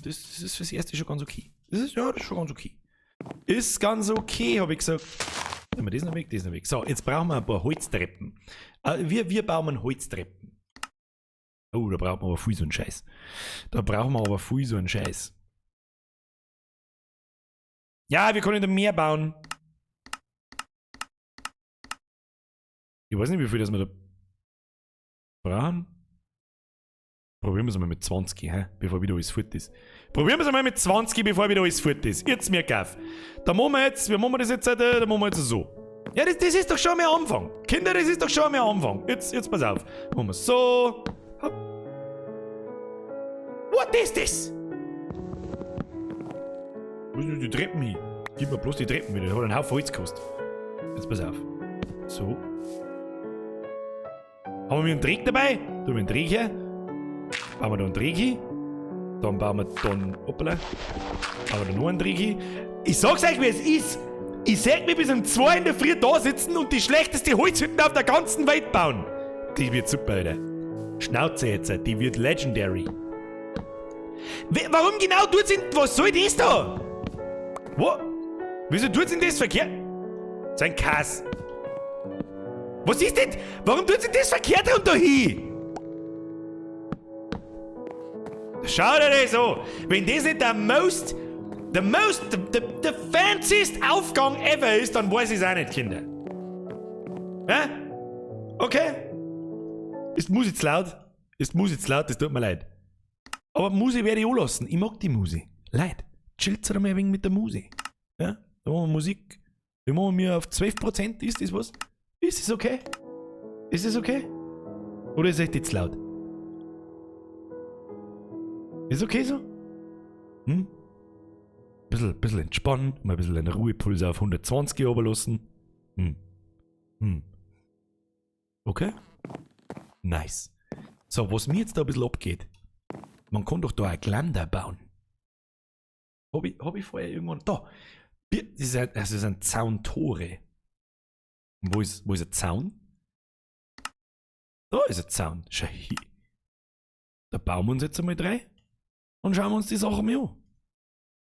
das ist fürs Erste schon ganz okay. Das ist schon ganz okay. Ist ganz okay, habe ich gesagt. Nehmen wir das noch weg. So, jetzt brauchen wir ein paar Holztreppen. Wir bauen Holztreppen. Oh, da brauchen wir aber viel so einen Scheiß. Ja, wir können da mehr bauen. Ich weiß nicht, wie viel das wir da brauchen. Probieren wir es mal mit 20, bevor wieder alles fort ist. Jetzt mir kauf. Wie machen wir das jetzt? Da machen wir jetzt so. Ja, das ist doch schon mehr Anfang. Kinder, das ist doch schon mehr Anfang. Jetzt pass auf. Machen wir so. Hopp. What is this? Wo sind die Treppen hin? Gib mir bloß die Treppen wieder. Das hat einen Haufen Holz gekostet. Jetzt pass auf. So. Haben wir einen Dreck dabei? Da haben wir einen Dreck her. Bauen wir da einen Dreck hin. Dann bauen wir dann. Hoppala. Bauen wir da noch einen Dreck hin. Ich sag's euch, wie es ist. Ich seh mich bis um 2 in der Früh da sitzen und die schlechteste Holzhütte auf der ganzen Welt bauen. Die wird super, Alter. Schnauze jetzt, die wird legendary. Warum genau tut's denn. Was soll das da? Wo? Wieso tut's denn das verkehrt? So ein Kass. Was ist denn? Warum tut's denn das verkehrt und da hin? Schau dir das an. Wenn das nicht der fanciest Aufgang ever ist, dann weiß ich es auch nicht, Kinder. Hä? Okay. Ist die Musik zu laut? Das tut mir leid. Aber Musik werde ich auch lassen. Ich mag die Musik. Leid, chillt's halt mal ein wenig mit der Musik. Ja? Da machen wir Musik. Wir machen mir auf 12%. Ist das was? Ist das okay? Ist das okay? Oder ist es echt jetzt laut? Ist okay so? bisschen entspannen, mal ein bisschen den Ruhepuls auf 120 runterlassen. Okay. Nice. So, was mir jetzt da ein bisschen abgeht, man kann doch da ein Geländer bauen. Hab ich vorher irgendwann... Da! Das ist ein Zauntore. Wo ist ein Zaun? Da ist ein Zaun. Schau hier. Da bauen wir uns jetzt einmal rein und schauen wir uns die Sache mal an.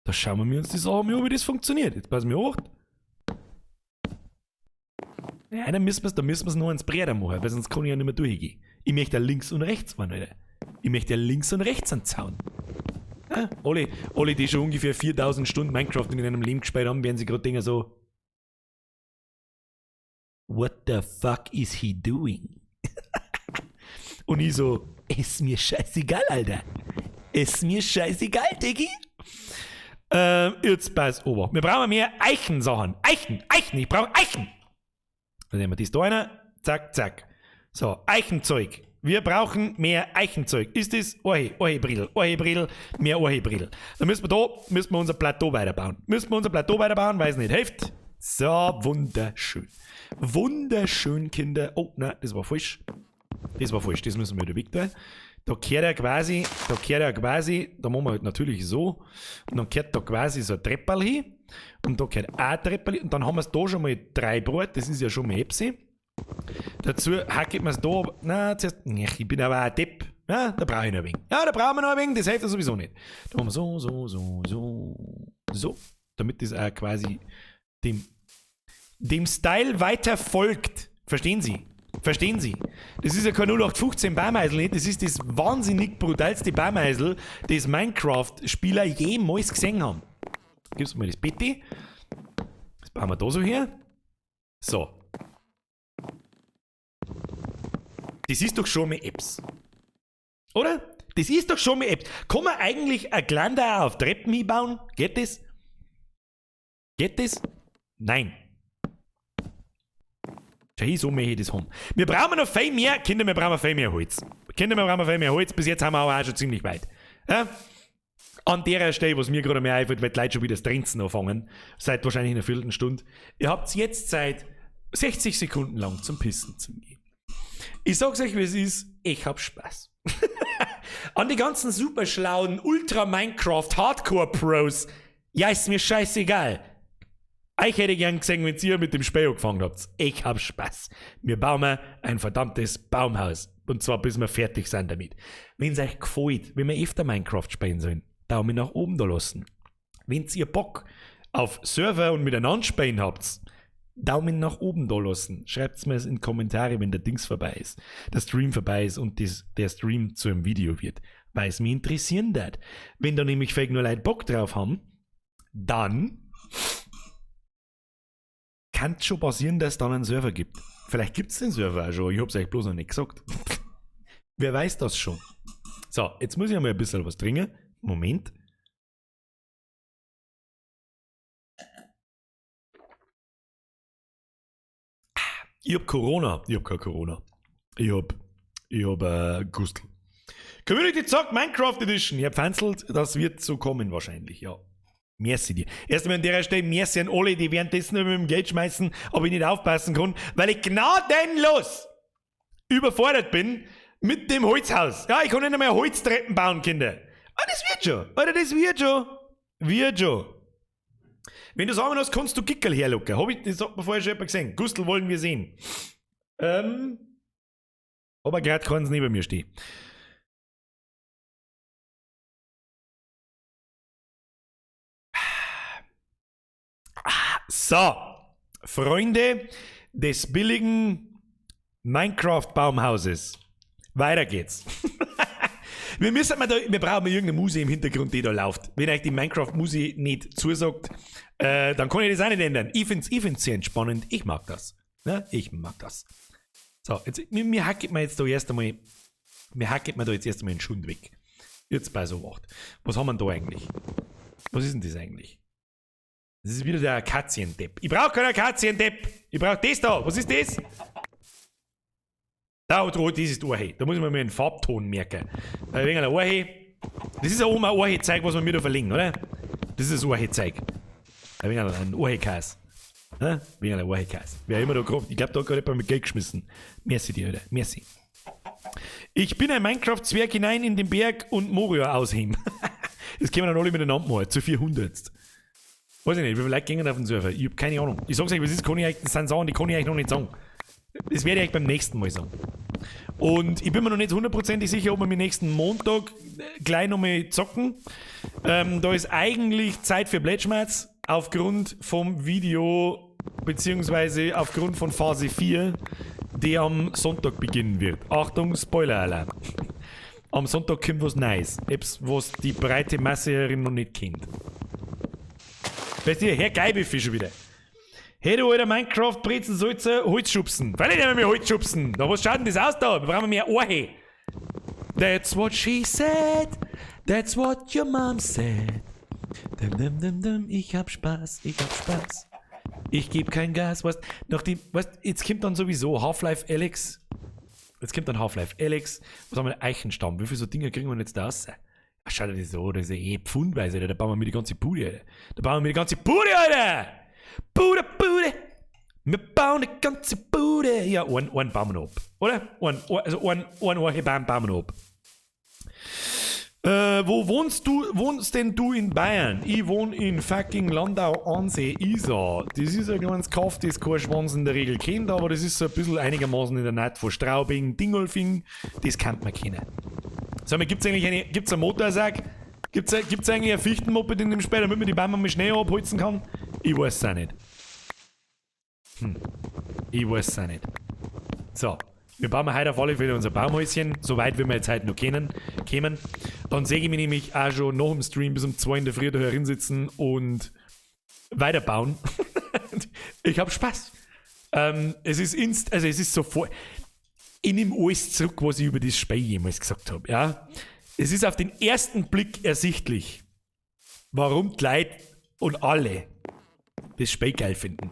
Da schauen wir uns die Sache mal an, wie das funktioniert. Jetzt passen wir hoch. Ja, dann müssen wir es noch ins Bretter machen, weil sonst kann ich ja nicht mehr durchgehen. Ich möchte ja links und rechts fahren, Alter. Ich möchte ja links und rechts einen Zaun. Ja, alle, die schon ungefähr 4000 Stunden Minecraft in einem Leben gespielt haben, werden sich gerade denken so: What the fuck is he doing? Und ich so: Ist mir scheißegal, Alter. Ist mir scheißegal, Diggi. Jetzt pass over. Wir brauchen mehr Eichensachen. Eichen. Ich brauche Eichen. Dann nehmen wir das da rein. Zack, zack. So, Eichenzeug. Wir brauchen mehr Eichenzeug. Ist das Ohebridel, mehr Ohebridel. Dann müssen wir unser Plateau weiterbauen. Weil es nicht hilft. So, wunderschön. Wunderschön, Kinder. Oh, nein, das war falsch. Das müssen wir wieder weg tun. Da kehrt er quasi, da machen wir halt natürlich so. Und dann kehrt da quasi so ein Trepperl hin. Und da kehrt auch ein Trepperl hin. Und dann haben wir es da schon mal 3 Brot. Das ist ja schon mal Epsi. Dazu hacken wir es da. Na, zuerst. Ich bin aber ein Depp. Ja, da brauche ich noch ein wenig. Ja, da brauchen wir noch ein wenig. Das hilft ja sowieso nicht. Da machen wir so. Damit das auch quasi dem Style weiter folgt. Verstehen Sie? Das ist ja kein 0815 Baumeisel nicht. Das ist das wahnsinnig brutalste Baumeisel, das Minecraft-Spieler jemals gesehen haben. Gib's mir das bitte. Das bauen wir da so her. So. Das ist doch schon mal Apps. Oder? Das ist doch schon mal Apps. Kann man eigentlich ein Geländer auf Treppen hinbauen? Geht das? Nein. Schau, so möchte ich das haben. Wir brauchen noch viel mehr. Kinder, wir brauchen viel mehr Holz. Bis jetzt haben wir aber auch schon ziemlich weit. Ja? An der Stelle, was mir gerade mehr einfällt, weil die Leute schon wieder das Trinzen anfangen. Seit wahrscheinlich einer Viertelstunde. Ihr habt jetzt Zeit, 60 Sekunden lang zum Pissen zu gehen. Ich sag's euch, wie es ist. Ich hab Spaß. An die ganzen super schlauen Ultra-Minecraft-Hardcore-Pros. Ja, ist mir scheißegal. Ich hätte gern gesehen, wenn ihr mit dem Spiel angefangen habt. Ich hab Spaß. Wir bauen ein verdammtes Baumhaus. Und zwar bis wir fertig sind damit. Wenn es euch gefällt, wenn wir öfter Minecraft spielen sollen, Daumen nach oben da lassen. Wenn ihr Bock auf Server und miteinander spielen habt, Daumen nach oben da lassen. Schreibt es mir in die Kommentare, wenn der Dings vorbei ist. Der Stream vorbei ist und der Stream zu einem Video wird. Weil es mich interessieren wird. Wenn da nämlich vielleicht nur Leute Bock drauf haben, dann kann es schon passieren, dass es dann einen Server gibt. Vielleicht gibt es den Server auch schon, ich hab's euch bloß noch nicht gesagt. Wer weiß das schon. So, jetzt muss ich mal ein bisschen was trinken. Moment. Ich hab Corona. Ich hab kein Corona. Ich hab Gustel. Community Zock Minecraft Edition. Ich hab fanzelt, das wird so kommen wahrscheinlich, ja. Merci dir. Erstmal an der Stelle merci an alle, die währenddessen über mit dem Geld schmeißen, aber ich nicht aufpassen kann, weil ich gnadenlos überfordert bin mit dem Holzhaus. Ja, ich kann nicht einmal Holztreppen bauen, Kinder. Ah, das wird schon. Alter, das wird schon. Wird schon. Wenn du sagen hast, kannst du Kickerl herlocken. Das hat mir vorher schon jemand gesehen. Gustl wollen wir sehen. Aber gerade kann es neben mir stehen. So, Freunde des billigen Minecraft-Baumhauses. Weiter geht's. Wir brauchen irgendeine Musik im Hintergrund, die da läuft. Wenn euch die Minecraft-Musik nicht zusagt, dann kann ich das auch nicht ändern. Ich find's sehr entspannend. Ich mag das. Ja, ich mag das. So, jetzt, mir hacket man jetzt da erst einmal den Schund weg. Jetzt bei so Wacht. Was haben wir da eigentlich? Was ist denn das eigentlich? Das ist wieder der Akaziendepp. Ich brauche keinen Akaziendepp. Ich brauche das da. Was ist das? Da, das ist Ohrhe. Da muss ich mir mal einen Farbton merken. Wegen einer Ohrhe. Das ist ja auch mal ein Ohrhe-Zeug, was wir mir da verlinken, oder? Das ist ein Ohrhezeig. Ein wenig ein Ohrhekas. Ein wenig ein Ohrhekas. Wer immer da gerade, ich glaube, da hat gerade jemand mit Geld geschmissen. Merci dir, Alter. Merci. Ich bin ein Minecraft-Zwerg hinein in den Berg und Morio ausheben. Das können wir dann alle miteinander mal, zu 400. Weiß ich nicht, wie viele Leute gehen auf den Server? Ich habe keine Ahnung. Ich sag's euch, was ist, kann ich euch, das sind Sachen, die kann ich euch noch nicht sagen. Das werde ich euch beim nächsten Mal sagen. Und ich bin mir noch nicht hundertprozentig sicher, ob wir am nächsten Montag gleich nochmal zocken. Da ist eigentlich Zeit für Blättschmerz aufgrund vom Video, beziehungsweise aufgrund von Phase 4, die am Sonntag beginnen wird. Achtung, Spoiler-Alarm. Am Sonntag kommt was Neues. Was die breite Masse noch nicht kennt. Weißt du, Herr Geibefisch schon wieder. Hey du alter Minecraft-Brezen, Salzer, Holzschubsen. Weil ich nicht mehr Holzschubsen. Da, was schaut denn das aus da? Wir brauchen mehr Ohrhe. That's what she said. That's what your mom said. Ich hab Spaß, ich hab Spaß. Ich geb kein Gas. Weißt, jetzt kommt dann sowieso Half-Life Alyx. Jetzt kommt dann Half-Life Alyx. Was haben wir? Eichenstamm. Wie viele so Dinge kriegen wir denn jetzt da raus? Ach, schau dir das so, das ist eh pfundweise, Alter. Da bauen wir mir die ganze Bude, Alter. Da bauen wir mir die ganze Bude, Alter! Bude! Wir bauen die ganze Bude! Ja, einen bauen wir noch ab. Oder? Einen Orchebaum bauen wir noch ab. Wo wohnst denn du in Bayern? Ich wohne in fucking Landau an See Isar. Das ist ein kleines Kaff, das kein Schwanz in der Regel kennt, aber das ist so ein bisschen einigermaßen in der Nähe von Straubing, Dingolfing. Das kennt man kennen. Sag mal, gibt's einen Motorsack? Gibt's eigentlich ein Fichtenmoped in dem Spiel, damit man die Bäume mit Schnee abholzen kann? Ich weiß es auch nicht. Ich weiß es auch nicht. So, wir bauen heute auf alle Fälle unser Baumhäuschen, soweit wir jetzt heute noch kommen. Dann sehe ich mich nämlich auch schon nach dem Stream bis um 2 in der Früh da herin und weiterbauen. Ich hab Spaß. Es ist sofort. Ich nehme alles zurück, was ich über das Spiel jemals gesagt habe. Ja? Es ist auf den ersten Blick ersichtlich, warum die Leute und alle das Spiel geil finden.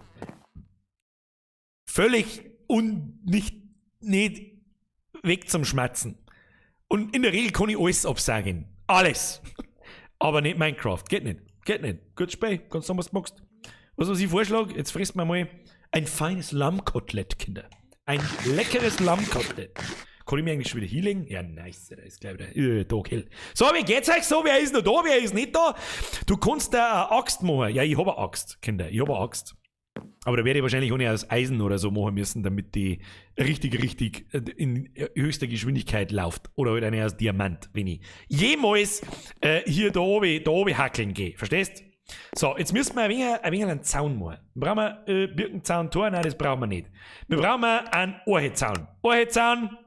Völlig nicht weg zum Schmerzen. Und in der Regel kann ich alles absagen. Alles. Aber nicht Minecraft. Geht nicht. Gutes Spiel. Kannst du sagen, was du magst. Was ich vorschlage, jetzt frisst man mal ein feines Lammkotelett, Kinder. Ein leckeres Lammkotelett. Kann ich mir eigentlich schon wieder hinlegen? Ja, nice. Da ist gleich wieder Tag hell. So, wie geht's euch so? Wer ist noch da? Wer ist nicht da? Du kannst da eine Axt machen. Ja, ich habe eine Axt, Kinder. Ich habe eine Axt. Aber da werde ich wahrscheinlich auch nicht aus Eisen oder so machen müssen, damit die richtig in höchster Geschwindigkeit läuft. Oder halt eine aus Diamant, wenn ich jemals hier da oben hackeln gehe. Verstehst? So, jetzt müssen wir ein wenig einen Zaun machen. Brauchen wir Birkenzaun, Tor? Nein, das brauchen wir nicht. Wir brauchen einen Ohrhezaun. Ohrhezaun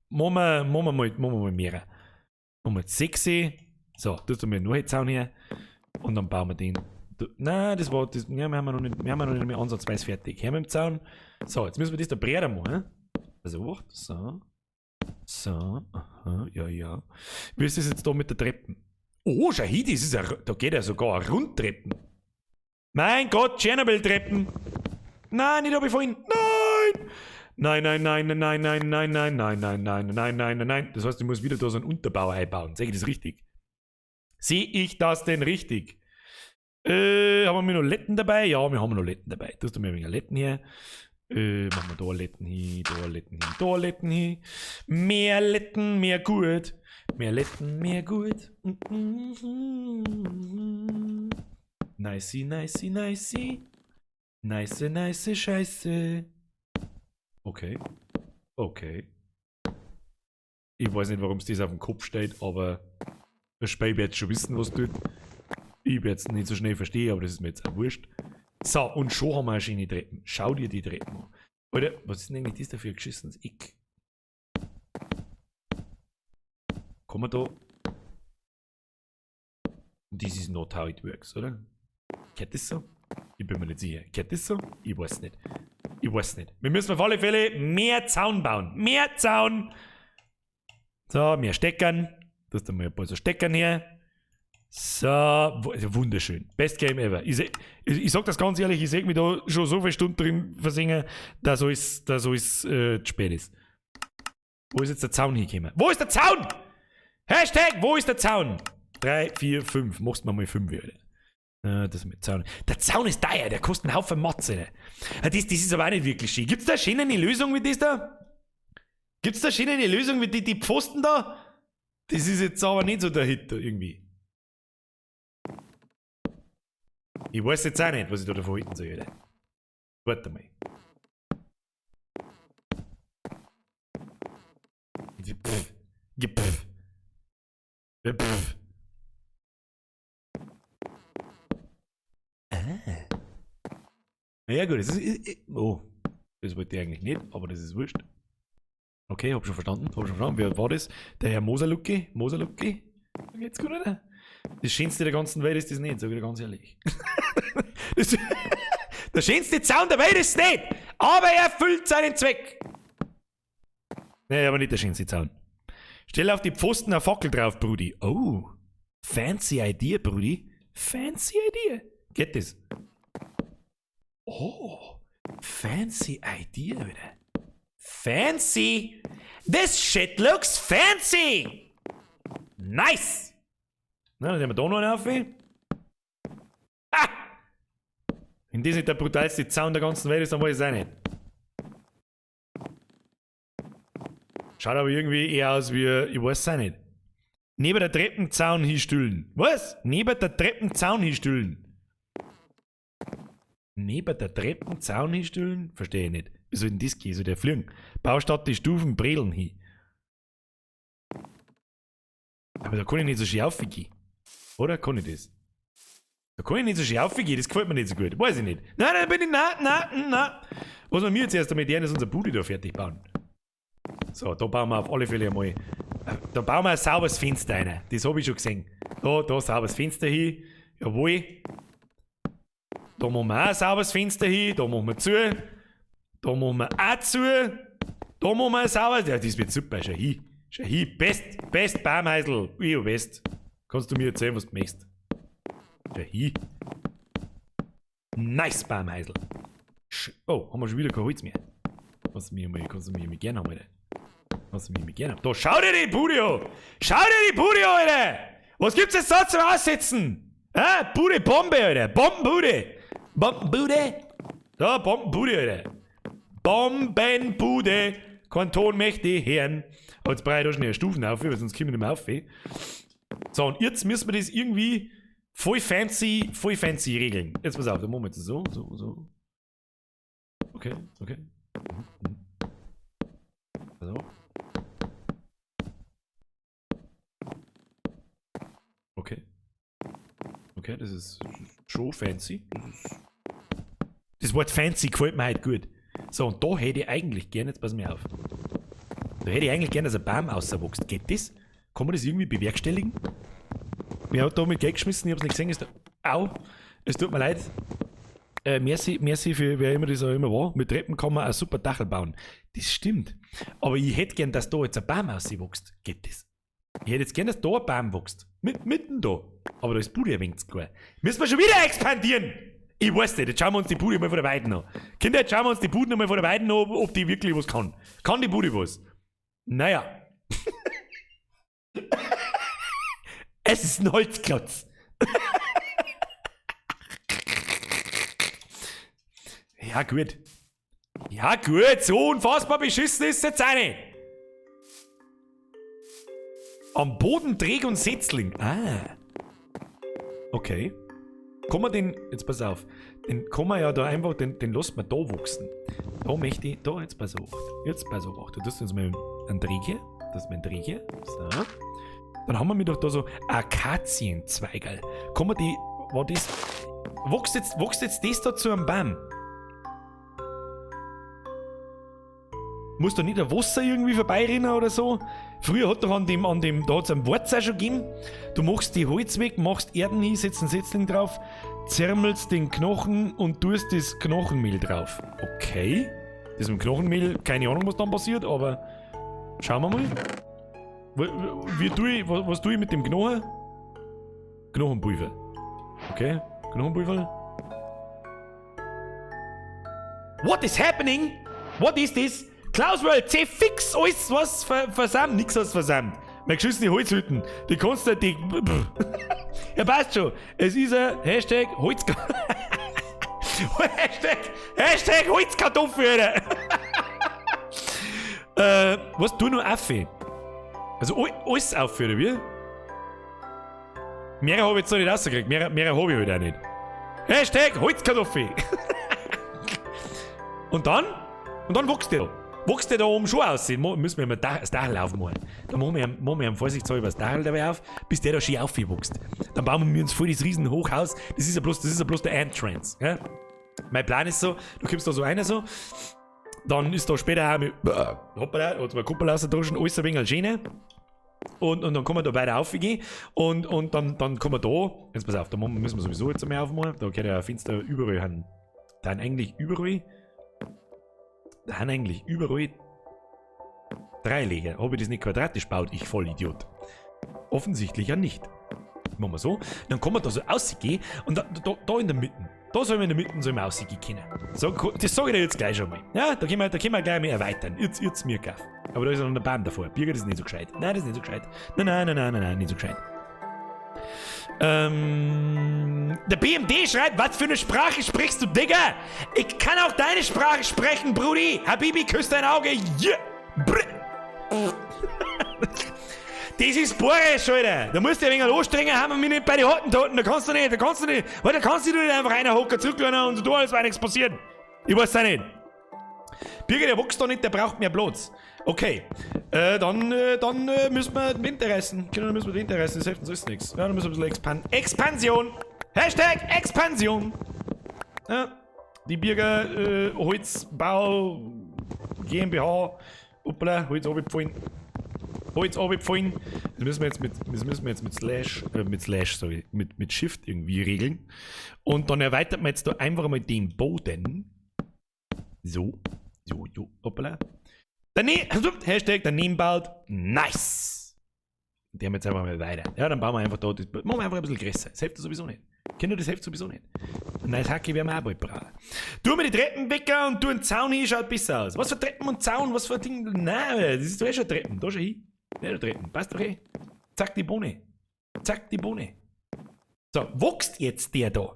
machen wir mal mehrere. Machen wir 6. So, tust du mal einen Ohrhezaun her. Und dann bauen wir den. Nein, wir haben noch nicht mehr ansatzweise fertig. Her mit dem Zaun. So, jetzt müssen wir das da breiter machen. Also, so, aha, ja. Wie ist das jetzt da mit der Treppen? Oh, schau hin, da geht ja sogar eine Rundtreppen. Mein Gott, Tschernobyl-Treppen. Nein, nicht habe ich vorhin. Nein. Nein. Das heißt, ich muss wieder da so einen Unterbau einbauen. Sehe ich das richtig? Sehe ich das denn richtig? Haben wir noch Letten dabei? Ja, wir haben noch Letten dabei. Tust du mir ein wenig Letten her. Machen wir da Letten hin, da Letten hin. Mehr Letten, mehr gut. Mehr Letten, mehr gut. Nicey. Nice Scheiße. Okay. Ich weiß nicht, warum es das auf dem Kopf steht, aber das Spiel wird schon wissen, was tut. Ich werde es nicht so schnell verstehen, aber das ist mir jetzt auch wurscht. So, und schon haben wir eine schöne Treppen. Schau dir die Treppen an. Alter, was ist denn eigentlich das dafür ein geschissenes Eck? Kann man da... This is not how it works, oder? Geht das so? Ich bin mir nicht sicher. Geht das so? Ich weiß nicht. Wir müssen auf alle Fälle mehr Zaun bauen. Mehr Zaun! So, mehr Steckern. Das ist mal ein paar so Steckern her. So, wunderschön. Best Game ever. Ich sag das ganz ehrlich, ich sehe mich da schon so viele Stunden drin versingen, dass alles zu spät ist. Wo ist jetzt der Zaun hingekommen? Wo ist der Zaun? Hashtag, wo ist der Zaun? 3, 4, 5. Machst du mal 5, Alter. Das mit Zaun. Der Zaun ist teuer, der kostet einen Haufen Matze. Das ist aber auch nicht wirklich schön. Gibt's da schön eine Lösung wie das da? Gibt's da schön eine Lösung wie die Pfosten da? Das ist jetzt aber nicht so der Hit da irgendwie. Ich weiß jetzt auch nicht, was ich da davon halten soll, Alter. Warte mal. Pff. Pff. Pff. Ja gut, das ist... Oh. Das wollte ich eigentlich nicht, aber das ist wurscht. Okay, hab schon verstanden. Wer war das? Der Herr Moserlucki? Geht's gut, oder? Das Schönste der ganzen Welt ist das nicht, sag ich dir ganz ehrlich. Der schönste Zaun der Welt ist es nicht, aber er erfüllt seinen Zweck. Nee, aber nicht der schönste Zaun. Stell auf die Pfosten eine Fackel drauf, Brudi. Oh, fancy idea, Brudi. Fancy idea. Geht das? Oh, fancy idea, wieder. Fancy? This shit looks fancy! Nice! Na, dann nehmen wir da noch einen auf. Ah! Wenn das nicht der brutalste Zaun der ganzen Welt ist, dann weiß ich es auch nicht. Schaut aber irgendwie eher aus wie, ich weiß es auch nicht. Neben der Treppenzaun hinstüllen. Was? Neben der Treppenzaun hinstüllen. Neben der Treppenzaun hinstüllen? Verstehe ich nicht. Wie soll denn das gehen? Soll der fliegen? Bau statt die Stufen Bredeln hin. Aber da kann ich nicht so schön aufgehen. Oder? Kann ich das? Da kann ich nicht so schön aufgehen, das gefällt mir nicht so gut. Weiß ich nicht. Nein, dann bin ich, nein. Was wir jetzt erst damit ist unser Bude da fertig bauen. So, da bauen wir auf alle Fälle einmal. Da bauen wir ein sauberes Fenster rein. Das habe ich schon gesehen. Da sauberes Fenster hin. Jawohl. Da machen wir auch ein sauberes Fenster hin. Da machen wir zu. Da machen wir auch zu. Da machen wir ein sauberes. Ja, das wird super. Schau hin. Best Baumheisel. Ja, best. Kannst du mir erzählen, was du möchtest. Schau hin. Nice Baumheisel. Oh, haben wir schon wieder kein Holz mehr. Kannst du mir gerne haben, Alter. Da, schau dir die Bude an! Alter! Was gibt's jetzt da zum Aussetzen? Bude, Bombe, Alter! Bombenbude! Da, Bombenbude, Alter! Bombenbude! Kein Ton möchte ich hören. Aber jetzt brauche ich da schnell Stufen auf, weil sonst kommen wir nicht mehr auf. So, und jetzt müssen wir das irgendwie voll fancy regeln. Jetzt pass auf, dann machen wir jetzt so. Okay. So. Okay, das ist schon fancy. Das Wort fancy gefällt mir halt gut. So, und da hätte ich eigentlich gerne, jetzt pass mir auf. Da hätte ich eigentlich gerne, dass ein Baum rauswächst. Geht das? Kann man das irgendwie bewerkstelligen? Wer hat da mit Geld geschmissen? Ich hab's nicht gesehen. Au! Es tut mir leid. Merci für wer immer das auch immer war. Mit Treppen kann man ein super Dachel bauen. Das stimmt. Aber ich hätte gern, dass da jetzt ein Baum rauswächst. Geht das? Ich hätte jetzt gern, dass da ein Baum wächst. Mitten da. Aber da ist die Bude ein wenig zu klein. Müssen wir schon wieder expandieren? Ich weiß nicht. Jetzt schauen wir uns die Bude mal von der Weide an. Kinder, jetzt schauen wir uns die Bude mal von der Weide an, ob die wirklich was kann. Kann die Bude was? Naja. Es ist ein Holzklotz. Ja gut, so unfassbar beschissen ist es jetzt auch nicht. Am Boden Träg und Setzling. Okay. Kann man den, jetzt pass auf, den kann man ja da einfach, den lässt man da wachsen. Da möchte ich, da, jetzt pass auf. Du tust uns mal einen Träger, so. Dann haben wir mir doch da so Akazienzweigel. Kann man die, war das, wächst jetzt das da zu einem Baum? Muss da nicht ein Wasser irgendwie vorbeirennen oder so? Früher hat doch da hat es einen Wurzel schon gegeben. Du machst die Holz weg, machst Erden hin, setzt einen Setzling drauf, zermelst den Knochen und tust das Knochenmehl drauf. Okay. Das mit dem Knochenmehl, keine Ahnung, was dann passiert, aber schauen wir mal. Was tue ich mit dem Knochen? Knochenpulver. Okay, Knochenpulver. What is happening? What is this? Klaus World, C-Fix, alles was versammelt, nix was versammelt. Meine geschissene Holzhütten. Die kannst du, die... Ja, passt schon. Es ist ein Hashtag Holzkartoffel. Hashtag Holzkartoffel, was, du nur Affe? Also alles aufführen, wie? Mehr habe ich jetzt noch nicht rausgekriegt. Mehr habe ich halt auch nicht. Hashtag Holzkartoffel. Und dann wächst der da. Wächst der da oben schon aussehen? Müssen wir mal das Dachel aufmachen. Dann machen wir vorsichtshalber das Dachel dabei auf, bis der da schön aufwächst. Dann bauen wir uns voll das riesen Hochhaus. Das ist ja bloß der Entrance. Ja? Mein Plan ist so, du kommst da so rein so, dann ist da später auch mit, hoppala, hat mal Kuppel rausgedroschen, alles ein wenig schön. Und dann kann man da beide raufgehen und dann kann man da, jetzt pass auf, da müssen wir sowieso jetzt einmal aufmachen, da geht ja Fenster überall hin. Da haben eigentlich überall 3 Leger. Habe ich das nicht quadratisch gebaut, ich Vollidiot? Offensichtlich ja nicht. Machen wir so, dann kann man da so rausgehen und da in der Mitte. Da sollen wir in der Mitte rausgehen können. So, das sage ich dir jetzt gleich schon mal. Ja, da können wir gleich mal erweitern. Jetzt mir kaufen. Aber da ist noch ein Baum davor. Birger, das ist nicht so gescheit. Nein, das ist nicht so gescheit. Nein, nicht so gescheit. Der BMD schreibt, was für eine Sprache sprichst du, Digga? Ich kann auch deine Sprache sprechen, Brudi. Habibi, küsst dein Auge. Yeah. Das ist Borisch, Alter. Da musst du ein wenig anstrengen, haben wir mich nicht bei den Hottentoten. Da kannst du nicht. Weil da kannst du nicht einfach reinhocken, zurücklehnen und so, als wäre nichts passiert. Ich weiß auch nicht. Birger, der wächst doch nicht, der braucht mehr Platz. Okay, dann müssen wir den Winter reißen. Genau, dann müssen wir den Winter reißen, das hilft uns alles nichts. Ja, dann müssen wir ein bisschen Expansion! Hashtag Expansion! Ja, die Birger Holzbau GmbH. Hoppla, Holz runtergefallen. Das müssen wir jetzt mit Shift irgendwie regeln. Und dann erweitert man jetzt da einfach mal den Boden. So, hoppla. Hashtag daneben baut. Nice! Die haben jetzt einfach mal weiter. Ja, dann bauen wir einfach da. Das machen wir einfach ein bisschen größer. Das hilft sowieso nicht. Kennt das hilft sowieso nicht. Ein neues Hacke werden wir auch bald brauchen. Tu mir die Treppen weg und tu einen Zaun hin, schaut besser aus. Was für Treppen und Zaun, was für Ding. Nein, das ist doch eh schon Treppen. Da schon hin. Ja, da Treppen. Passt doch eh. Zack, die Bohne. So, wächst jetzt der da?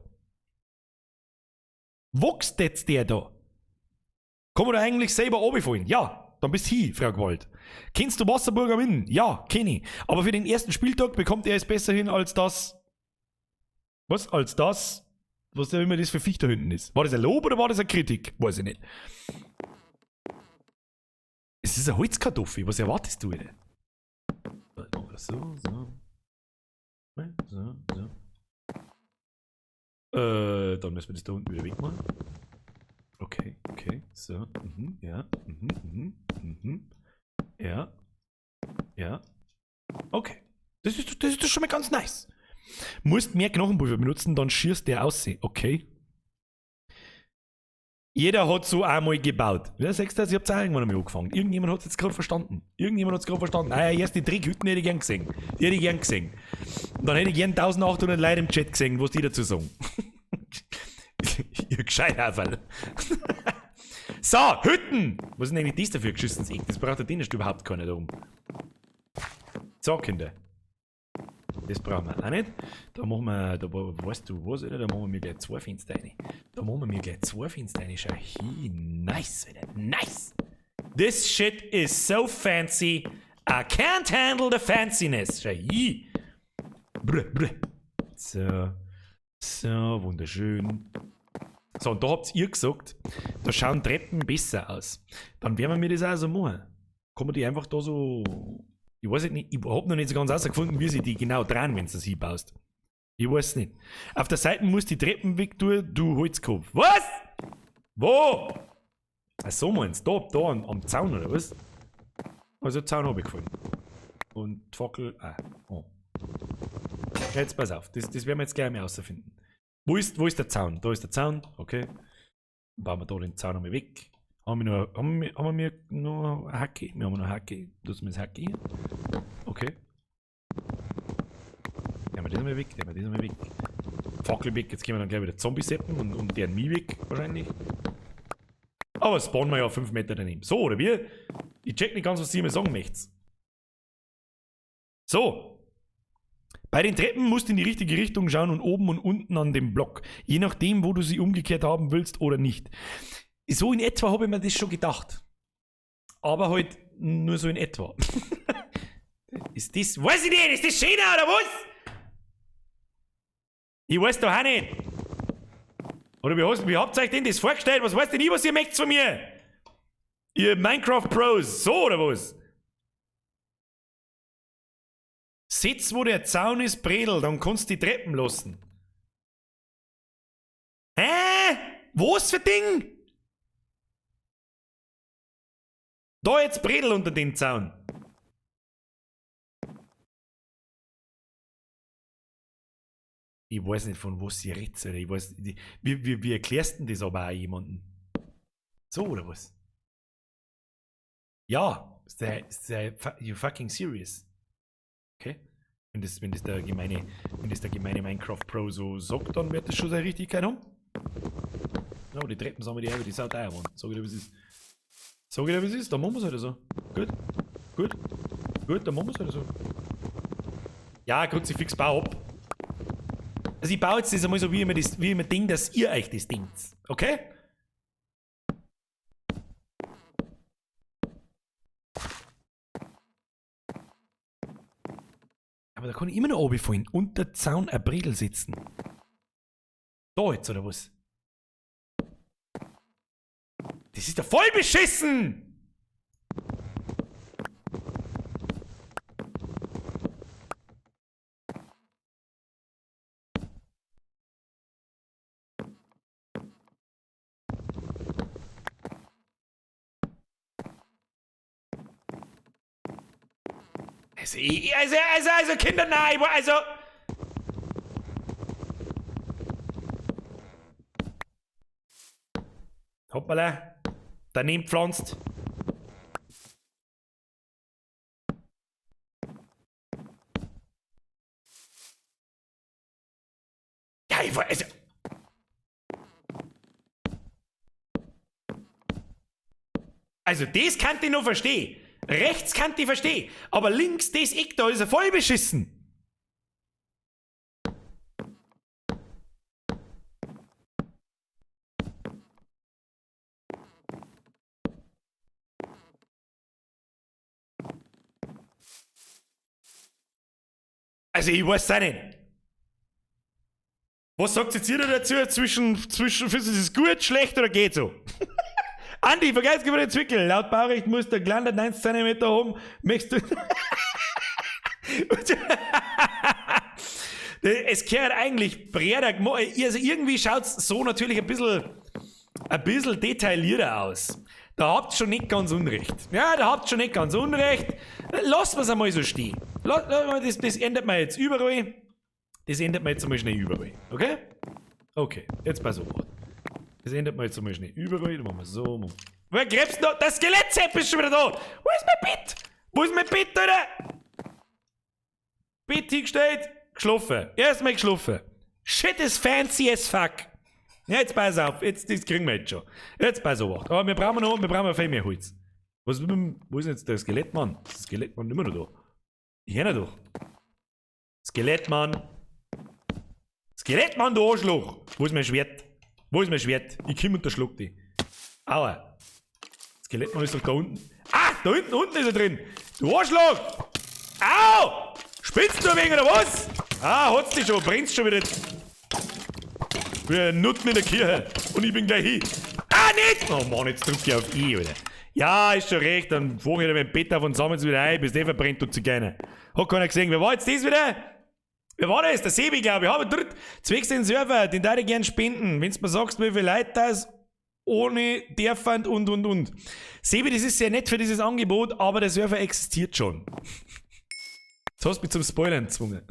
Kann man da eigentlich selber runterfallen? Ja. Dann bist du hier, Frau Gewalt. Kennst du Wasserburger Winn? Ja, kenn ich. Aber für den ersten Spieltag bekommt er es besser hin als das. Was? Als das? Was da immer das für Viech da hinten ist. War das ein Lob oder war das eine Kritik? Weiß ich nicht. Es ist eine Holzkartoffel. Was erwartest du denn? So. Dann müssen wir das da unten wieder wegmachen. Okay. So. Ja. Okay. Das ist schon mal ganz nice. Musst mehr Knochenpulver benutzen, dann schierst der aussehen. Okay. Jeder hat so einmal gebaut. Ja, sagst du, ich hab's auch irgendwann einmal angefangen. Irgendjemand hat es jetzt gerade verstanden. Erst die Trickhütten hätte ich gern gesehen. Und dann hätte ich gern 1800 Leute im Chat gesehen, was die dazu sagen. Ihr Gescheiterfall. So, Hütten! Was ist denn eigentlich das dafür geschissenes Eck? Das braucht der Dienst überhaupt keiner da oben. So, Kinder. Das brauchen wir auch nicht. Da machen wir, weißt du was, Alter? Da machen wir mir gleich 2 Fenster rein. Schau hier. Nice, Alter. Nice! This shit is so fancy. I can't handle the fanciness. Schau hier. Brr. So, wunderschön. So, und da habt ihr gesagt, da schauen Treppen besser aus. Dann werden wir mir das auch so machen. Kann man die einfach da so... Ich weiß nicht, ich hab noch nicht so ganz herausgefunden, wie sie die genau drehen, wenn du das hinbaust. Ich weiß nicht. Auf der Seite musst du die Treppen weg tun, du Holzkopf. Was? Wo? Ach so meinst du? Da am Zaun oder was? Also Zaun habe ich gefunden. Und die Fackel... Oh. Jetzt pass auf, das werden wir jetzt gleich mal rausfinden. Wo ist der Zaun? Da ist der Zaun, okay. Dann bauen wir da den Zaun einmal weg. Haben wir noch eine Hacke? Wir haben noch eine Hacke. Du hast mir das Hacke hier. Okay. Nehmen wir das mal weg, Fackel weg, jetzt können wir dann gleich wieder Zombies setzen und deren Mie weg, wahrscheinlich. Aber spawnen wir ja 5 Meter daneben. So, oder wie? Ich check nicht ganz, was ihr mir sagen möchtet. So. Bei den Treppen musst du in die richtige Richtung schauen und oben und unten an dem Block. Je nachdem, wo du sie umgekehrt haben willst oder nicht. So in etwa habe ich mir das schon gedacht. Aber halt nur so in etwa. Ist das, weiß ich nicht, ist das schöner oder was? Ich weiß doch auch nicht. Oder wie habt ihr euch denn das vorgestellt? Was weißt denn ich, was ihr möchtet von mir? Ihr Minecraft-Pros, so oder was? Sitz, wo der Zaun ist, Bredel, dann kannst du die Treppen lassen. Was für Ding? Da jetzt Bredel unter den Zaun. Ich weiß nicht, von was sie redet, oder? Ich weiß, wie erklärst du denn das aber auch jemandem? So, oder was? Ja, you fucking serious? Okay? Wenn das der gemeine Minecraft-Pro so sagt, dann wird das schon seine Richtigkeit haben. Ja, die Treppen sagen wir die die Sau teuer waren. Sag ich dir, wie es ist. Sag ich dir, wie es ist, dann machen wir es halt so. Gut, dann machen wir es halt so. Ja, Kruzifix, bau ab. Also ich baue jetzt das einmal so, wie ich mir denke, dass ihr euch das denkt. Okay? Aber da kann ich immer noch oben fallen. Unter Zaun ein Bredel sitzen. Da jetzt, oder was? Das ist doch voll beschissen! Also Kinder, nein, also... Hoppala. Daneben pflanzt. Ja, ich weiß... Also das kann ich noch verstehen. Rechts kann ich verstehen. Aber links, das Eck da ist ja voll beschissen. Also ich weiß auch nicht. Was sagt jetzt ihr dazu? Findest du das gut, schlecht oder geht so? Andi, Vergleichsgeber entwickeln. Laut Baurecht muss der gelandet 90 cm haben. Möchtest du... Es gehört eigentlich breiter. Also irgendwie schaut es so natürlich ein bisschen detaillierter aus. Da habt ihr schon nicht ganz unrecht. Ja, da habt ihr schon nicht ganz unrecht. Lassen wir es einmal so stehen. Das ändert man jetzt überall. Das ändert man jetzt einmal schnell überall. Okay? Okay, jetzt pass auf. Das ändert man jetzt einmal schnell überall. Dann machen wir so. Wer gräbst noch? Das Skelettzepp ist schon wieder da. Wo ist mein Bett? Wo ist mein Bett, Alter? Bett hingestellt, geschlafen. Erstmal geschlafen. Shit is fancy as fuck. Ja, jetzt pass auf. Das kriegen wir jetzt schon. Jetzt pass auf. Aber wir brauchen viel mehr Holz. Wo ist denn jetzt der Skelettmann? Ist der Skelettmann immer noch da? Ich höre doch. Skelettmann. Skelettmann, du Arschloch. Wo ist mein Schwert? Wo ist mein Schwert? Ich komm und unterschluck dich. Aua. Skelettmann ist doch da unten. Ah, da unten ist er drin. Du Arschloch. Au! Spinnst du ein wenig oder was? Ah, hat's dich schon. Brennst schon wieder. Wie ein Nutten in der Kirche. Und ich bin gleich hin. Ah, nicht! Oh Mann, jetzt drück ich auf I, Alter. Ja, ist schon recht. Dann fahr ich wieder mit dem Bett auf und sammeln wieder ein, bis der verbrennt, du Zigeuner. Hat keiner gesehen. Wer war jetzt das wieder? Wer war das? Der Sebi, glaube ich. Habe dort zwecks den Server, den darf ich gern spenden. Wenn du mir sagst, wie viele Leute das ohne Derfand und. Sebi, das ist sehr nett für dieses Angebot, aber der Server existiert schon. Jetzt hast du mich zum Spoilern gezwungen.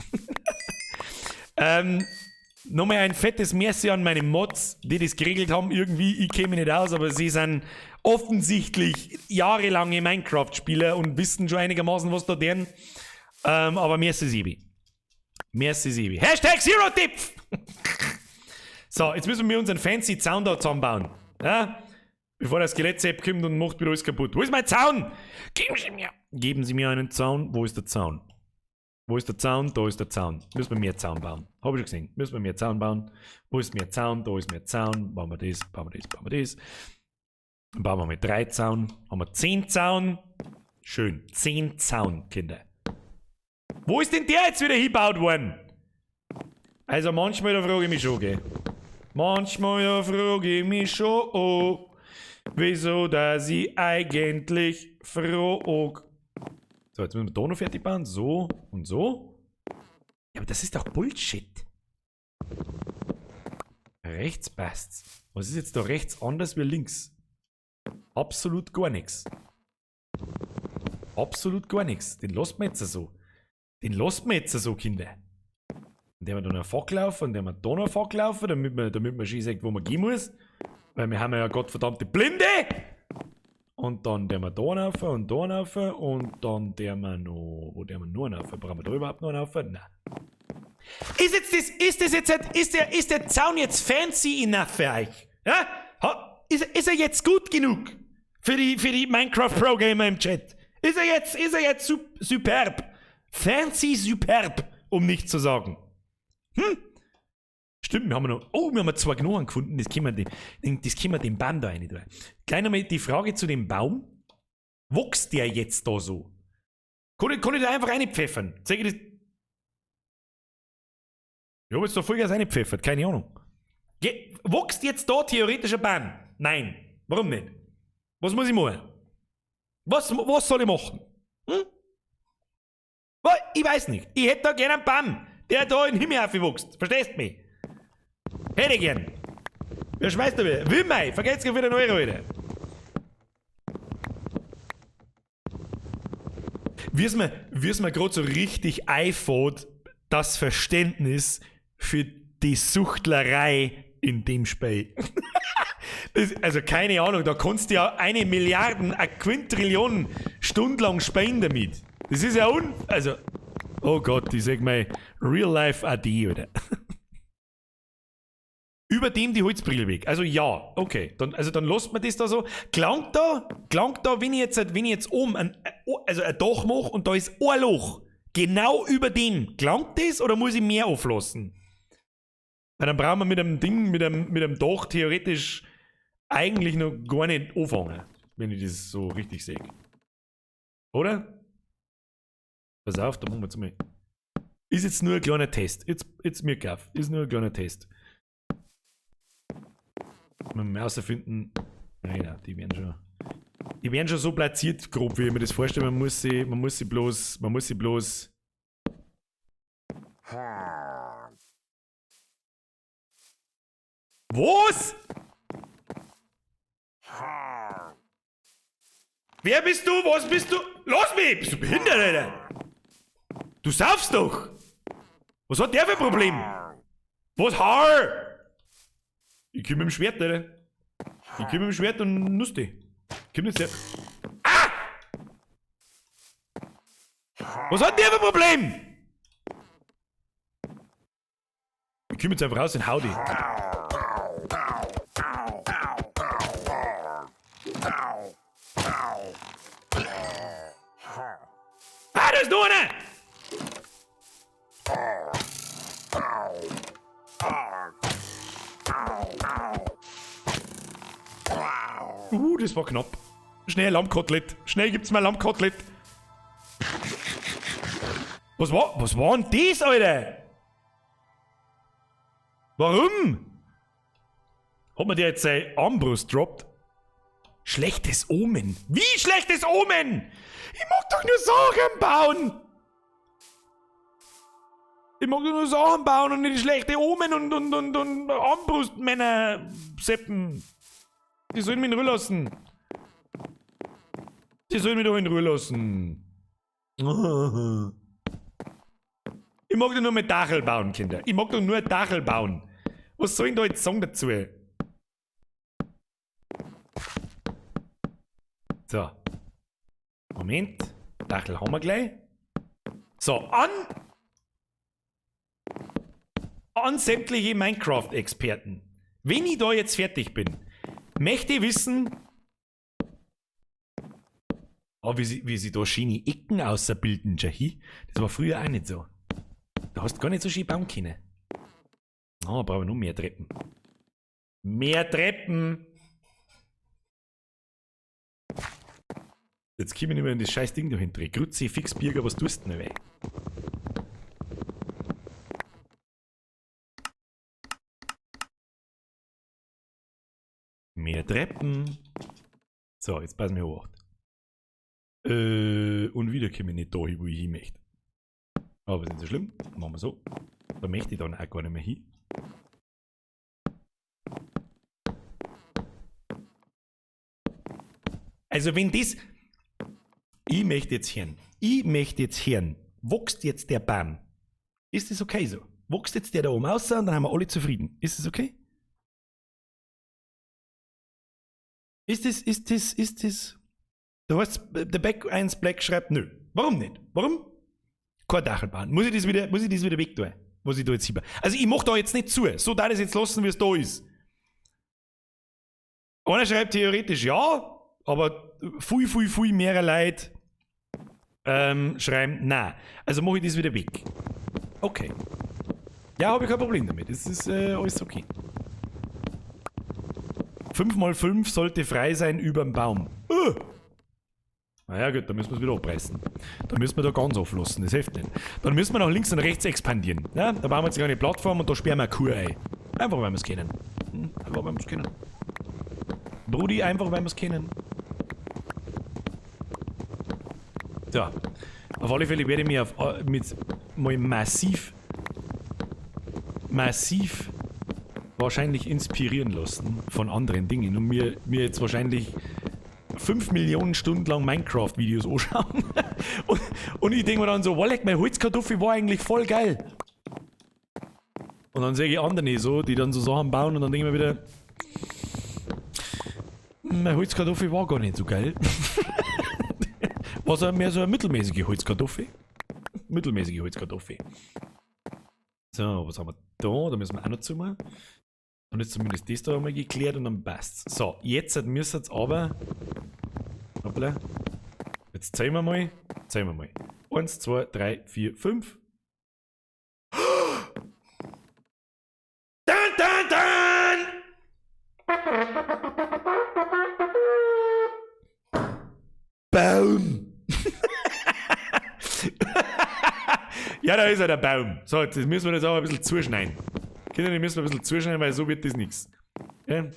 Nochmal ein fettes Merci an meine Mods, die das geregelt haben. Irgendwie, ich käme nicht aus, aber sie sind offensichtlich jahrelange Minecraft-Spieler und wissen schon einigermaßen, was da deren. Aber merci, Sebi. Merci, Sebi. Hashtag Zero-Tipp! So, jetzt müssen wir unseren fancy Zaun da zusammenbauen. Ja? Bevor der Skelettsepp kommt und macht wieder alles kaputt. Wo ist mein Zaun? Geben Sie mir einen Zaun. Wo ist der Zaun? Wo ist der Zaun? Da ist der Zaun. Müssen wir mehr Zaun bauen. Habe ich schon gesehen. Müssen wir mehr Zaun bauen. Wo ist mehr Zaun? Da ist mehr Zaun. Bauen wir das, bauen wir das, bauen wir das. Dann bauen wir mit 3 Zaun. Haben wir 10 Zaun. Schön. 10 Zaun, Kinder. Wo ist denn der jetzt wieder hingebaut worden? Also manchmal da frage ich mich schon, gell. Manchmal da frage ich mich schon, oh, wieso dass ich eigentlich frag. So, jetzt müssen wir da noch fertig bauen. So und so. Ja, aber das ist doch Bullshit. Rechts passt's. Was ist jetzt da rechts anders wie links? Absolut gar nichts. Absolut gar nichts. Den lasst man jetzt so. Den lasst man jetzt so, Kinder. Und der haben wir da noch Facklaufen und der haben wir da noch Facklaufen, damit man schön sagt, wo man gehen muss. Weil wir haben ja gottverdammte Blinde! Und dann der wir da rauf und da rauf und dann der wir noch. Wo der wir nur rauf? Brauchen wir da überhaupt noch rauf? Nein. Ist der Zaun jetzt fancy enough für euch? Ja? Ist er jetzt gut genug? Für die Minecraft-Pro-Gamer im Chat? Ist er jetzt superb? Fancy superb, um nicht zu sagen. Stimmt, wir haben noch 2 Gnomen gefunden, das können wir dem Baum da rein tun. Gleich nochmal die Frage zu dem Baum. Wächst der jetzt da so? Kann ich da einfach reinpfeffern? Zeig ich das? Ich hab jetzt da voll reingepfeffert, keine Ahnung. Wächst jetzt da theoretisch ein Baum? Nein. Warum nicht? Was muss ich machen? Was soll ich machen? Ich weiß nicht. Ich hätte da gerne einen Baum, der da in den Himmel aufwächst. Verstehst du mich? Hätte ich gern. Wer schmeißt da wieder? Wilmei, vergesst gar wieder Euro, Alter. Wie es mir gerade so richtig einfällt, das Verständnis für die Suchtlerei in dem Spiel. Also keine Ahnung, da kannst du ja 1 Milliarde, 1 Quintillion Stunden lang spielen damit. Das ist ja also, oh Gott, ich sag mal, Real-Life AD, oder? Über dem die Holzbrille weg. Also ja, okay. Dann lasst man das da so. Klangt da, wenn ich jetzt oben ein Dach mache und da ist ein Loch. Genau über dem. Klangt das oder muss ich mehr auflassen? Weil dann brauchen wir mit einem Dach theoretisch eigentlich noch gar nicht anfangen. Wenn ich das so richtig sehe. Oder? Pass auf, da machen wir jetzt mal. Ist jetzt nur ein kleiner Test. Jetzt mir kauf. Ist nur ein kleiner Test. Wenn wir herausfinden. Nein, die werden schon so platziert, grob, wie ich mir das vorstelle. Man muss sie bloß. Was? Wer bist du? Was bist du? Lass mich! Bist du behindert, Alter? Du saufst doch! Was hat der für ein Problem? Was Haar? Ich komm mit dem Schwert, Alter. Ich komm mit dem Schwert und nuss dich. Komm jetzt her. Ah! Was hat der für ein Problem? Ich komm jetzt einfach raus und hau dich. Ah, da ist noch einer! Das war knapp. Schnell Lammkotelett. Schnell gibt's mal Lammkotelett. Was war denn das, Alter? Warum? Hat man der jetzt seine Armbrust droppt? Schlechtes Omen. Wie schlechtes Omen? Ich mag doch nur Sachen bauen. Ich mag doch nur Sachen bauen und nicht schlechte Omen und Armbrustmänner seppen. Die sollen mich in Ruhe lassen. Die sollen mich doch in Ruhe lassen. Ich mag doch nur mit Dachel bauen, Kinder. Ich mag doch nur Dachel bauen. Was soll ich da jetzt sagen dazu? So. Moment. Dachel haben wir gleich. So, an sämtliche Minecraft-Experten. Wenn ich da jetzt fertig bin, möchte ich wissen, Aber wie sie da schöne Ecken ausbilden, Jahi, das war früher auch nicht so. Da hast du gar nicht so schön bauen können. Ah, brauchen wir nur mehr Treppen. Mehr Treppen! Jetzt komme ich nicht mehr in das scheiß Ding da hinten. Grütze, Fixbierger, was tust du denn weh? Mehr Treppen. So, jetzt passen wir hoch. Und wieder komme ich nicht da hin, wo ich hin möchte. Aber ist nicht so schlimm. Machen wir so. Da möchte ich dann auch gar nicht mehr hin. Also wenn das... Ich möchte jetzt hören. Wächst jetzt der Baum? Ist das okay so? Wächst jetzt der da oben raus und dann haben wir alle zufrieden. Ist das okay? Ist das... Du hast der Back 1 Black schreibt, nö. Warum nicht? Warum? Kein Dachel bauen. Muss ich das wieder weg tun? Was ich da jetzt hier. Also ich mach da jetzt nicht zu. So da das jetzt lassen, wie es da ist. Einer schreibt theoretisch ja, aber viel mehr Leute schreiben nein. Also mache ich das wieder weg. Okay. Ja, habe ich kein Problem damit. Das ist alles okay. 5x5 sollte frei sein überm Baum. Naja gut, dann müssen wir es wieder abreißen. Dann müssen wir da ganz auflassen, das hilft nicht. Dann müssen wir nach links und rechts expandieren. Ja? Da bauen wir jetzt eine Plattform und da sperren wir eine Kur ein. Einfach weil wir es kennen. Einfach weil wir es kennen. Brudi, einfach weil wir es kennen. So. Auf alle Fälle werde ich mich mit mal massiv wahrscheinlich inspirieren lassen von anderen Dingen und mir jetzt wahrscheinlich 5 Millionen Stunden lang Minecraft-Videos anschauen. und ich denke mir dann so, wow, mein Holzkartoffel war eigentlich voll geil. Und dann sehe ich andere so, die dann so Sachen bauen und dann denke ich mir wieder, mein Holzkartoffel war gar nicht so geil. War mehr so eine mittelmäßige Holzkartoffel. Mittelmäßige Holzkartoffel. So, was haben wir da? Da müssen wir auch noch zumachen. Und jetzt zumindest das da einmal geklärt und dann passt's. So, jetzt müssen wir aber... Hoppla. Jetzt zählen wir mal. 1, 2, 3, 4, 5. Dun, dun, dun! Baum! Ja, da ist ja der Baum. So, jetzt müssen wir das auch ein bisschen zuschneiden. Kinder, die müssen wir ein bisschen zuschneiden, weil so wird das nichts. Ja?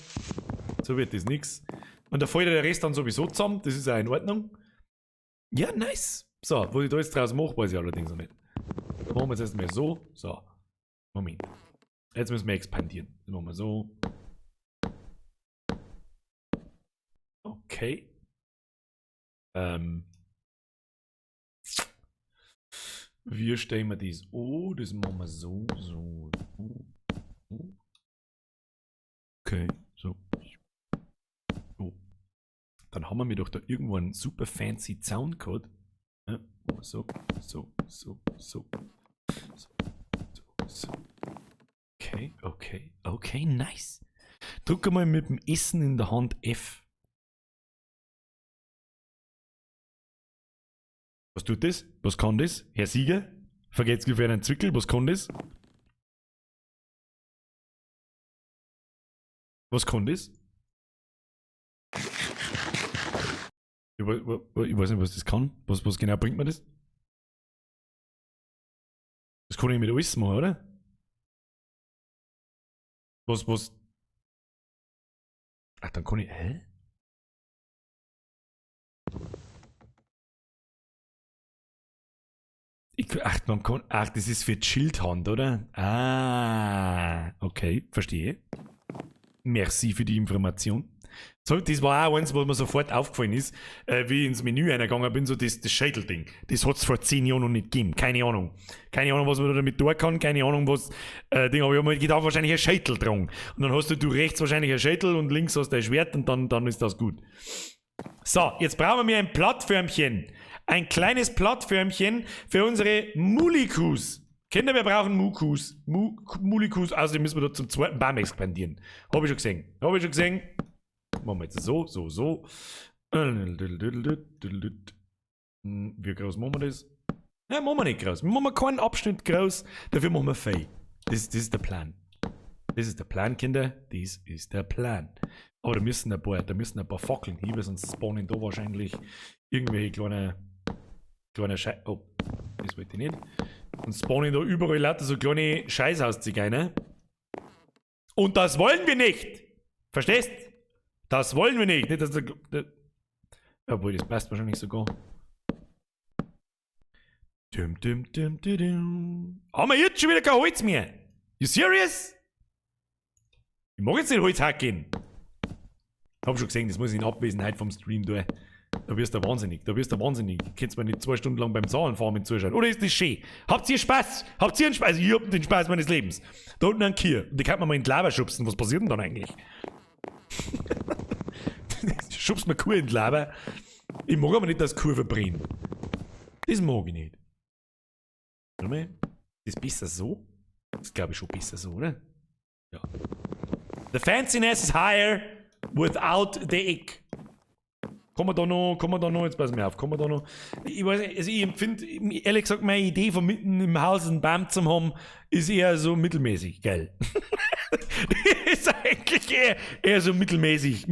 So wird das nichts. Und da fällt der Rest dann sowieso zusammen, das ist auch in Ordnung. Ja, nice. So, was ich da jetzt draus mache, weiß ich allerdings noch nicht. Da machen wir jetzt erstmal so. So. Moment. Jetzt müssen wir expandieren. Dann machen wir so. Okay. Wie stellen wir das? Oh, das machen wir so. Okay, so. Oh. Dann haben wir doch da irgendwo einen super fancy Soundcode. Ja, so. Okay, nice. Drück mal mit dem Essen in der Hand F. Was tut das? Was kann das? Herr Sieger? Vergeht's ungefähr einen Zwickel? Was kann das? Was kann das? Ich weiß nicht, was das kann. Was genau bringt mir das? Das kann ich mit alles machen, oder? Was? Ach, dann kann ich... Hä? Ach, das ist für die Schildhand, oder? Ah, okay, verstehe. Merci für die Information. So, das war auch eins, was mir sofort aufgefallen ist, wie ich ins Menü reingegangen bin, so das Schädelding. Das hat es vor 10 Jahren noch nicht gegeben. Keine Ahnung. Keine Ahnung, was man damit tun kann. Keine Ahnung, was... Ding, aber ich habe mir gedacht, wahrscheinlich ein Schädel dran. Und dann hast du rechts wahrscheinlich ein Schädel und links hast du ein Schwert und dann ist das gut. So, jetzt brauchen wir ein Plattförmchen. Ein kleines Plattförmchen für unsere Mulikus. Kinder, wir brauchen Mulikus. Außerdem müssen wir da zum zweiten Baum expandieren. Habe ich schon gesehen. Machen wir jetzt so. Wie groß machen wir das? Nein, machen wir nicht groß. Wir machen keinen Abschnitt groß, dafür machen wir fein. Das ist der Plan. Das ist der Plan, Kinder. Das ist der Plan. Aber da müssen ein paar Fackeln hin, sonst spawnen da wahrscheinlich irgendwelche kleine Scheiße. Oh, das wollte ich nicht. Und spawnen da überall lauter so kleine Scheißhauszigeuner. Und das wollen wir nicht! Verstehst? Das wollen wir nicht! Nicht, dass obwohl, das passt wahrscheinlich sogar. Haben wir jetzt schon wieder kein Holz mehr? You serious? Ich mag jetzt nicht Holz hacken. Hab schon gesehen, das muss ich in Abwesenheit vom Stream tun. Da wirst du wahnsinnig, Du kannst mir nicht 2 Stunden lang beim Zahlenfarmen zuschauen. Oder ist das schön? Habt ihr Spaß? Habt ihr einen Spaß? Ich hab den Spaß meines Lebens. Da unten ein Kier. Und die kann man mal in die Lava schubsen. Was passiert denn dann eigentlich? Schubst mir Kuh in die Lava. Ich mag aber nicht, dass Kuh verbrennt. Das mag ich nicht. Warte mal. Ist das besser so? Das glaube ich schon besser so, oder? Ja. The fanciness is higher without the egg. Kann man da noch, jetzt pass mir auf, kann man da noch, ich weiß nicht, also ich empfinde, ehrlich gesagt, meine Idee von mitten im Haus einen Baum zu haben, ist eher so mittelmäßig, geil. Ist eigentlich eher so mittelmäßig,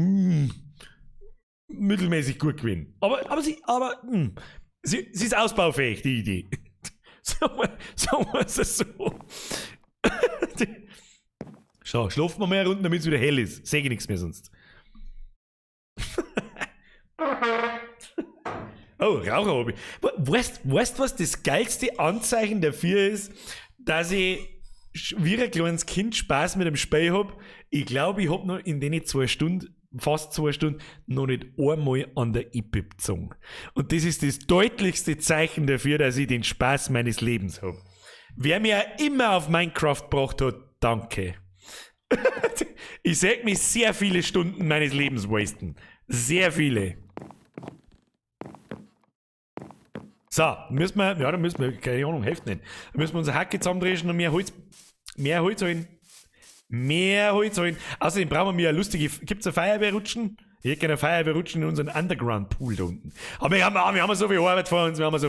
mittelmäßig gut gewesen. Aber sie ist ausbaufähig, die Idee. Sagen wir es so. Schau, schlafen wir mal runter, damit es wieder hell ist. Sehe ich nichts mehr sonst. Oh, Raucherhobby. Weißt du, was das geilste Anzeichen dafür ist, dass ich wie ein kleines Kind Spaß mit dem Spiel habe? Ich glaube, ich habe noch in den 2 Stunden, fast 2 Stunden, noch nicht einmal an der Ippe gezogen. Und das ist das deutlichste Zeichen dafür, dass ich den Spaß meines Lebens habe. Wer mir immer auf Minecraft gebracht hat, danke. Ich sehe mich sehr viele Stunden meines Lebens wasten. Sehr viele. So, da müssen wir, keine Ahnung, hilft nicht. Da müssen wir unsere Hacke zusammendrehen und mehr Holz holen. Mehr Holz holen. Außerdem brauchen wir eine lustige, gibt's eine Feuerwehrrutschen? Ich hätte gerne eine Feuerwehrrutschen in unseren Underground-Pool da unten. Aber wir haben so viel Arbeit vor uns, das ist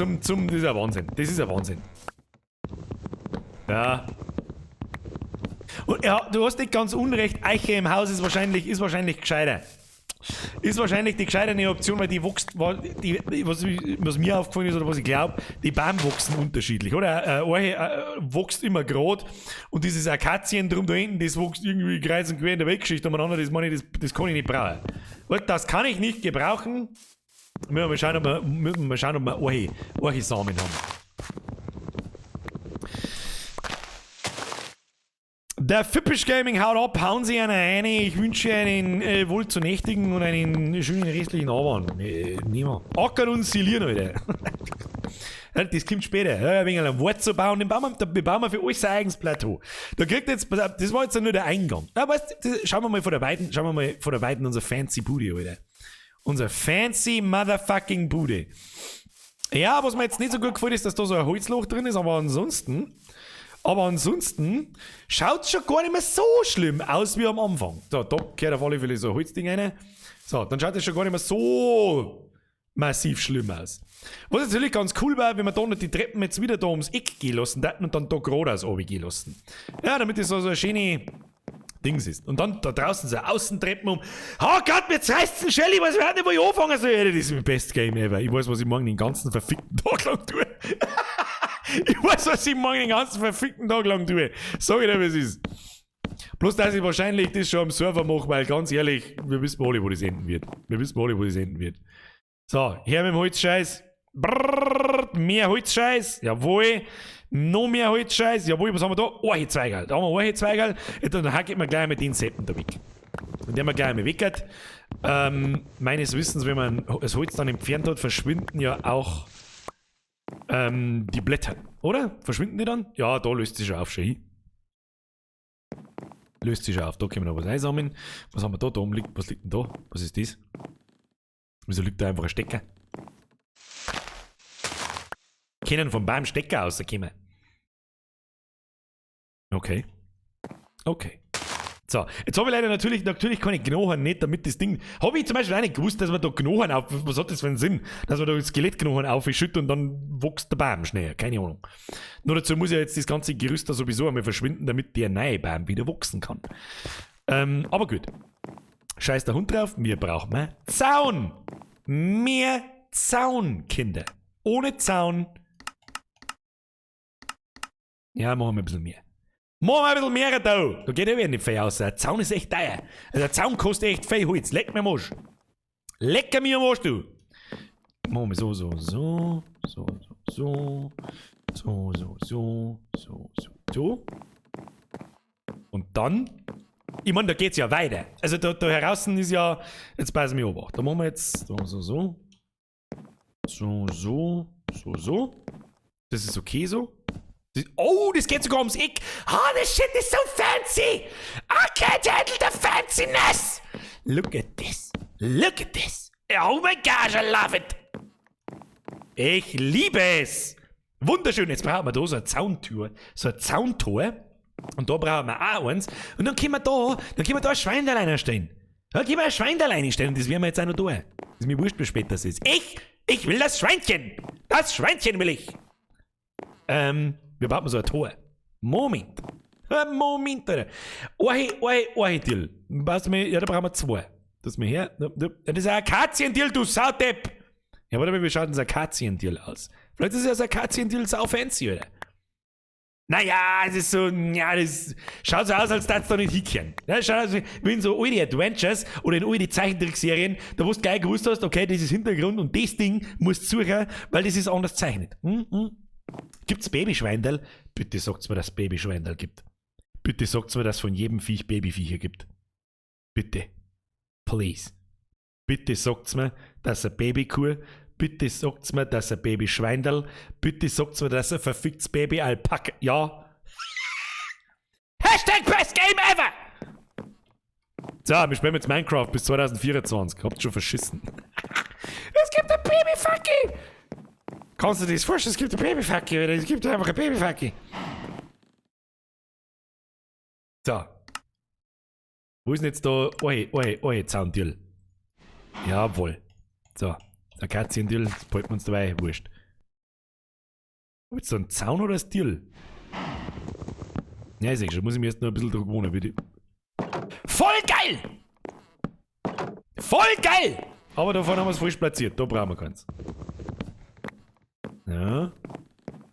ein Wahnsinn. Das ist ein Wahnsinn. Ja. Und ja, du hast nicht ganz unrecht, Eiche im Haus ist wahrscheinlich gescheiter. Ist wahrscheinlich die gescheitere Option, weil die wächst, was mir aufgefallen ist oder was ich glaube, die Bäume wachsen unterschiedlich, oder? Eiche wächst immer gerade und dieses Akazien drum da hinten, das wächst irgendwie kreuz und quer in der Weggeschichte umeinander, das kann ich nicht brauchen. Und das kann ich nicht gebrauchen. Müssen wir mal schauen, ob wir Eiche-Samen haben. Der Fippisch Gaming haut ab, hauen Sie eine rein. Ich wünsche einen wohl zu nächtigen und einen schönen restlichen Abend. Niemand. Ackern und silieren, Alter. Das kommt später. Ein wenig ein Wort zu bauen, den bauen wir für euch sein eigenes Plateau. Da kriegt jetzt, das war jetzt nur der Eingang. Ja, weißt, schauen wir mal von der Weiten unser fancy Bude, Alter. Unser fancy motherfucking Bude. Ja, was mir jetzt nicht so gut gefällt, ist, dass da so ein Holzloch drin ist, aber ansonsten schaut es schon gar nicht mehr so schlimm aus wie am Anfang. So, da gehört auf alle Fälle so ein Holzding rein. So, dann schaut es schon gar nicht mehr so massiv schlimm aus. Was natürlich ganz cool war, wenn wir da noch die Treppen jetzt wieder da ums Eck gehen lassen und dann da geradeaus runtergehen lassen. Ja, damit es so eine schöne Dings ist. Und dann da draußen so Außentreppen um. Oh Gott, mir reißt den Shell, ich weiß nicht, wo ich anfangen soll. Das ist mein Best Game ever. Ich weiß, was ich morgen den ganzen verfickten Tag lang tue. Ich weiß, was ich morgen den ganzen verfickten Tag lang tue. Sag ich dir, wie es ist. Bloß, dass ich wahrscheinlich das schon am Server mache, weil ganz ehrlich, wir wissen alle, wo das enden wird. So, her mit dem Holzscheiß. Brrrr, mehr Holzscheiß. Jawohl. Noch mehr Holzscheiß. Jawohl, was haben wir da? Orchezweigerl. Da haben wir Orchezweigerl. Dann hacken wir gleich mit den Seppen da weg. Und den haben wir gleich einmal weggert. Meines Wissens, wenn man das Holz dann entfernt hat, verschwinden ja auch die Blätter, oder? Verschwinden die dann? Ja, da löst sich schon auf, schon hin. Löst sich schon auf, da können wir noch was einsammeln. Was haben wir da? Da oben liegt, was liegt denn da? Was ist das? Wieso liegt da einfach ein Stecker? Können vom Baum Stecker rauskommen. Okay. So. So, jetzt habe ich leider natürlich keine Knochen nicht, damit das Ding... Habe ich zum Beispiel auch nicht gewusst, dass man da Knochen auf... Was hat das für einen Sinn? Dass man da Skelettknochen aufschüttet und dann wächst der Baum schneller. Keine Ahnung. Nur dazu muss ja jetzt das ganze Gerüst da sowieso einmal verschwinden, damit der neue Baum wieder wachsen kann. Aber gut. Scheiß der Hund drauf. Wir brauchen mehr Zaun. Mehr Zaun, Kinder. Ohne Zaun... Ja, machen wir ein bisschen mehr. Machen wir ein bisschen mehr da. Da geht ja wieder nicht viel aus. Der Zaun ist echt teuer. Also der Zaun kostet echt viel Holz. Leck mir Mosch. Lecker mir Mosch, du. Machen wir so. Und dann... Ich meine, da geht's ja weiter. Also da heraus ist ja... Jetzt passen wir auf. Da machen wir jetzt so. Das ist okay so. Oh, das geht sogar ums Eck. Oh, this shit is so fancy. I can't handle the fanciness. Look at this. Look at this. Oh my gosh, I love it. Ich liebe es. Wunderschön. Jetzt brauchen wir da so eine Zauntür. So ein Zauntor. Und da brauchen wir auch eins. Und dann können wir da ein Schweinderlein stehen. Da können wir ein Schweinderlein stellen. Und das werden wir jetzt auch noch tun. Das ist mir wurscht, wie spät das ist. Ich will das Schweinchen. Das Schweinchen will ich. Wir bauen so ein Tor. Moment, Alter. Ein Till. Ja, da brauchen wir zwei. Das mir her. Das ist ein Akazientil, du Saudepp. Ja, warte mal, wie schaut denn das Akazientil aus? Vielleicht ist das Akazientil sau fancy, oder? Naja, es ist so, ja, das schaut so aus, als darfst du da nicht hinkehren. Ja, schaut aus wie in so alte Adventures oder in alte Zeichentrickserien, da wo du gleich gewusst hast, okay, das ist Hintergrund und das Ding musst du suchen, weil das ist anders gezeichnet. Gibt's Babyschweindel? Bitte sagt's mir, dass es Babyschweindel gibt. Bitte sagt's mir, dass es von jedem Viech Babyviecher gibt. Bitte. Please. Bitte sagt's mir, dass ein Babykuh. Bitte sagt's mir, dass ein Babyschweindel. Bitte sagt's mir, dass ein verficktes Baby Alpaka. Ja. Hashtag Best Game Ever! So, wir spielen jetzt Minecraft bis 2024. Habt schon verschissen. Es gibt ein Babyfucky! Kannst du dir das vorstellen? Es gibt ein Babyfucky, oder? Es gibt einfach ein Babyfucky. So. Wo ist denn jetzt da euer Zauntil? Jawohl. So. Der Katzentil, das behalten wir uns dabei, wurscht. Ist da ein Zaun oder ein Til? Ja, ich sag schon, muss ich mir jetzt noch ein bisschen drauf wohnen, bitte. Voll geil! Voll geil! Aber davon haben wir es frisch platziert, da brauchen wir keins. Ja.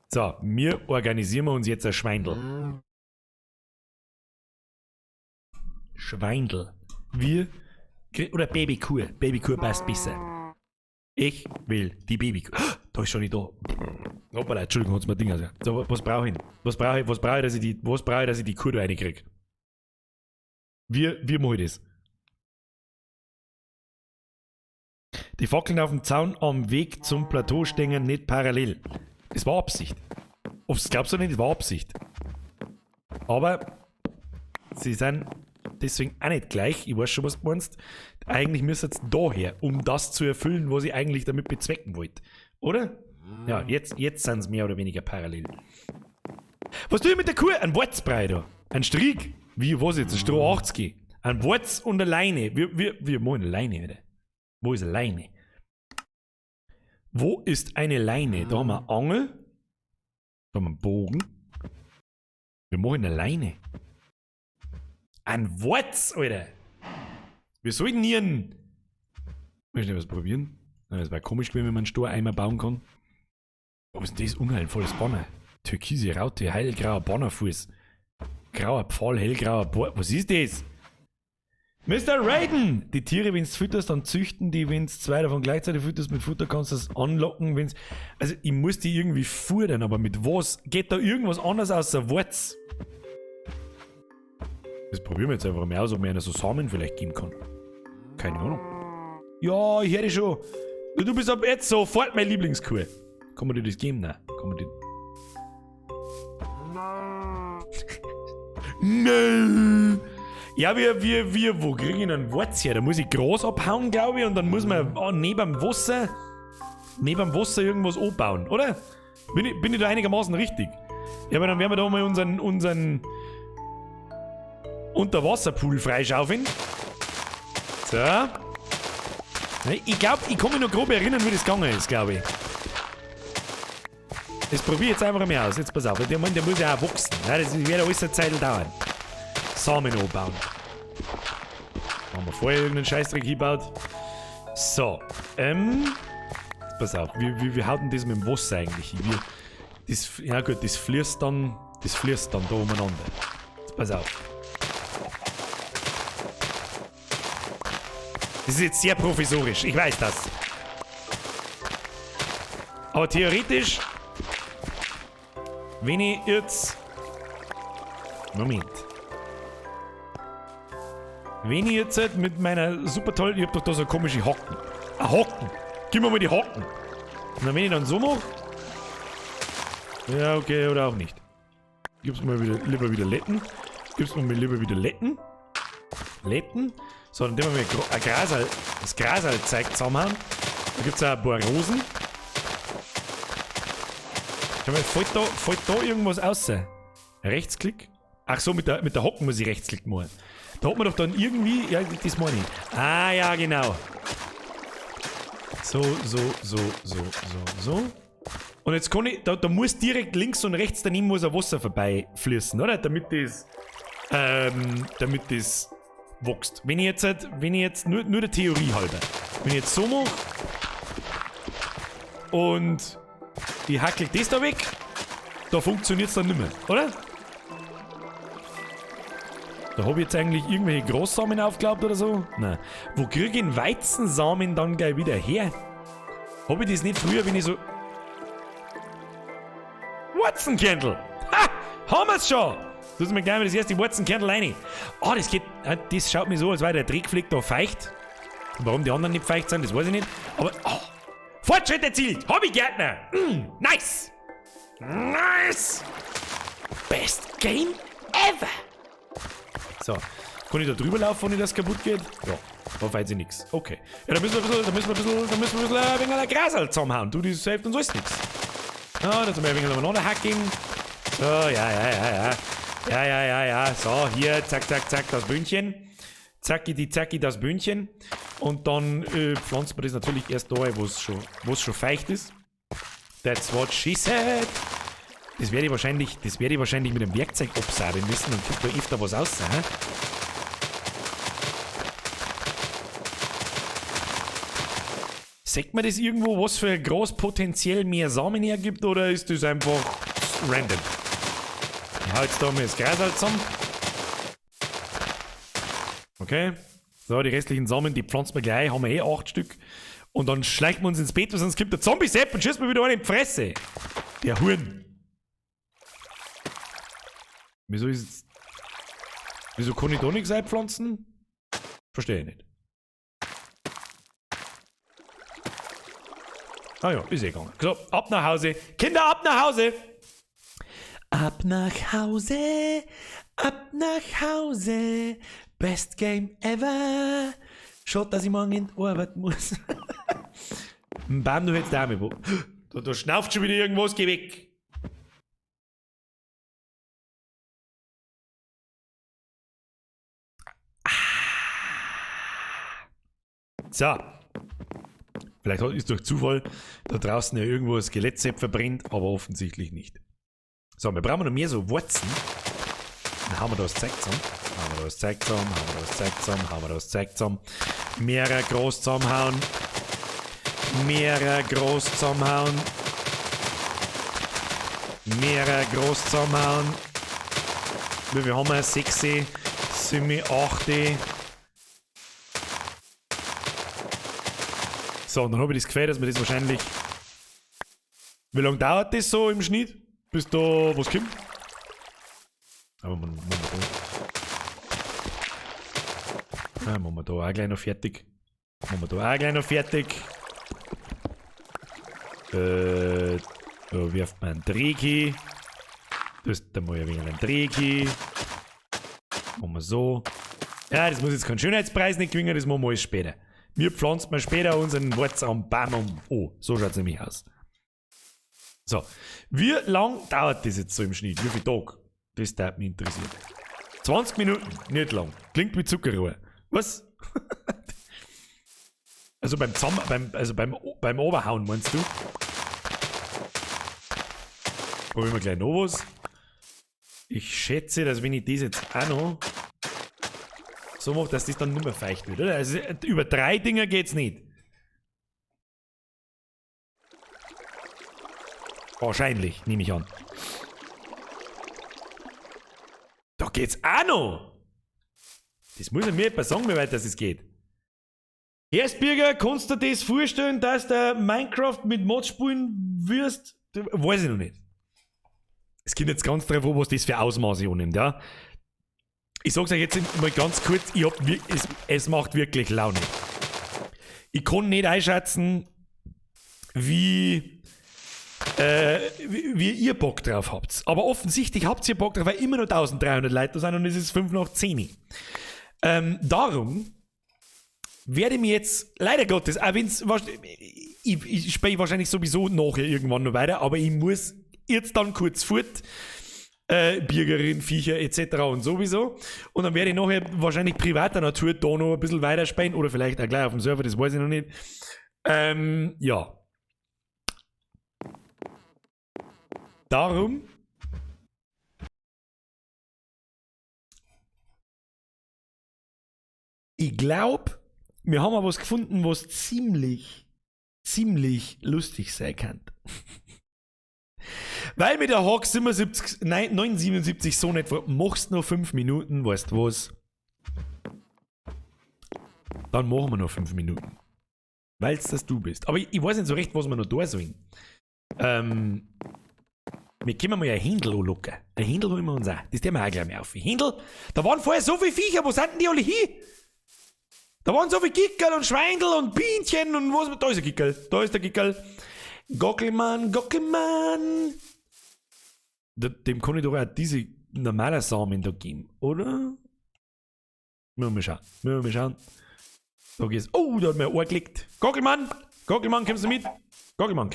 So, wir organisieren uns jetzt ein Schweindel. Schweindel. Oder Babykuh. Babykuh passt besser. Ich will die Babykuh. Da ist schon nicht da. Hoppala, Entschuldigung, hat's mir Ding also. So, was brauche ich? Was brauche ich, dass ich die Kuh da reinkriege? Wie mache ich das? Die Fackeln auf dem Zaun am Weg zum Plateau stehen nicht parallel. Das war Absicht. Das glaubst du nicht, das war Absicht. Aber sie sind deswegen auch nicht gleich. Ich weiß schon, was du meinst. Eigentlich müsst ihr jetzt daher, um das zu erfüllen, was ich eigentlich damit bezwecken wollte. Oder? Ja, jetzt sind es mehr oder weniger parallel. Was tue ich mit der Kuh? Ein Watzbrei da. Ein Strick. Wie, was jetzt? Ein Stroh 80. Ein Watz und eine Leine. Wir machen eine Leine, oder? Wo ist eine Leine? Wo ist eine Leine? Da haben wir eine Angel. Da haben wir einen Bogen. Wir machen eine Leine. Ein Watz, Alter. Wir sollten hier einen... Möchtest du was probieren? Das wäre komisch gewesen, wenn man einen Stroheimer bauen kann. Was ist denn das? Unheilvolles Banner. Türkise Raute, heilgrauer Bannerfuß. Grauer Pfahl, hellgrauer Bord. Was ist das? Mr. Raiden! Die Tiere, wenn du fütterst, dann züchten die, wenn du zwei davon gleichzeitig fütterst mit Futter, kannst du das anlocken, wenn's. Also, ich muss die irgendwie futtern, aber mit was? Geht da irgendwas anderes außer Wurz? Das probieren wir jetzt einfach mal aus, ob mir einer so Samen vielleicht geben kann. Keine Ahnung. Ja, ich höre schon. Du bist ab jetzt sofort meine Lieblingskuh. Kann man dir das geben? Nein. Kann man dir... Nein! Ja, wo kriege ich einen Wurz her? Da muss ich Gras abhauen, glaube ich, und dann muss man neben dem Wasser irgendwas anbauen, oder? Bin ich da einigermaßen richtig? Ja, aber dann werden wir da mal unseren Unterwasserpool freischaufeln. So. Ich glaube, ich kann mich noch grob erinnern, wie das gegangen ist, glaube ich. Das probiere ich jetzt einfach mal aus. Jetzt pass auf, der muss ja auch wachsen. Ja, das wird alles eine Zeit dauern. Samen anbauen. Haben wir vorher irgendeinen Scheißdreck hingebaut. So. Pass auf, wie haut denn das mit dem Wasser eigentlich hin? Ja gut, das fließt dann da umeinander. Jetzt pass auf. Das ist jetzt sehr provisorisch, ich weiß das. Aber theoretisch, wenn ich jetzt... Moment. Wenn ich jetzt halt mit meiner super tollen... Ich hab doch da so komische Haken. Haken! Gib mir mal die Haken! Und dann, wenn ich dann so mache... Ja, okay, oder auch nicht. Gib's mir lieber wieder Letten. Gib's mir lieber wieder Letten. Letten. So, dann nehmen wir das Grasalzeug zusammenhauen. Da gibt's auch ein paar Rosen. Schau mal, fällt da irgendwas raus? Rechtsklick? Ach so, mit der Hocken muss ich Rechtsklick machen. Da hat man doch dann irgendwie... Ja, das meine ich. Ah, ja, genau. So. Und jetzt kann ich... Da muss direkt links und rechts daneben muss ein Wasser vorbeifließen, oder? Damit das wächst. Wenn ich jetzt nur der Theorie halber. Wenn ich jetzt so mache und ich hackel das da weg, da funktioniert es dann nicht mehr, oder? Da habe ich jetzt eigentlich irgendwelche Großsamen aufgeglaubt oder so? Nein. Wo kriege ich den Weizensamen dann gleich wieder her? Habe ich das nicht früher, wenn ich so... Wurzenkerntel! Ha! Haben wir's schon! Du hast mir gleich mal das erste Wurzenkerntel rein. Oh, das geht... Das schaut mir so, als wäre der Dreckfleck da feucht. Warum die anderen nicht feucht sind, das weiß ich nicht. Aber... Oh, Fortschritt erzielt! Hobbygärtner! Nice! Nice! Best Game ever! So. Kann ich da drüber laufen, wenn das kaputt geht? Ja. Da weiß ich nichts. Okay. Ja, da müssen wir ein bisschen ein wenig Grasal zusammenhauen. Du, das hilft uns alles nichts. Ja, da sind wir ein wenig aneinander hacken. So, ja. So, hier, zack, das Bündchen. Zacki, das Bündchen. Und dann pflanzt man das natürlich erst da, wo es schon feucht ist. That's what she said. Das werde ich wahrscheinlich mit dem Werkzeug absaugen müssen und kriegt da öfter was raus. Sagt man das irgendwo, was für groß potenziell mehr Samen hergibt, oder ist das einfach random? Ich hau jetzt da mal das Gras zusammen. Okay. So, die restlichen Samen, die pflanzen wir gleich, haben wir 8 Stück. Und dann schleichen wir uns ins Bett, weil sonst gibt der Zombie-Sepp und schießt mir wieder einen in die Fresse. Der Huren. Wieso kann ich da nichts einpflanzen? Verstehe ich nicht. Ah ja, ist eh gegangen. So, ab nach Hause. Kinder, ab nach Hause! Ab nach Hause, ab nach Hause. Best Game ever. Schaut, dass ich morgen in die Arbeit muss. Bam, du hättest Dame, wo. Da schnauft schon wieder irgendwas, geh weg. So. Vielleicht ist durch Zufall da draußen ja irgendwo ein Skelettsepp verbrennt, aber offensichtlich nicht. So, wir brauchen noch mehr so Wurzeln. Dann haben wir da das Zeug zusammen. Haben wir das Zeug zusammen. Mehrere groß zusammenhauen. Mehrere groß zusammenhauen. Wie viel haben wir? 6, 7, 8. So, und dann habe ich das Gefühl, dass wir das wahrscheinlich... Wie lange dauert das so im Schnitt, bis da was kommt? Aber machen wir da auch gleich noch fertig. Da wirft man einen Dreh. Da ist da mal ein wenig ein Dreh. Machen wir so. Ja, das muss jetzt keinen Schönheitspreis nicht gewinnen, das machen wir alles später. Wir pflanzen mal später unseren Wurzeln bam um. Oh, so schaut es nämlich aus. So. Wie lang dauert das jetzt so im Schnitt? Wie viel Tage? Das darf mich interessieren. 20 Minuten, nicht lang. Klingt wie Zuckerrohr. Was? Also beim Oberhauen meinst du? Probieren wir gleich noch was. Ich schätze, dass wenn ich das jetzt auch noch so mache, dass das dann nicht mehr feucht wird, oder? Also über 3 Dinger geht's nicht. Wahrscheinlich, nehme ich an. Da geht's auch noch! Das muss ja mir jemand sagen, wie weit das geht. Erstbürger, kannst du dir das vorstellen, dass der Minecraft mit Mods spielen wirst? Weiß ich noch nicht. Es geht jetzt ganz drauf, was das für Ausmaße annimmt, ja? Ich sag's euch jetzt mal ganz kurz, es macht wirklich Laune. Ich kann nicht einschätzen, wie ihr Bock drauf habt. Aber offensichtlich habt ihr Bock drauf, weil immer noch 1300 Leute da sind und es ist 5 nach 10. Darum werde ich mir jetzt, leider Gottes, auch wenn's, ich spiele wahrscheinlich sowieso nachher irgendwann noch weiter, aber ich muss jetzt dann kurz fort, Bürgerin, Viecher etc. und sowieso. Und dann werde ich nachher wahrscheinlich privater Natur da noch ein bisschen weiter spielen oder vielleicht auch gleich auf dem Server, das weiß ich noch nicht. Ja. Darum ich glaube, wir haben aber was gefunden, was ziemlich lustig sein kann. Weil mit der Hawk 977 so nicht machst noch 5 Minuten, weißt du was? Dann machen wir noch 5 Minuten. Weil es das du bist. Aber ich weiß nicht so recht, was wir noch da sollen. Wir können mal ein Händel anlocken. Ein Händel holen wir uns auch. Das tun wir auch gleich mal auf. Händel, da waren vorher so viele Viecher, wo sind denn die alle hin? Da waren so viele Gickel und Schweindel und Bienchen und was. Da ist der Gickel. Da ist der Gickel. Gockelmann. Dem kann ich doch auch diese normalen Samen da geben, oder? Müssen wir schauen. Da geht's. Oh, da hat mir ein Ohr gelegt. Gockelmann, kommst du mit? Gockelmann?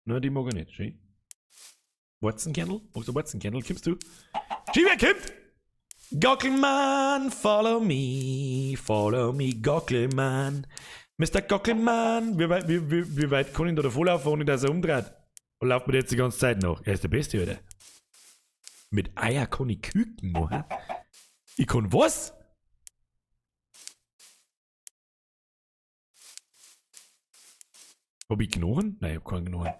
Nein, die mag ich nicht. Schön. Watzenkernel? Magst du Watzenkernel? Kommst du? Schieber, kommt! Gockelmann, follow me, Gockelmann. Mr. Gockelmann, wie weit kann ich da vorlaufen, ohne dass er umdreht? Und lauft mir jetzt die ganze Zeit noch? Er ist der Beste, oder? Mit Eier kann ich Küken machen. Ich kann was? Hab ich Knochen? Nein, ich hab keine Knochen.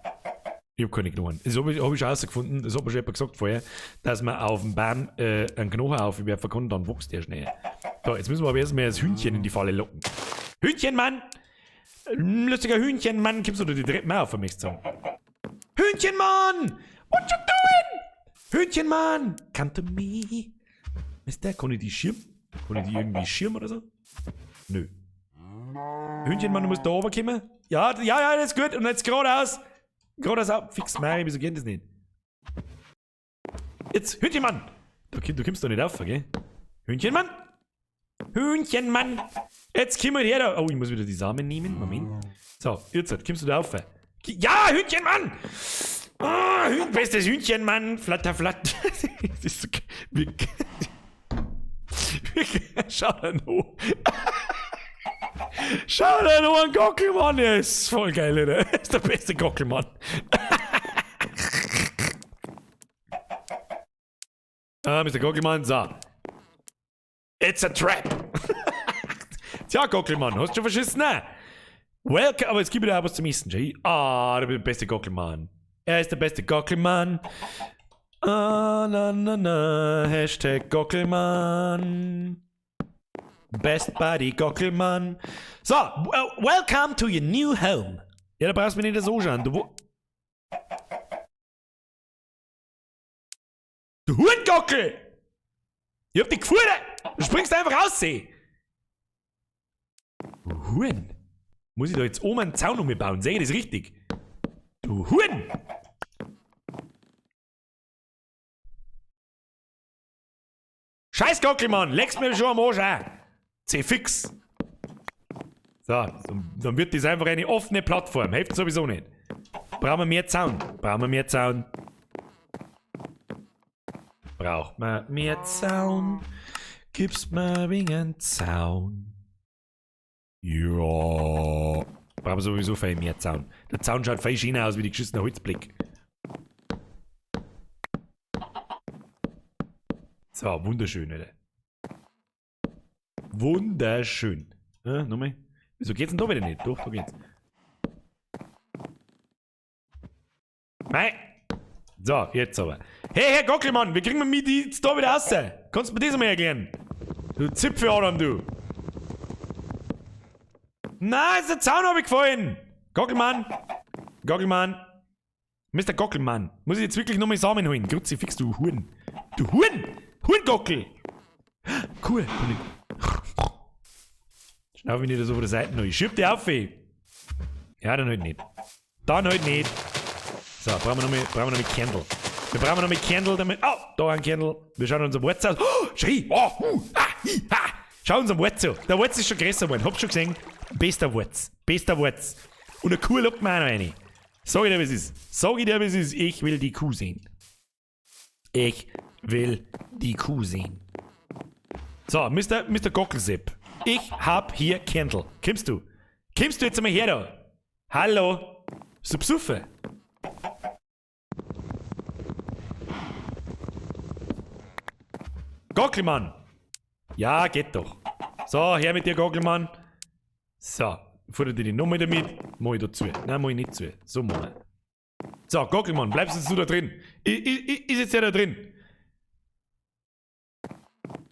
Ich hab keine Knochen. Das hab ich schon herausgefunden, das hat mir schon jemand gesagt vorher, dass man auf dem Baum einen Knochen aufwerfen kann, dann wächst der schnell. So, jetzt müssen wir aber erstmal das Hühnchen in die Falle locken. Hühnchenmann! Lustiger Hühnchenmann! Kommst du die Treppen auf, für mich zu sagen? Hühnchenmann! What you doing? Hühnchenmann! Come to me. Mister, kann ich die schirmen? Kann ich die irgendwie schirmen oder so? Nö. Hühnchenmann, du musst da oben kommen? Ja, das ist gut. Und jetzt geradeaus. Geradeaus. Fix, Mari, wieso geht das nicht? Jetzt, Hühnchenmann! Du kommst doch nicht auf, gell? Hühnchenmann! Jetzt komm mal her da. Oh, ich muss wieder die Samen nehmen. Moment. So, jetzt kommst du da auf. Ja, Hühnchenmann! Oh, bestes Hühnchenmann. Flatter. Das ist so... Schau da noch. Schau da noch an Gockelmann. Der ist voll geil, oder? Der ist der beste Gockelmann. Mr. Gockelmann, so. It's a trap. Tja, Gockelmann, hast du schon verschissen? Nein. Welcome, aber jetzt gib mir da was zum Essen, Jay. Der beste Gockelmann. Er ist der beste Gockelmann. Na. Hashtag Gockelmann. Best Buddy Gockelmann. So, welcome to your new home. Ja, da brauchst du mir nicht so anschauen. Du Hurengockel! Ich hab dich gefunden! Du springst einfach raus, seh! Du Huren! Muss ich da jetzt oben einen Zaun umbauen? Sehe ich das richtig? Du Huren! Scheiß Gockelmann! Leckst mir schon am Arsch an! Zeh fix! So, dann wird das einfach eine offene Plattform. Hilft sowieso nicht. Brauchen wir mehr Zaun? braucht man mehr Zaun? Gib's mir wegen Zaun. Ja. Brauchen wir sowieso viel mehr Zaun. Der Zaun schaut viel schöner aus wie die geschissene Holzblick. So, wunderschön, Alter. Wunderschön. Ja, nochmal. Wieso geht's denn da wieder nicht? Doch, da geht's. Nein. So, jetzt aber. Hey, Herr Gockelmann, wie kriegen wir mich jetzt da wieder raus? Kannst du mir das mal erklären? Du Zipfeladern, du. Nein, ist der Zaun runtergefallen. Gockelmann. Gockelmann. Mr. Gockelmann. Muss ich jetzt wirklich nochmal Samen holen? Grüezi fix, du Huren. Du Huren! Hurengockel! Cool. Schnauf mich nicht so von der Seite noch. Ich schieb die auf, ey. Ja, dann halt nicht. Dann halt nicht. So, brauchen wir noch mit Candle. Wir brauchen noch mit Candle, damit... Oh, da ein Candle. Wir schauen unserem Wurz aus. Oh, schau! Oh, schau unserem Wurz an. Der Wurz ist schon größer geworden. Habt schon gesehen? Bester Wurz. Bester Wurz. Und eine Kuh lockt mir auch noch rein. Sag ich dir, wie es ist. Sag ich dir, wie es ist. Ich will die Kuh sehen. Ich will die Kuh sehen. So, Mr. Gockelsepp. Ich hab hier Candle. Kommst du? Kommst du jetzt einmal her da? Hallo? Bist du besoffen? Gockelmann! Ja, geht doch. So, her mit dir, Gockelmann. So, fuhr dir die Nummer damit. Mach ich da zu. Nein, mach ich nicht zu. So mach ich. So, Gockelmann, bleibst jetzt du da drin. Ist jetzt ja da drin.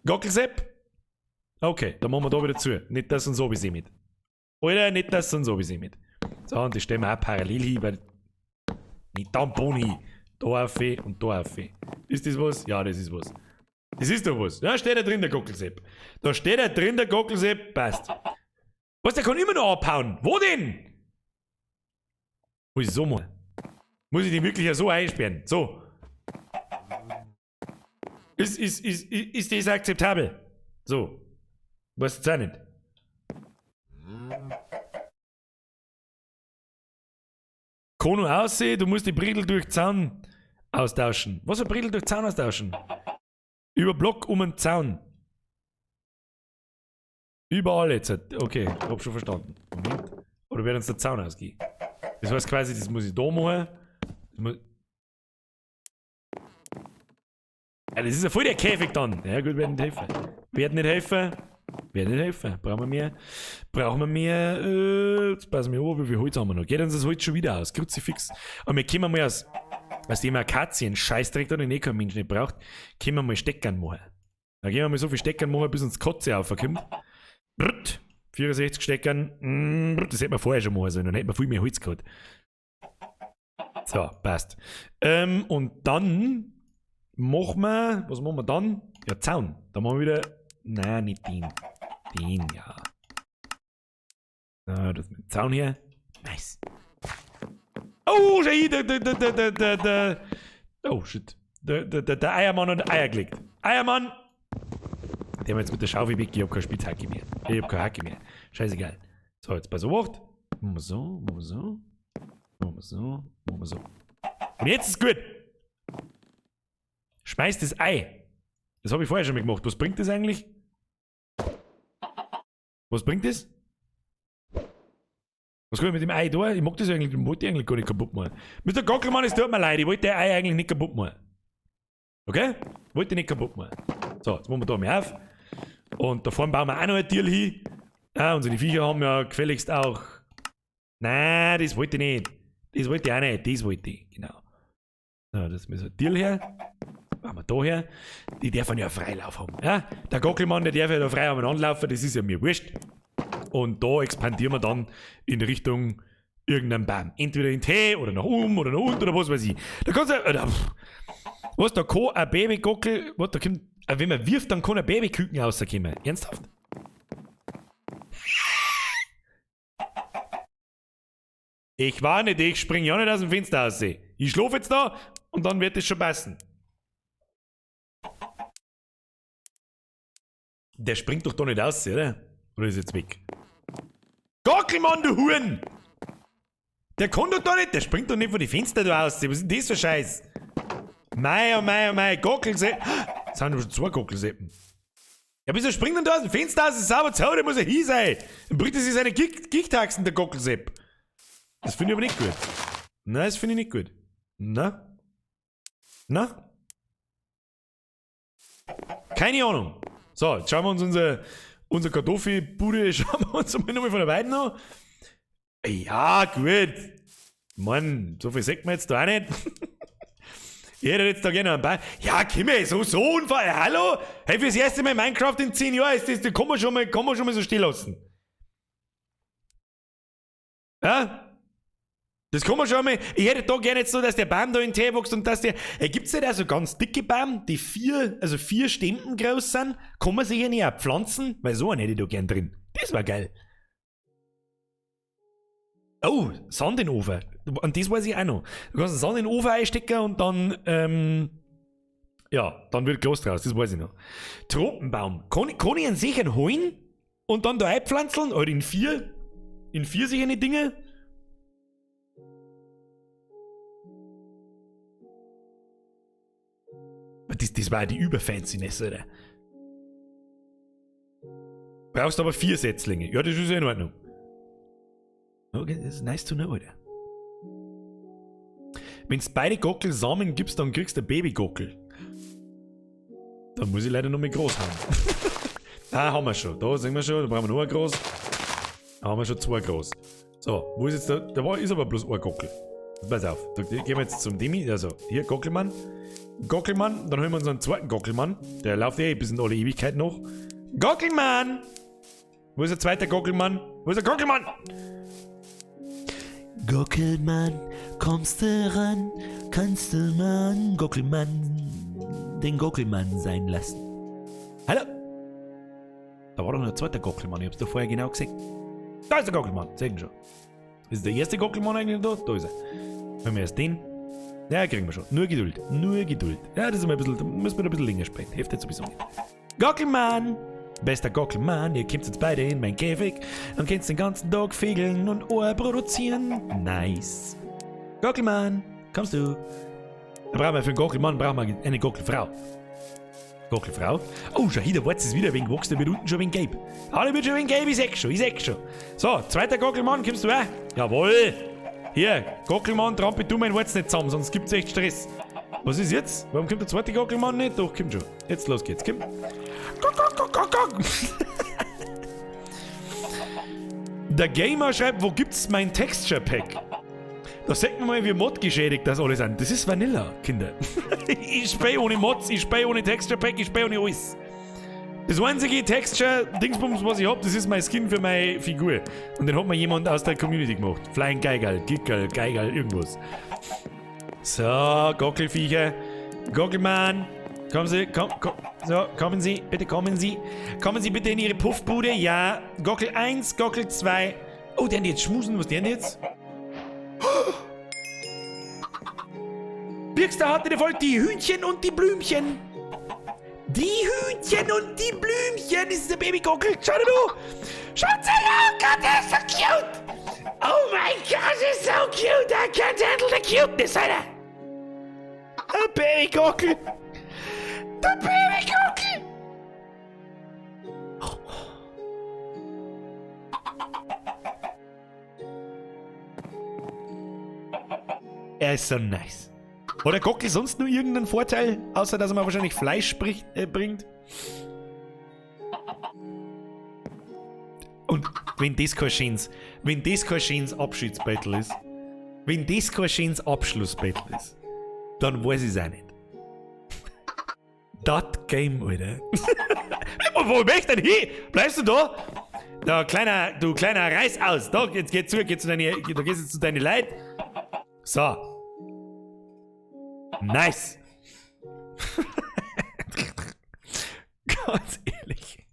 Gockelsepp? Okay, dann machen wir da wieder zu. Nicht, dass uns so wie sie mit. Alter, nicht, dass uns so wie sie mit. So, und die stellen wir auch parallel hin, weil... Nicht Tamponi. Da auf und da auf. Ist das was? Ja, das ist was. Das ist doch was. Da steht da drin, der Gockelsepp. Da steht da drin, der Gockelsepp. Passt. Was, der kann immer noch abhauen. Wo denn? Muss ich so mal. Muss ich den wirklich ja so einsperren? So. Ist das akzeptabel? So. Weißt du jetzt auch nicht? Kann nur aussehen, du musst die Bredel durch Zaun austauschen. Was für Bredel durch Zaun austauschen? Über Block um den Zaun. Überall jetzt. Okay, hab schon verstanden. Moment. Oder wird uns der Zaun ausgehen? Das heißt quasi, das muss ich da machen. Ja, das ist ja voll der Käfig dann. Ja gut, werden nicht helfen. Werden nicht helfen. Werden nicht helfen. Brauchen wir mehr. Brauchen wir mehr. Jetzt passen wir an, wie viel Holz haben wir noch. Geht uns das Holz schon wieder aus. Kruzifix. Aber wir können mal aus dem Akazien Scheißdreck da, den eh kein Mensch nicht braucht, können wir mal Steckern machen. Da gehen wir mal so viel Steckern machen, bis uns die Kotze aufkommt. 64 Steckern. Das hätten wir vorher schon machen sollen. Dann hätten wir viel mehr Holz gehabt. So, passt. Und dann machen wir, was machen wir dann? Ja, Zaun. Dann machen wir wieder, nein, nicht den. Den, ja. So, das mit dem Zaun hier. Nice. Oh, schau, oh, shit. Der Eiermann hat Eier gelegt. Eiermann! Der hat jetzt mit der Schaufel weg, ich hab keine Spitzhacke mehr. Ich hab keine Hacke mehr. Scheißegal. So, jetzt bei so Wacht. Machen wir so, machen wir so. Machen wir so, machen wir so. Und jetzt ist gut. Schmeiß das Ei. Das habe ich vorher schon mal gemacht. Was bringt das eigentlich? Was bringt das? Was kann ich mit dem Ei da? Ich mag das eigentlich, ich wollte eigentlich gar nicht kaputt machen. Mr. Gockelmann, es tut mir leid, ich wollte das Ei eigentlich nicht kaputt machen. Okay? Wollte nicht kaputt machen. So, jetzt machen wir da mal auf. Und da vorne bauen wir auch noch ein Tier hin. Ah, unsere Viecher haben ja gefälligst auch. Nein, das wollte ich nicht. Das wollte ich auch nicht, das wollte ich, genau. So, das ist ein Tier her. Machen wir da her. Die dürfen ja Freilauf haben. Ja? Der Gockelmann, der darf ja da frei anlaufen, das ist ja mir wurscht. Und da expandieren wir dann in Richtung irgendeinem Baum. Entweder in T oder nach oben oder nach unten oder was weiß ich. Da kannst du. Was, da kann ein Babygockel. Was, da kommt. Wenn man wirft, dann kann ein Babyküken rauskommen. Ernsthaft? Ich warne dich, spring ja nicht aus dem Fenster raus. Ich schlafe jetzt da und dann wird es schon passen. Der springt doch da nicht raus, oder? Oder ist jetzt weg? Gockelmann, du Huren! Der kann doch da nicht, der springt doch nicht von den Fenstern da raus. Was ist denn das für Scheiß? Mei, oh mei, oh mei, Gockelseppen. Jetzt haben wir schon 2 Gockelseppen. Ja, wieso springt denn da aus dem Fenster aus? Das ist sauber zu Hause, der muss ja hier sein. Dann bringt er sich seine Gichtaxen, der Gockelsepp. Das finde ich aber nicht gut. Nein, das finde ich nicht gut. Na? Na? Keine Ahnung. So, jetzt schauen wir uns unsere Kartoffelbude, schauen wir uns mal nochmal von der Weide an. Ja, gut. Mann, so viel sagt man jetzt da auch nicht. Ich hätte jetzt da gerne einen Ball. Ja, Kimme, so Unfall. Hallo? Hey, fürs erste Mal Minecraft in 10 Jahren ist das kann man schon mal so stehen lassen. Ja? Das kann man schon mal. Ich hätte da gerne jetzt so, dass der Baum da in den Tee wächst und dass der. Gibt's nicht auch so ganz dicke Baum, die 4 Ständen groß sind? Kann man sich ja nicht auch pflanzen? Weil so einen hätte ich da gern drin. Das war geil. Oh, Sand in den Ofen. Und das weiß ich auch noch. Du kannst den Sand in den Ofen einstecken und dann, ja, dann wird groß draus. Das weiß ich noch. Tropenbaum. Kann ich einen sichern holen und dann da einpflanzeln? Oder in 4 sichere Dinge? Das war die Überfanciness, oder? Brauchst aber 4 Setzlinge. Ja, das ist ja in Ordnung. Okay, das ist nice to know, oder? Wenn du beide Gockel Samen gibst, dann kriegst du ein Babygockel. Dann muss ich leider noch mal groß haben. Ah, haben wir schon. Da sehen wir schon, da brauchen wir noch ein groß. Da haben wir schon 2 groß. So, wo ist jetzt der? Da ist aber bloß ein Gockel. Pass auf, da gehen wir jetzt zum Demi. Also, hier Gockelmann. Gockelmann, dann holen wir uns einen zweiten Gockelmann. Der läuft ja bis in alle Ewigkeit noch. Gockelmann! Wo ist der zweite Gockelmann? Wo ist der Gockelmann? Gockelmann, kommst du ran? Kannst du mal Gockelmann, den Gockelmann sein lassen? Hallo? Da war doch noch ein zweiter Gockelmann, ich hab's doch vorher genau gesehen. Da ist der Gockelmann, sehen schon. Ist der erste Gockelmann eigentlich da? Da ist er. Wenn wir erst den. Ja, kriegen wir schon. Nur Geduld. Nur Geduld. Ja, das ist mal ein bisschen, da müssen wir ein bisschen länger sprechen. Hilft jetzt sowieso nicht. Gockelmann! Bester Gockelmann, ihr kommt jetzt beide in mein Käfig und könnt den ganzen Tag fegeln und Ohr produzieren. Nice. Gockelmann, kommst du? Da brauchen wir für einen Gockelmann eine Gockelfrau. Gockelfrau? Oh, schau hier, der Wurz ist wieder ein wenig gewachsen, der wird unten schon ein wenig gelb. Alle wird schon ein wenig gelb, ich sag schon. So, zweiter Gockelmann, kommst du auch? Jawohl. Hier, Gockelmann, trampel du mein Wurz nicht zusammen, sonst gibt's echt Stress. Was ist jetzt? Warum kommt der zweite Gockelmann nicht? Doch, kommt schon. Jetzt los geht's, komm. Der Gamer schreibt, wo gibt's mein Texture Pack? Da sagt man mal, wie Mod geschädigt das alle sind. Das ist Vanilla, Kinder. Ich spiele ohne Mods, ich spiele ohne Texture Pack, ich spiele ohne alles. Das einzige Texture-Dingsbums, was ich hab, das ist mein Skin für meine Figur. Und den hat mir jemand aus der Community gemacht. Flying Geigerl, Gickerl, Geigerl, irgendwas. So, Gockelviecher. Gockelmann. Kommen Sie, so, kommen Sie, bitte kommen Sie. Kommen Sie bitte in Ihre Puffbude, ja. Gockel 1, Gockel 2. Oh, die haben jetzt schmusen, was die haben jetzt? Birkster hatte der Volk die Hühnchen und die Blümchen. Die Hühnchen und die Blümchen, das ist der Babygockel. Schau dir du. Schaut sie an, Gott, der ist so cute. Oh mein Gott, der ist so cute. I can't handle the cuteness, Alter. Der Babygockel. Der Babygockel. Er ist so nice. Hat der Gockel sonst nur irgendeinen Vorteil, außer dass er mir wahrscheinlich Fleisch bringt? Und wenn das kein schönes Abschiedsbattle ist, wenn das kein schönes Abschlussbattle ist, dann weiß ich es auch nicht. Das Game, Alter. Wo möchtest du denn hin? Bleibst du da? Du kleiner Reiß aus. Da, jetzt geh zu deine, du gehst jetzt zu deinen Leuten. So. Nice. Ganz ehrlich.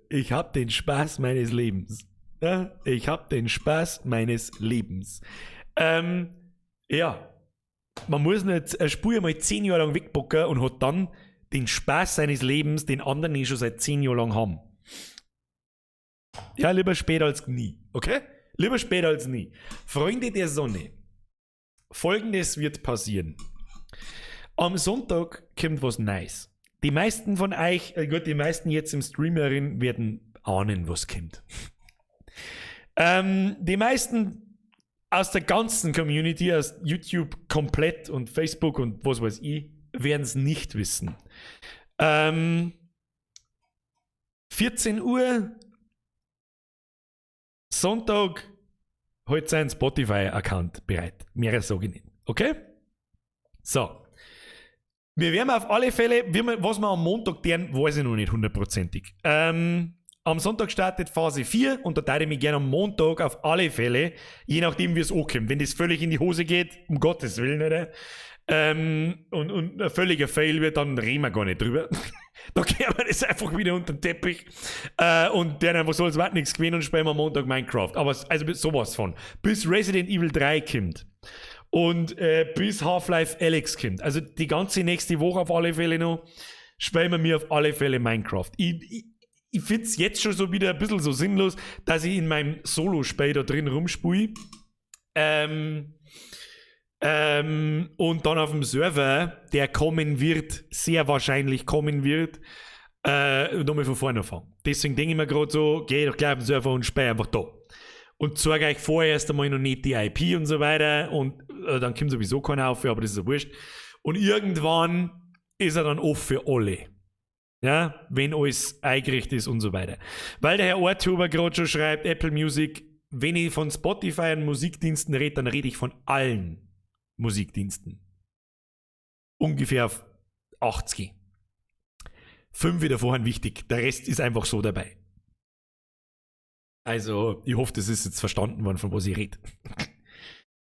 Ich hab den Spaß meines Lebens. Ja, ich hab den Spaß meines Lebens. Ja. Man muss nicht eine Spur mal 10 Jahre lang wegbocken und hat dann den Spaß seines Lebens, den anderen die schon seit 10 Jahren lang haben. Ja, lieber spät als nie. Okay? Lieber spät als nie. Freunde der Sonne. Folgendes wird passieren. am Sonntag kommt was Neues. Die meisten von euch, die meisten jetzt im Streamerin werden ahnen, was kommt. Die meisten aus der ganzen Community, aus YouTube komplett und Facebook und was weiß ich, werden es nicht wissen. 14 Uhr Sonntag halt sein Spotify-Account bereit. Mehr sage ich nicht. Okay? So. Wir werden auf alle Fälle, was wir am Montag tun, weiß ich noch nicht hundertprozentig. Am Sonntag startet Phase 4 und da teile ich mich gerne am Montag auf alle Fälle, je nachdem wie es ankommt. Wenn das völlig in die Hose geht, um Gottes Willen, oder? Und ein völliger Fail wird, dann reden wir gar nicht drüber. Da kehren wir das einfach wieder unter den Teppich und dann einfach so, als wäre nichts gewesen und spielen wir am Montag Minecraft. Aber also sowas von. Bis Resident Evil 3 kommt. Und bis Half-Life Alyx kommt. Also die ganze nächste Woche auf alle Fälle noch, spielen wir mir auf alle Fälle Minecraft. Ich finde es jetzt schon so wieder ein bisschen so sinnlos, dass ich in meinem Solo-Spiel da drin rumspule. Und dann auf dem Server, der kommen wird, sehr wahrscheinlich kommen wird, nochmal von vorne anfangen. Deswegen denke ich mir gerade so, geh doch gleich auf den Server und spiel einfach da. Und zeige euch vorher erst einmal noch nicht die IP und so weiter und dann kommt sowieso keiner auf, aber das ist ja wurscht. Und irgendwann ist er dann off für alle. Ja, wenn alles eingerichtet ist und so weiter. Weil der Herr Ortuber gerade schon schreibt, Apple Music, wenn ich von Spotify und Musikdiensten rede, dann rede ich von allen Musikdiensten. Ungefähr auf 80. 5 wieder vorhin wichtig, der Rest ist einfach so dabei. Also, ich hoffe, das ist jetzt verstanden worden, von was ich rede.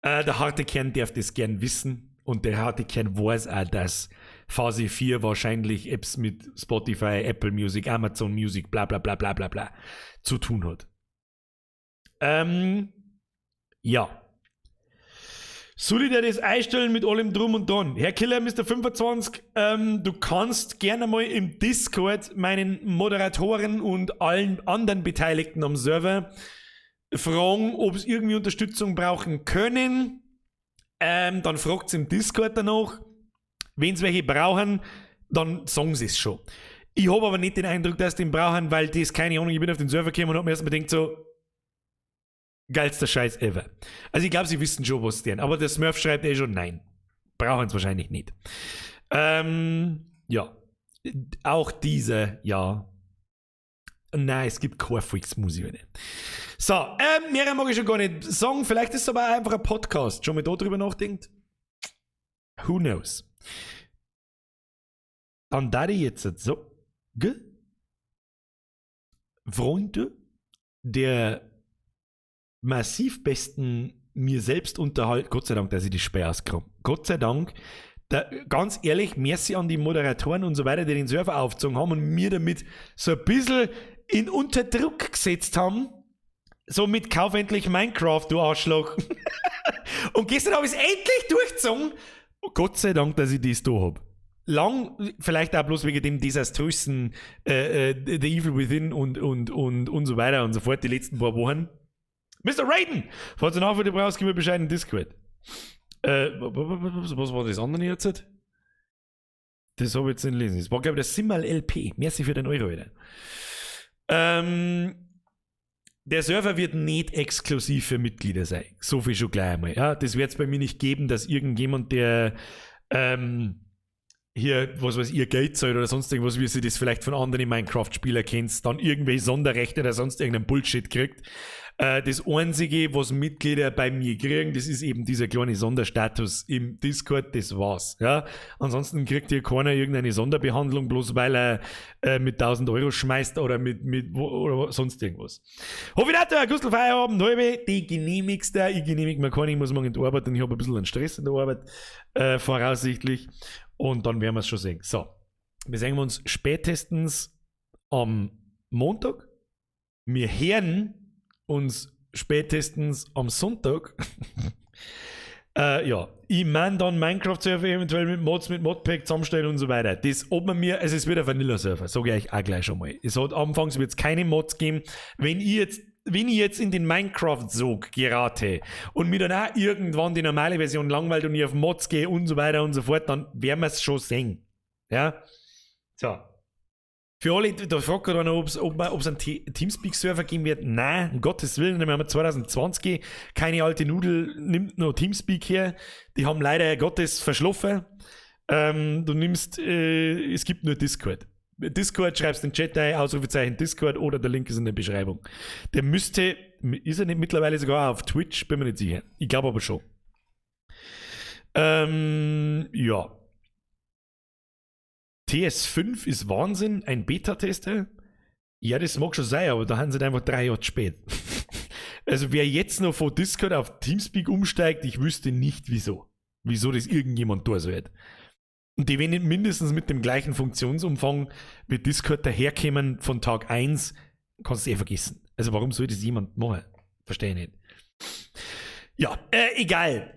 Der harte Kern darf das gern wissen und der harte Kern weiß auch, dass Phase 4 wahrscheinlich Apps mit Spotify, Apple Music, Amazon Music, bla bla bla bla bla bla zu tun hat. Ja. Soll ich dir das einstellen mit allem Drum und Dran? Herr Killer Mr. 25, du kannst gerne mal im Discord meinen Moderatoren und allen anderen Beteiligten am Server fragen, ob sie irgendwie Unterstützung brauchen können. Dann fragt sie im Discord danach. Wenn sie welche brauchen, dann sagen sie es schon. Ich habe aber nicht den Eindruck, dass sie den brauchen, weil das, keine Ahnung, ich bin auf den Server gekommen und habe mir erstmal gedacht so, geilster Scheiß ever. Also ich glaube, sie wissen schon, was sie tun. Aber der Smurf schreibt schon, nein. Brauchen es wahrscheinlich nicht. Ja. Auch diese, ja. Nein, es gibt keine Volksmusik. So, mehr mag ich schon gar nicht sagen. Vielleicht ist es aber einfach ein Podcast. Schon mal da drüber nachdenkt? Who knows? Dann da ich jetzt so. Freunde der massiv besten mir selbst unterhalten. Gott sei Dank, dass ich die Sperre auskriege. Gott sei Dank. Ganz ehrlich, merci an die Moderatoren und so weiter, die den Server aufgezogen haben und mir damit so ein bisschen in unter Druck gesetzt haben. So mit Kauf endlich Minecraft, du Arschloch. Und gestern habe ich es endlich durchgezogen. Gott sei Dank, dass ich das da habe. Lang, vielleicht auch bloß wegen dem desaströsen The Evil Within und so weiter und so fort, die letzten paar Wochen. Mr. Raiden! Falls du nachher brauchst, gib mir Bescheid in Discord. Was war das andere jetzt? Das habe ich jetzt nicht gelesen. Das war, glaube ich, der Simmal LP. Merci für den Euro, Alter. Der Server wird nicht exklusiv für Mitglieder sein. So viel schon gleich einmal. Ja, das wird es bei mir nicht geben, dass irgendjemand, der hier, was weiß ich, Geld zahlt oder sonst irgendwas, wie sie das vielleicht von anderen Minecraft-Spielern kennst, dann irgendwelche Sonderrechte oder sonst irgendeinen Bullshit kriegt. Das Einzige, was Mitglieder bei mir kriegen, das ist eben dieser kleine Sonderstatus im Discord, das war's. Ja? Ansonsten kriegt hier keiner irgendeine Sonderbehandlung, bloß weil er mit 1000 Euro schmeißt oder oder sonst irgendwas. Hoffinator, Gustl Feierabend, halbe, die genehmigste. Ich genehmige mir keine, ich muss morgen in die Arbeit und ich habe ein bisschen einen Stress in der Arbeit, voraussichtlich. Und dann werden wir es schon sehen. So, wir sehen uns spätestens am Montag. Wir hören uns spätestens am Sonntag. Ja, ich meine dann Minecraft-Server eventuell mit Mods, mit Modpack zusammenstellen und so weiter. Das, ob man mir, also es wird ein Vanilla-Server, sage ich euch auch gleich schon mal. Anfangs wird es keine Mods geben. Wenn ich jetzt wenn ich jetzt in den Minecraft-Sog gerate und mir dann auch irgendwann die normale Version langweilt und ich auf Mods gehe und so weiter und so fort, dann werden wir es schon sehen. Ja? So. Für alle, da fragt gerade einer, ob es einen Teamspeak-Server geben wird. Nein, um Gottes Willen, wir haben 2020, keine alte Nudel nimmt noch Teamspeak her. Die haben leider Gottes verschlafen. Du nimmst, es gibt nur Discord. Discord, schreibst in den Chat ein, Ausrufezeichen Discord oder der Link ist in der Beschreibung. Der müsste, ist er nicht mittlerweile sogar auf Twitch? Bin mir nicht sicher. Ich glaube aber schon. Ja. TS5 ist Wahnsinn, ein Beta-Tester. Ja, das mag schon sein, aber da haben sie einfach 3 Jahre zu spät. Also wer jetzt noch von Discord auf Teamspeak umsteigt, ich wüsste nicht wieso. Wieso das irgendjemand tun sollte. Und die werden mindestens mit dem gleichen Funktionsumfang wie Discord daherkommen von Tag 1, kannst du vergessen. Also warum soll das jemand machen? Verstehe ich nicht. Ja, egal.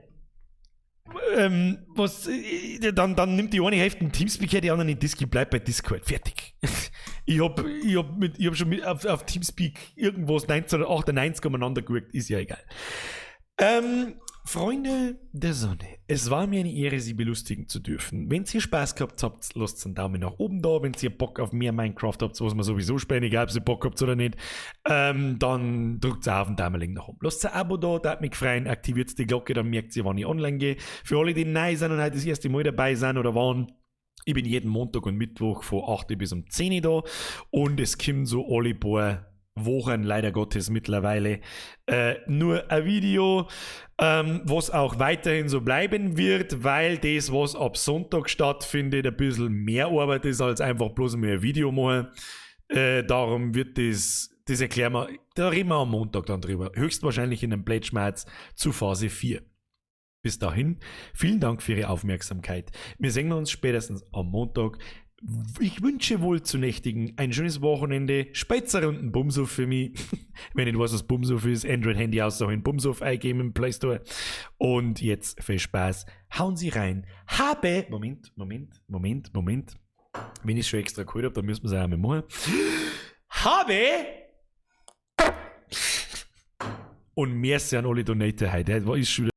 Dann nimmt die eine Hälfte einen Teamspeak her, die andere in Discord, bleibt bei Discord. Fertig. Ich hab schon auf Teamspeak irgendwas 1998 umeinander geguckt, ist ja egal. Freunde der Sonne, es war mir eine Ehre, Sie belustigen zu dürfen. Wenn ihr Spaß gehabt habt, lasst einen Daumen nach oben da. Wenn ihr Bock auf mehr Minecraft habt, was wir sowieso spielen, egal ob ihr Bock habt oder nicht, dann drückt auf den Daumen nach oben. Lasst ein Abo da, das mich freuen, aktiviert die Glocke, dann merkt ihr, wann ich online gehe. Für alle, die neu sind und heute das erste Mal dabei sind oder waren, ich bin jeden Montag und Mittwoch von 8 bis um 10 da und es kommt so alle paar Wochen, leider Gottes mittlerweile, nur ein Video, was auch weiterhin so bleiben wird, weil das, was ab Sonntag stattfindet, ein bisschen mehr Arbeit ist, als einfach bloß mehr ein Video machen. Darum wird das erklären wir, da reden wir am Montag dann drüber. Höchstwahrscheinlich in einem Plätschmerz zu Phase 4. Bis dahin, vielen Dank für Ihre Aufmerksamkeit. Wir sehen uns spätestens am Montag. Ich wünsche wohl zu nächtigen ein schönes Wochenende. Spätzerrunden Bumshof für mich. Wenn ich weiß, was Bumshof ist, Android-Handy aussuchen, Bumshof eingeben im Play Store. Und jetzt viel Spaß. Hauen Sie rein. Moment. Wenn ich es schon extra geholt habe, dann müssen wir es auch einmal machen. Und merci an alle Donator heute. Ist schon